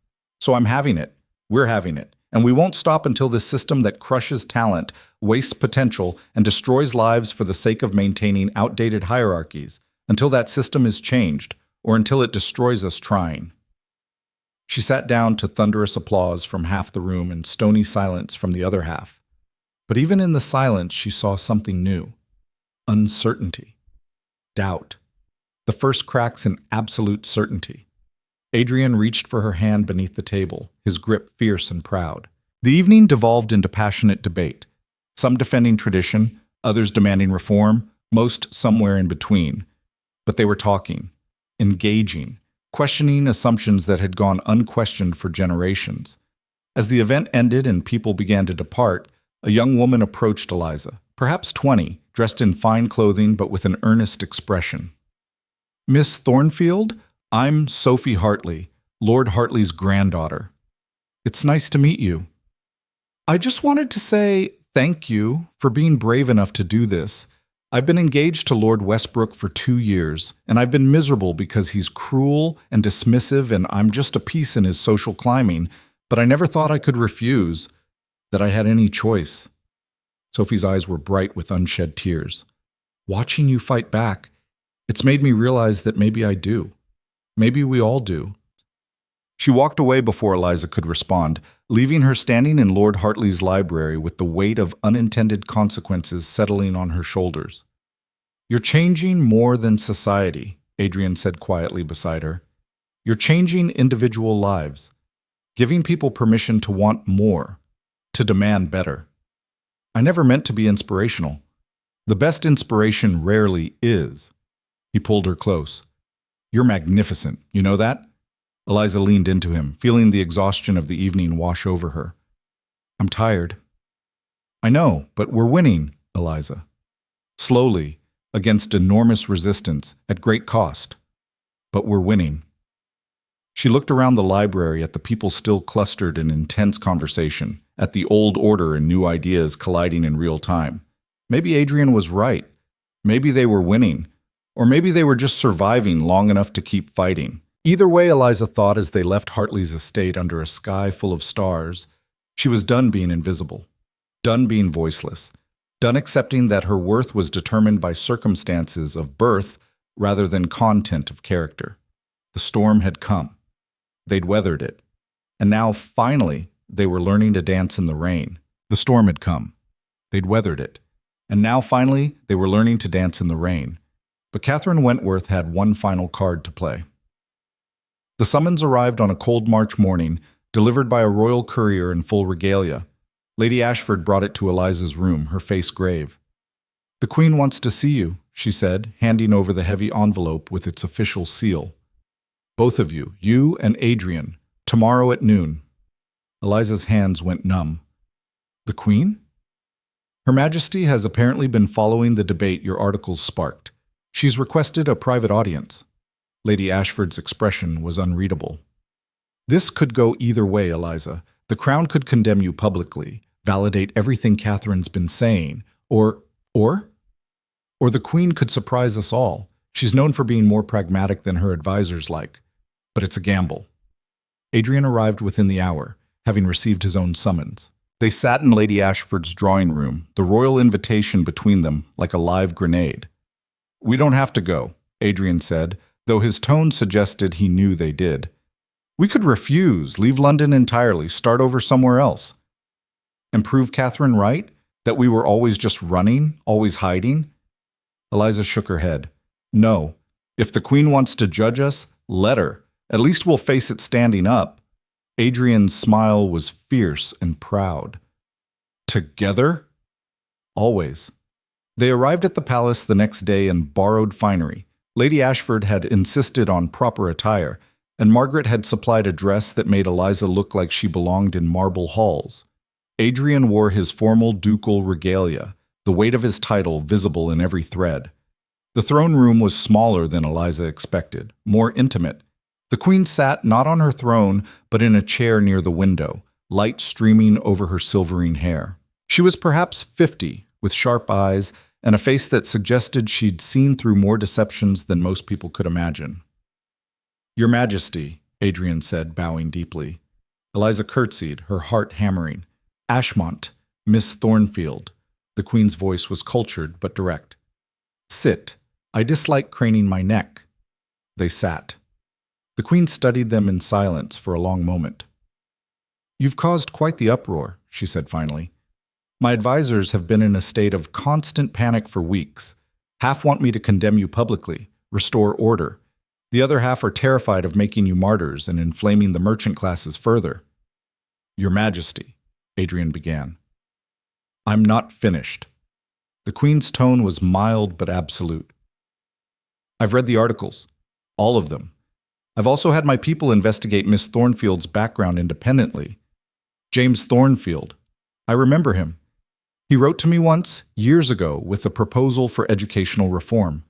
So I'm having it. We're having it. And we won't stop until this system that crushes talent, wastes potential, and destroys lives for the sake of maintaining outdated hierarchies, until that system is changed, or until it destroys us trying. She sat down to thunderous applause from half the room and stony silence from the other half. But even in the silence, she saw something new. Uncertainty. Doubt. The first cracks in absolute certainty. Adrian reached for her hand beneath the table, his grip fierce and proud. The evening devolved into passionate debate, some defending tradition, others demanding reform, most somewhere in between. But they were talking, engaging, questioning assumptions that had gone unquestioned for generations. As the event ended and people began to depart, a young woman approached Eliza, perhaps 20, dressed in fine clothing but with an earnest expression. "Miss Thornfield? I'm Sophie Hartley, Lord Hartley's granddaughter. It's nice to meet you. I just wanted to say thank you for being brave enough to do this. I've been engaged to Lord Westbrook for 2 years, and I've been miserable because he's cruel and dismissive and I'm just a piece in his social climbing, but I never thought I could refuse, that I had any choice." Sophie's eyes were bright with unshed tears. "Watching you fight back, it's made me realize that maybe I do. Maybe we all do." She walked away before Eliza could respond, leaving her standing in Lord Hartley's library with the weight of unintended consequences settling on her shoulders. "You're changing more than society," Adrian said quietly beside her. "You're changing individual lives, giving people permission to want more, to demand better. I never meant to be inspirational. The best inspiration rarely is." He pulled her close. "You're magnificent, you know that?" Eliza leaned into him, feeling the exhaustion of the evening wash over her. "I'm tired." "I know, but we're winning, Eliza. Slowly, against enormous resistance, at great cost. But we're winning." She looked around the library at the people still clustered in intense conversation, at the old order and new ideas colliding in real time. Maybe Adrian was right. Maybe they were winning. Or maybe they were just surviving long enough to keep fighting. Either way, Eliza thought as they left Hartley's estate under a sky full of stars, she was done being invisible, done being voiceless, done accepting that her worth was determined by circumstances of birth rather than content of character. The storm had come. They'd weathered it. And now, finally, they were learning to dance in the rain. The storm had come. They'd weathered it. And now, finally, they were learning to dance in the rain. But Catherine Wentworth had one final card to play. The summons arrived on a cold March morning, delivered by a royal courier in full regalia. Lady Ashford brought it to Eliza's room, her face grave. "The Queen wants to see you," she said, handing over the heavy envelope with its official seal. "Both of you, you and Adrian, tomorrow at noon." Eliza's hands went numb. "The Queen?" "Her Majesty has apparently been following the debate your articles sparked. She's requested a private audience." Lady Ashford's expression was unreadable. "This could go either way, Eliza. The Crown could condemn you publicly, validate everything Catherine's been saying, or the Queen could surprise us all. She's known for being more pragmatic than her advisors like. But it's a gamble." Adrian arrived within the hour, having received his own summons. They sat in Lady Ashford's drawing room, the royal invitation between them like a live grenade. "We don't have to go," Adrian said, though his tone suggested he knew they did. "We could refuse, leave London entirely, start over somewhere else." "And prove Catherine right? That we were always just running, always hiding?" Eliza shook her head. "No. If the Queen wants to judge us, let her. At least we'll face it standing up." Adrian's smile was fierce and proud. "Together?" "Always." They arrived at the palace the next day in borrowed finery. Lady Ashford had insisted on proper attire, and Margaret had supplied a dress that made Eliza look like she belonged in marble halls. Adrian wore his formal ducal regalia, the weight of his title visible in every thread. The throne room was smaller than Eliza expected, more intimate. The Queen sat not on her throne, but in a chair near the window, light streaming over her silvering hair. She was perhaps 50, with sharp eyes and a face that suggested she'd seen through more deceptions than most people could imagine. "Your Majesty," Adrian said, bowing deeply. Eliza curtsied, her heart hammering. "Ashmont, Miss Thornfield." The Queen's voice was cultured but direct. "Sit. I dislike craning my neck." They sat. The Queen studied them in silence for a long moment. "You've caused quite the uproar," she said finally. "My advisors have been in a state of constant panic for weeks. Half want me to condemn you publicly, restore order. The other half are terrified of making you martyrs and inflaming the merchant classes further." "Your Majesty," Adrian began. "I'm not finished." The Queen's tone was mild but absolute. "I've read the articles. All of them. I've also had my people investigate Miss Thornfield's background independently. James Thornfield. I remember him. He wrote to me once, years ago, with a proposal for educational reform.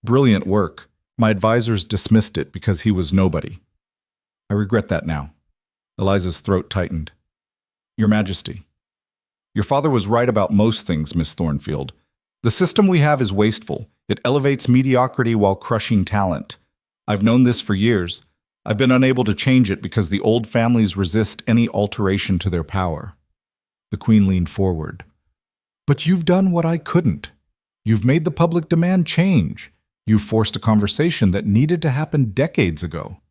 Brilliant work. My advisors dismissed it because he was nobody. I regret that now." Eliza's throat tightened. "Your Majesty, your father was right about most things, Miss Thornfield. The system we have is wasteful. It elevates mediocrity while crushing talent. I've known this for years. I've been unable to change it because the old families resist any alteration to their power." The Queen leaned forward. "But you've done what I couldn't. You've made the public demand change. You've forced a conversation that needed to happen decades ago.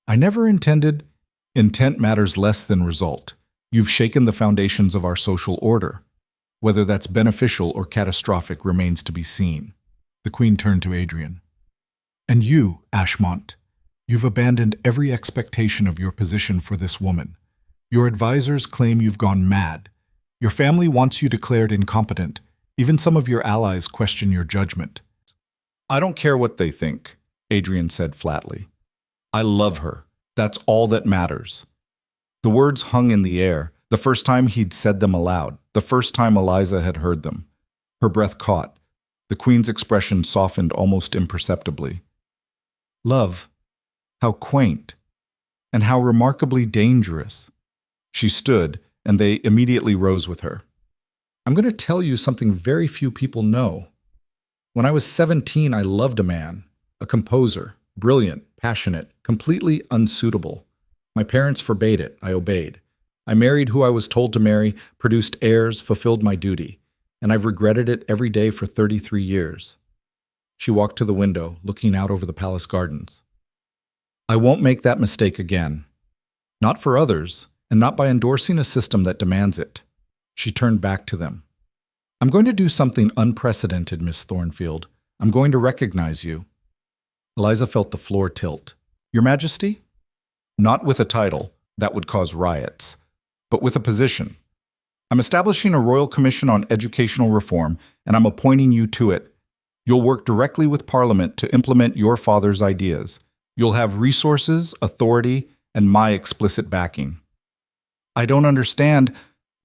I never intended. Intent matters less than result. You've shaken the foundations of our social order. Whether that's beneficial or catastrophic remains to be seen." The Queen turned to Adrian. "And you, Ashmont, you've abandoned every expectation of your position for this woman. Your advisors claim you've gone mad. Your family wants you declared incompetent. Even some of your allies question your judgment." "I don't care what they think," Adrian said flatly. "I love her. That's all that matters." The words hung in the air, the first time he'd said them aloud, the first time Eliza had heard them. Her breath caught. The Queen's expression softened almost imperceptibly. "Love, how quaint, and how remarkably dangerous." She stood, and they immediately rose with her. "I'm going to tell you something very few people know. When I was 17, I loved a man, a composer, brilliant, passionate, completely unsuitable. My parents forbade it. I obeyed. I married who I was told to marry, produced heirs, fulfilled my duty, and I've regretted it every day for 33 years. She walked to the window, looking out over the palace gardens. "I won't make that mistake again. Not for others, and not by endorsing a system that demands it." She turned back to them. "I'm going to do something unprecedented, Miss Thornfield. I'm going to recognize you." Eliza felt the floor tilt. "Your Majesty?" "Not with a title. That would cause riots. But with a position. I'm establishing a royal commission on educational reform, and I'm appointing you to it. You'll work directly with Parliament to implement your father's ideas. You'll have resources, authority, and my explicit backing." "I don't understand.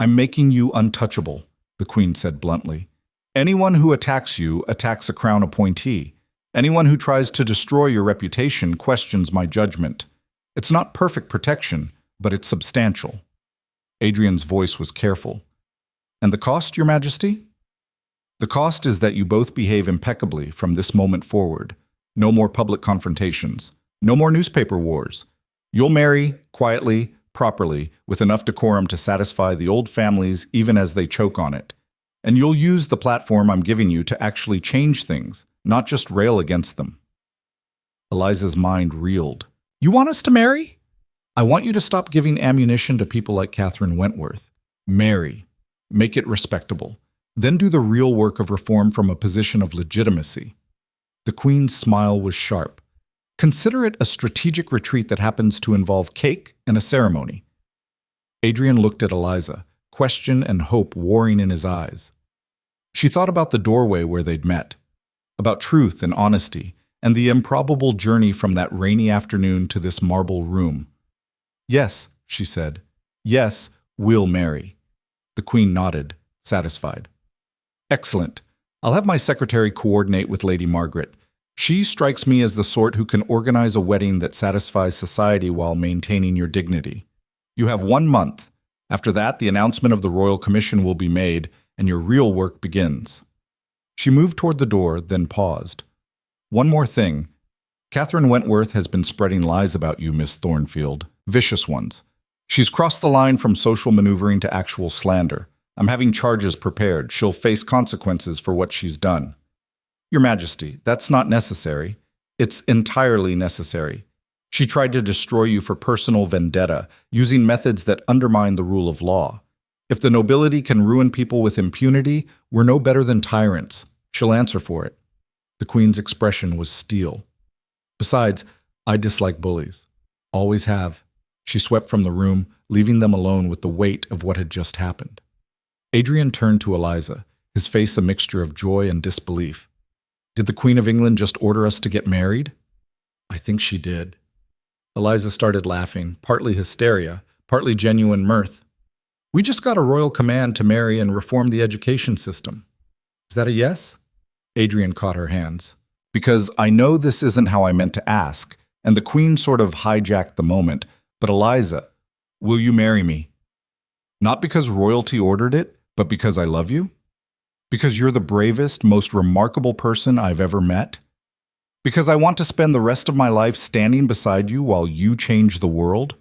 I'm making you untouchable," the Queen said bluntly. "Anyone who attacks you attacks a crown appointee. Anyone who tries to destroy your reputation questions my judgment. It's not perfect protection, but it's substantial." Adrian's voice was careful. "And the cost, Your Majesty?" "The cost is that you both behave impeccably from this moment forward. No more public confrontations. No more newspaper wars. You'll marry, quietly, properly, with enough decorum to satisfy the old families even as they choke on it. And you'll use the platform I'm giving you to actually change things, not just rail against them." Eliza's mind reeled. "You want us to marry?" "I want you to stop giving ammunition to people like Catherine Wentworth. Marry. Make it respectable. Then do the real work of reform from a position of legitimacy." The Queen's smile was sharp. "Consider it a strategic retreat that happens to involve cake and a ceremony." Adrian looked at Eliza, question and hope warring in his eyes. She thought about the doorway where they'd met, about truth and honesty, and the improbable journey from that rainy afternoon to this marble room. "Yes," she said. "Yes, we'll marry." The Queen nodded, satisfied. "Excellent. I'll have my secretary coordinate with Lady Margaret. She strikes me as the sort who can organize a wedding that satisfies society while maintaining your dignity. You have 1 month. After that, the announcement of the Royal Commission will be made, and your real work begins. She moved toward the door, then paused. One more thing. Catherine Wentworth has been spreading lies about you, Miss Thornfield. Vicious ones. She's crossed the line from social maneuvering to actual slander. I'm having charges prepared. She'll face consequences for what she's done. Your Majesty, that's not necessary. It's entirely necessary. She tried to destroy you for personal vendetta, using methods that undermine the rule of law. If the nobility can ruin people with impunity, we're no better than tyrants. She'll answer for it. The Queen's expression was steel. Besides, I dislike bullies. Always have. She swept from the room, leaving them alone with the weight of what had just happened. Adrian turned to Eliza, his face a mixture of joy and disbelief. Did the Queen of England just order us to get married? I think she did. Eliza started laughing, partly hysteria, partly genuine mirth. We just got a royal command to marry and reform the education system. Is that a yes? Adrian caught her hands. Because I know this isn't how I meant to ask, and the Queen sort of hijacked the moment, but Eliza, will you marry me? Not because royalty ordered it, but because I love you? Because you're the bravest, most remarkable person I've ever met? Because I want to spend the rest of my life standing beside you while you change the world?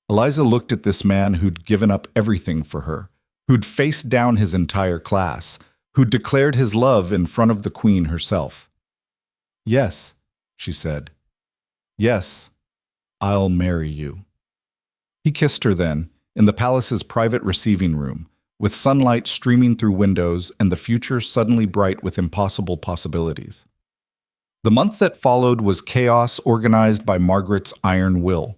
Eliza looked at this man who'd given up everything for her, who'd faced down his entire class, who'd declared his love in front of the Queen herself. Yes, she said. Yes, I'll marry you. He kissed her then, in the palace's private receiving room, with sunlight streaming through windows and the future suddenly bright with impossible possibilities. The month that followed was chaos organized by Margaret's iron will.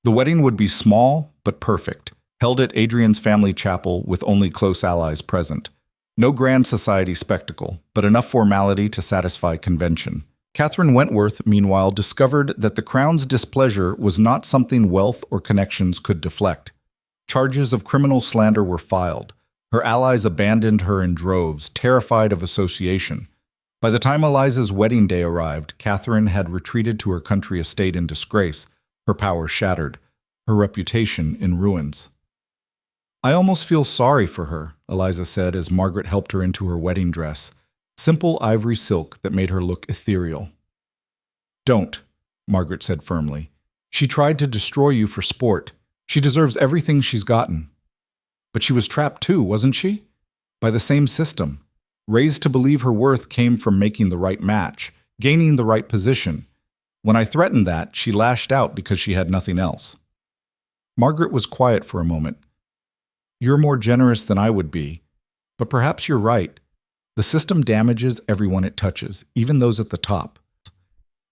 The wedding would be small but perfect, held at Adrian's family chapel with only close allies present. No grand society spectacle, but enough formality to satisfy convention. Catherine Wentworth, meanwhile, discovered that the Crown's displeasure was not something wealth or connections could deflect. Charges of criminal slander were filed. Her allies abandoned her in droves, terrified of association. By the time Eliza's wedding day arrived, Catherine had retreated to her country estate in disgrace, her power shattered, her reputation in ruins. I almost feel sorry for her, Eliza said as Margaret helped her into her wedding dress, simple ivory silk that made her look ethereal. Don't, Margaret said firmly. She tried to destroy you for sport. She deserves everything she's gotten. But she was trapped too, wasn't she? By the same system. Raised to believe her worth came from making the right match, gaining the right position. When I threatened that, she lashed out because she had nothing else. Margaret was quiet for a moment. You're more generous than I would be, but perhaps you're right. The system damages everyone it touches, even those at the top.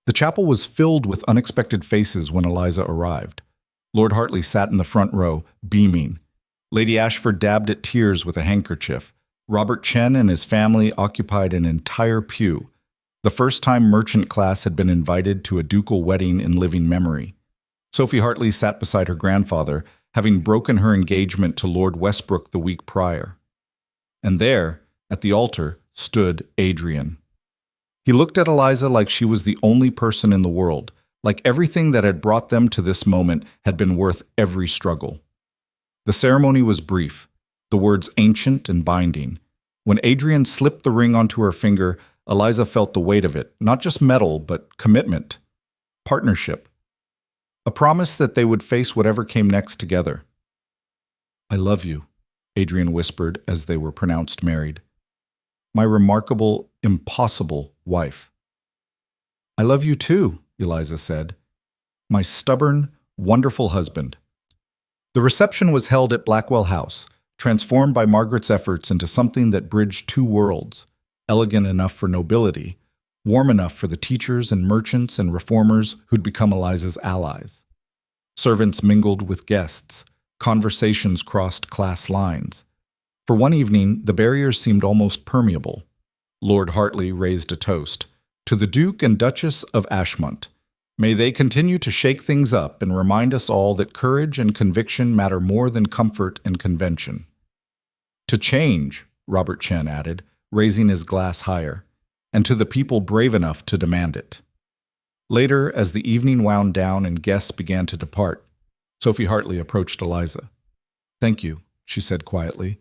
The chapel was filled with unexpected faces when Eliza arrived. Lord Hartley sat in the front row, beaming. Lady Ashford dabbed at tears with a handkerchief. Robert Chen and his family occupied an entire pew. The first time merchant class had been invited to a ducal wedding in living memory. Sophie Hartley sat beside her grandfather, having broken her engagement to Lord Westbrook the week prior. And there, at the altar, stood Adrian. He looked at Eliza like she was the only person in the world, like everything that had brought them to this moment had been worth every struggle. The ceremony was brief, the words ancient and binding. When Adrian slipped the ring onto her finger, Eliza felt the weight of it, not just metal, but commitment, partnership, a promise that they would face whatever came next together. I love you, Adrian whispered as they were pronounced married. My remarkable, impossible wife. I love you too, Eliza said. My stubborn, wonderful husband. The reception was held at Blackwell House, transformed by Margaret's efforts into something that bridged two worlds, elegant enough for nobility, warm enough for the teachers and merchants and reformers who'd become Eliza's allies. Servants mingled with guests. Conversations crossed class lines. For one evening, the barriers seemed almost permeable. Lord Hartley raised a toast. To the Duke and Duchess of Ashmont. May they continue to shake things up and remind us all that courage and conviction matter more than comfort and convention. To change, Robert Chen added, raising his glass higher, and to the people brave enough to demand it. Later, as the evening wound down and guests began to depart, Sophie Hartley approached Eliza. Thank you, she said quietly,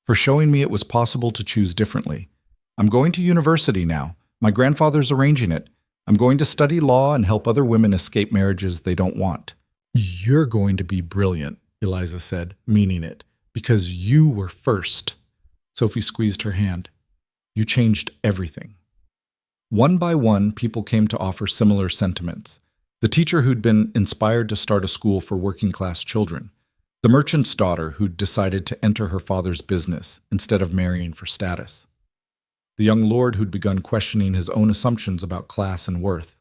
for showing me it was possible to choose differently. I'm going to university now. My grandfather's arranging it. I'm going to study law and help other women escape marriages they don't want. You're going to be brilliant, Eliza said, meaning it, because you were first. Sophie squeezed her hand. You changed everything. One by one, people came to offer similar sentiments. The teacher who'd been inspired to start a school for working-class children. The merchant's daughter who'd decided to enter her father's business instead of marrying for status. The young lord who'd begun questioning his own assumptions about class and worth.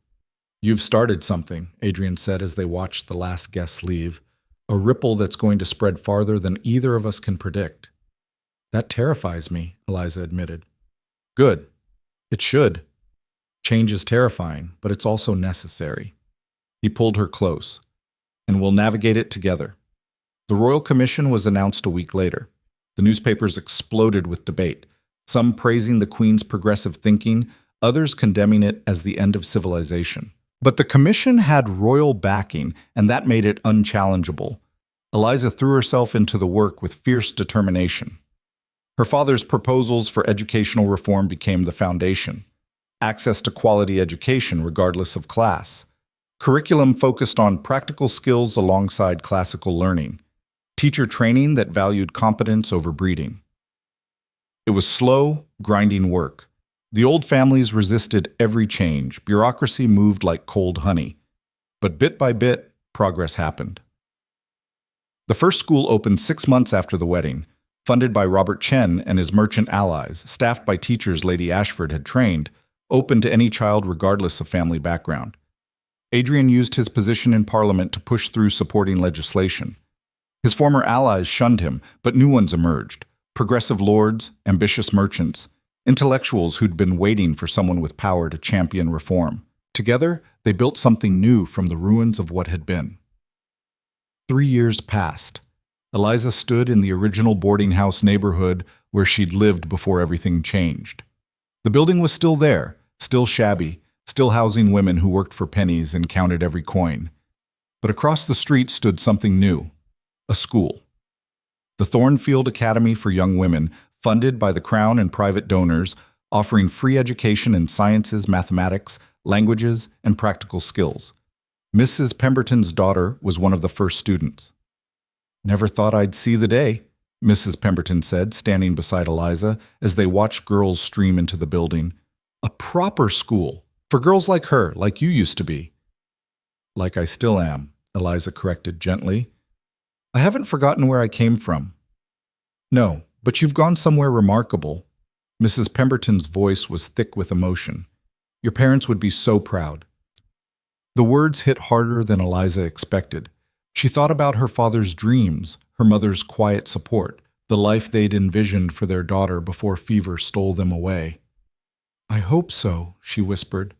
You've started something, Adrian said as they watched the last guests leave. A ripple that's going to spread farther than either of us can predict. That terrifies me, Eliza admitted. Good. It should. Change is terrifying, but it's also necessary. He pulled her close. And we'll navigate it together. The Royal Commission was announced a week later. The newspapers exploded with debate, some praising the Queen's progressive thinking, others condemning it as the end of civilization. But the commission had royal backing, and that made it unchallengeable. Eliza threw herself into the work with fierce determination. Her father's proposals for educational reform became the foundation. Access to quality education regardless of class. Curriculum focused on practical skills alongside classical learning. Teacher training that valued competence over breeding. It was slow, grinding work. The old families resisted every change. Bureaucracy moved like cold honey. But bit by bit, progress happened. The first school opened 6 months after the wedding, funded by Robert Chen and his merchant allies, staffed by teachers Lady Ashford had trained, open to any child regardless of family background. Adrian used his position in Parliament to push through supporting legislation. His former allies shunned him, but new ones emerged. Progressive lords, ambitious merchants, intellectuals who'd been waiting for someone with power to champion reform. Together, they built something new from the ruins of what had been. 3 years passed. Eliza stood in the original boarding house neighborhood where she'd lived before everything changed. The building was still there, still shabby, still housing women who worked for pennies and counted every coin. But across the street stood something new, a school. The Thornfield Academy for Young Women, funded by the Crown and private donors, offering free education in sciences, mathematics, languages, and practical skills. Mrs. Pemberton's daughter was one of the first students. Never thought I'd see the day, Mrs. Pemberton said, standing beside Eliza as they watched girls stream into the building. A proper school, for girls like her, like you used to be. Like I still am, Eliza corrected gently. I haven't forgotten where I came from. No, but you've gone somewhere remarkable. Mrs. Pemberton's voice was thick with emotion. Your parents would be so proud. The words hit harder than Eliza expected. She thought about her father's dreams, her mother's quiet support, the life they'd envisioned for their daughter before fever stole them away. I hope so, she whispered.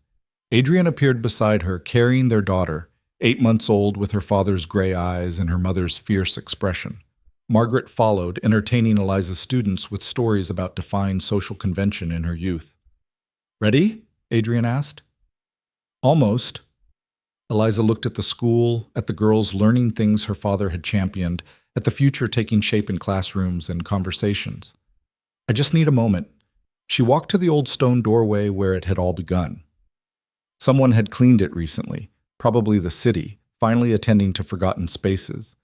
Adrian appeared beside her, carrying their daughter, 8 months old with her father's gray eyes and her mother's fierce expression. Margaret followed, entertaining Eliza's students with stories about defying social convention in her youth. Ready? Adrian asked. Almost. Eliza looked at the school, at the girls learning things her father had championed, at the future taking shape in classrooms and conversations. I just need a moment. She walked to the old stone doorway where it had all begun. Someone had cleaned it recently, probably the city, finally attending to forgotten spaces.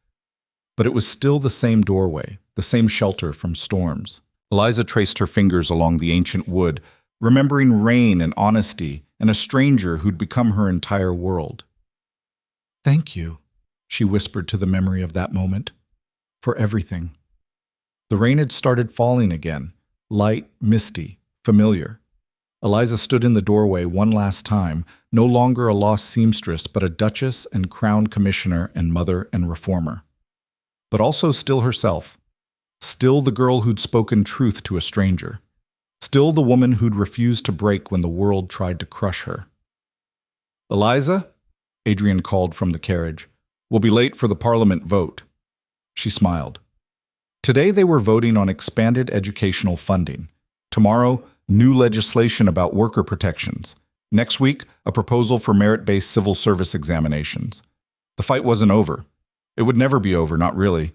But it was still the same doorway, the same shelter from storms. Eliza traced her fingers along the ancient wood, remembering rain and honesty and a stranger who'd become her entire world. Thank you, she whispered to the memory of that moment, for everything. The rain had started falling again, light, misty, familiar. Eliza stood in the doorway one last time, no longer a lost seamstress, but a duchess and crown commissioner and mother and reformer. But also still herself. Still the girl who'd spoken truth to a stranger. Still the woman who'd refused to break when the world tried to crush her. Eliza, Adrian called from the carriage, we'll be late for the Parliament vote. She smiled. Today they were voting on expanded educational funding. Tomorrow, new legislation about worker protections. Next week, a proposal for merit-based civil service examinations. The fight wasn't over. It would never be over, not really.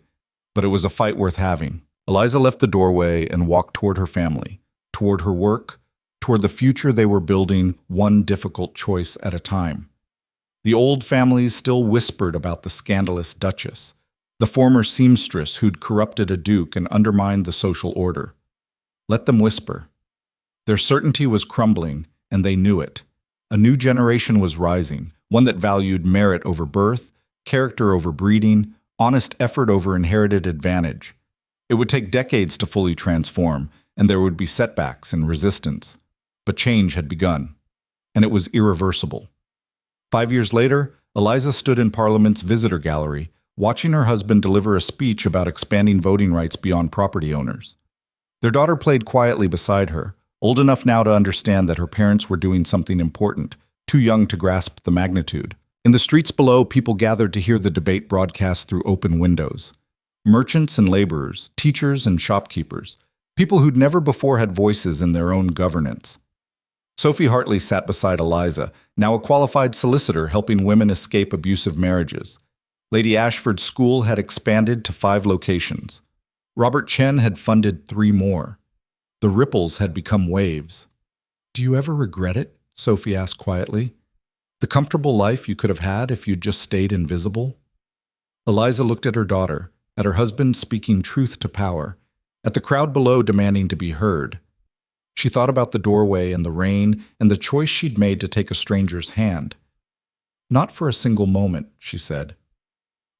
but it was a fight worth having. Eliza left the doorway and walked toward her family, toward her work, toward the future they were building, one difficult choice at a time. The old families still whispered about the scandalous duchess, the former seamstress who'd corrupted a duke and undermined the social order. Let them whisper. Their certainty was crumbling, and they knew it. A new generation was rising, one that valued merit over birth, character over breeding, honest effort over inherited advantage. It would take decades to fully transform, and there would be setbacks and resistance. But change had begun, and it was irreversible. 5 years later, Eliza stood in Parliament's visitor gallery, watching her husband deliver a speech about expanding voting rights beyond property owners. Their daughter played quietly beside her, old enough now to understand that her parents were doing something important, too young to grasp the magnitude. In the streets below, people gathered to hear the debate broadcast through open windows. Merchants and laborers, teachers and shopkeepers, people who'd never before had voices in their own governance. Sophie Hartley sat beside Eliza, now a qualified solicitor helping women escape abusive marriages. Lady Ashford's school had expanded to 5 locations. Robert Chen had funded 3 more. The ripples had become waves. "Do you ever regret it?" Sophie asked quietly. "The comfortable life you could have had if you'd just stayed invisible?" Eliza looked at her daughter, at her husband speaking truth to power, at the crowd below demanding to be heard. She thought about the doorway and the rain and the choice she'd made to take a stranger's hand. "Not for a single moment," she said.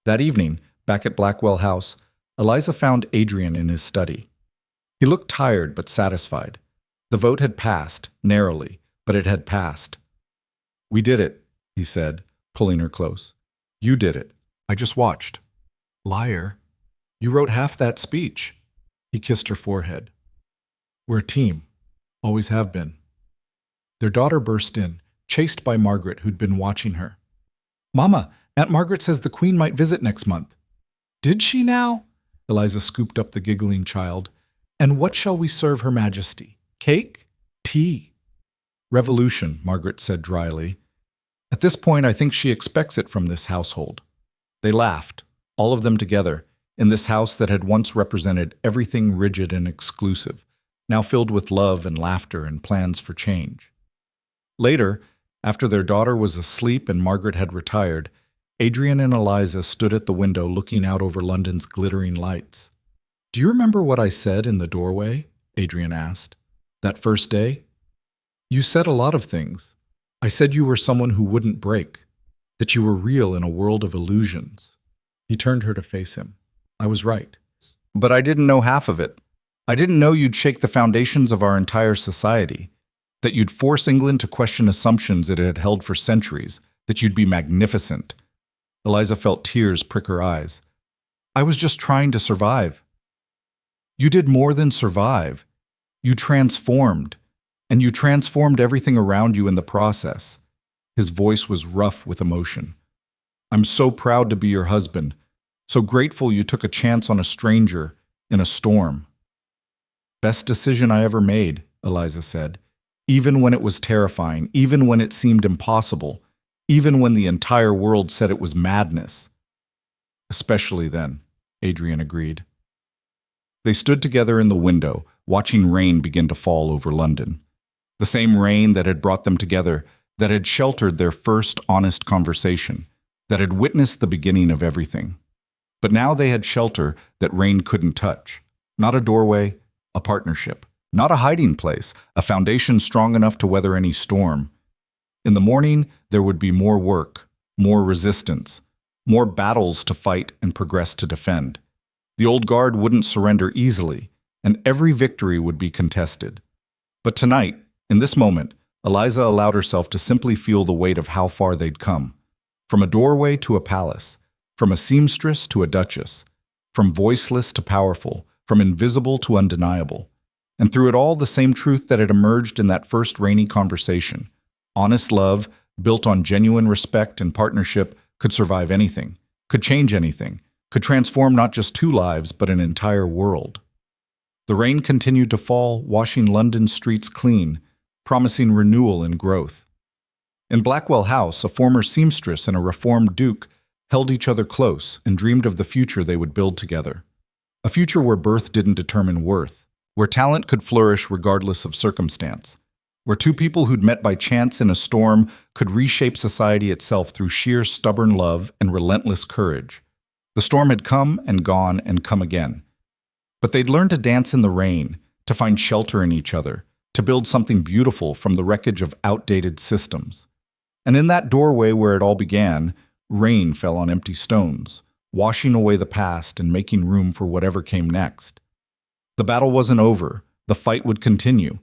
That evening, back at Blackwell House, Eliza found Adrian in his study. He looked tired but satisfied. The vote had passed, narrowly, but it had passed. "We did it," he said, pulling her close. "You did it. I just watched." "Liar. You wrote half that speech." He kissed her forehead. "We're a team. Always have been." Their daughter burst in, chased by Margaret, who'd been watching her. "Mama, Aunt Margaret says the Queen might visit next month." "Did she now?" Eliza scooped up the giggling child. "And what shall we serve Her Majesty? Cake? Tea?" "Revolution," Margaret said dryly. "At this point, I think she expects it from this household." They laughed, all of them together, in this house that had once represented everything rigid and exclusive, now filled with love and laughter and plans for change. Later, after their daughter was asleep and Margaret had retired, Adrian and Eliza stood at the window looking out over London's glittering lights. "Do you remember what I said in the doorway?" Adrian asked. "That first day?" "You said a lot of things. I said you were someone who wouldn't break, that you were real in a world of illusions." He turned her to face him. "I was right. But I didn't know half of it. I didn't know you'd shake the foundations of our entire society, that you'd force England to question assumptions it had held for centuries, that you'd be magnificent." Eliza felt tears prick her eyes. "I was just trying to survive." "You did more than survive. You transformed, and you transformed everything around you in the process." His voice was rough with emotion. "I'm so proud to be your husband, so grateful you took a chance on a stranger in a storm." "Best decision I ever made," Eliza said, "even when it was terrifying, even when it seemed impossible, even when the entire world said it was madness." "Especially then," Adrian agreed. They stood together in the window, watching rain begin to fall over London. The same rain that had brought them together, that had sheltered their first honest conversation, that had witnessed the beginning of everything. But now they had shelter that rain couldn't touch. Not a doorway, a partnership. Not a hiding place, a foundation strong enough to weather any storm. In the morning, there would be more work, more resistance, more battles to fight and progress to defend. The old guard wouldn't surrender easily, and every victory would be contested. But tonight, in this moment, Eliza allowed herself to simply feel the weight of how far they'd come. From a doorway to a palace, from a seamstress to a duchess, from voiceless to powerful, from invisible to undeniable. And through it all, the same truth that had emerged in that first rainy conversation. Honest love, built on genuine respect and partnership, could survive anything, could change anything, could transform not just 2 lives, but an entire world. The rain continued to fall, washing London's streets clean, promising renewal and growth. In Blackwell House, a former seamstress and a reformed duke held each other close and dreamed of the future they would build together. A future where birth didn't determine worth, where talent could flourish regardless of circumstance, where two people who'd met by chance in a storm could reshape society itself through sheer stubborn love and relentless courage. The storm had come and gone and come again. But they'd learned to dance in the rain, to find shelter in each other, to build something beautiful from the wreckage of outdated systems. And in that doorway where it all began, rain fell on empty stones, washing away the past and making room for whatever came next. The battle wasn't over, the fight would continue.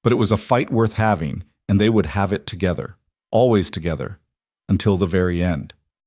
But it was a fight worth having, and they would have it together, always together, until the very end.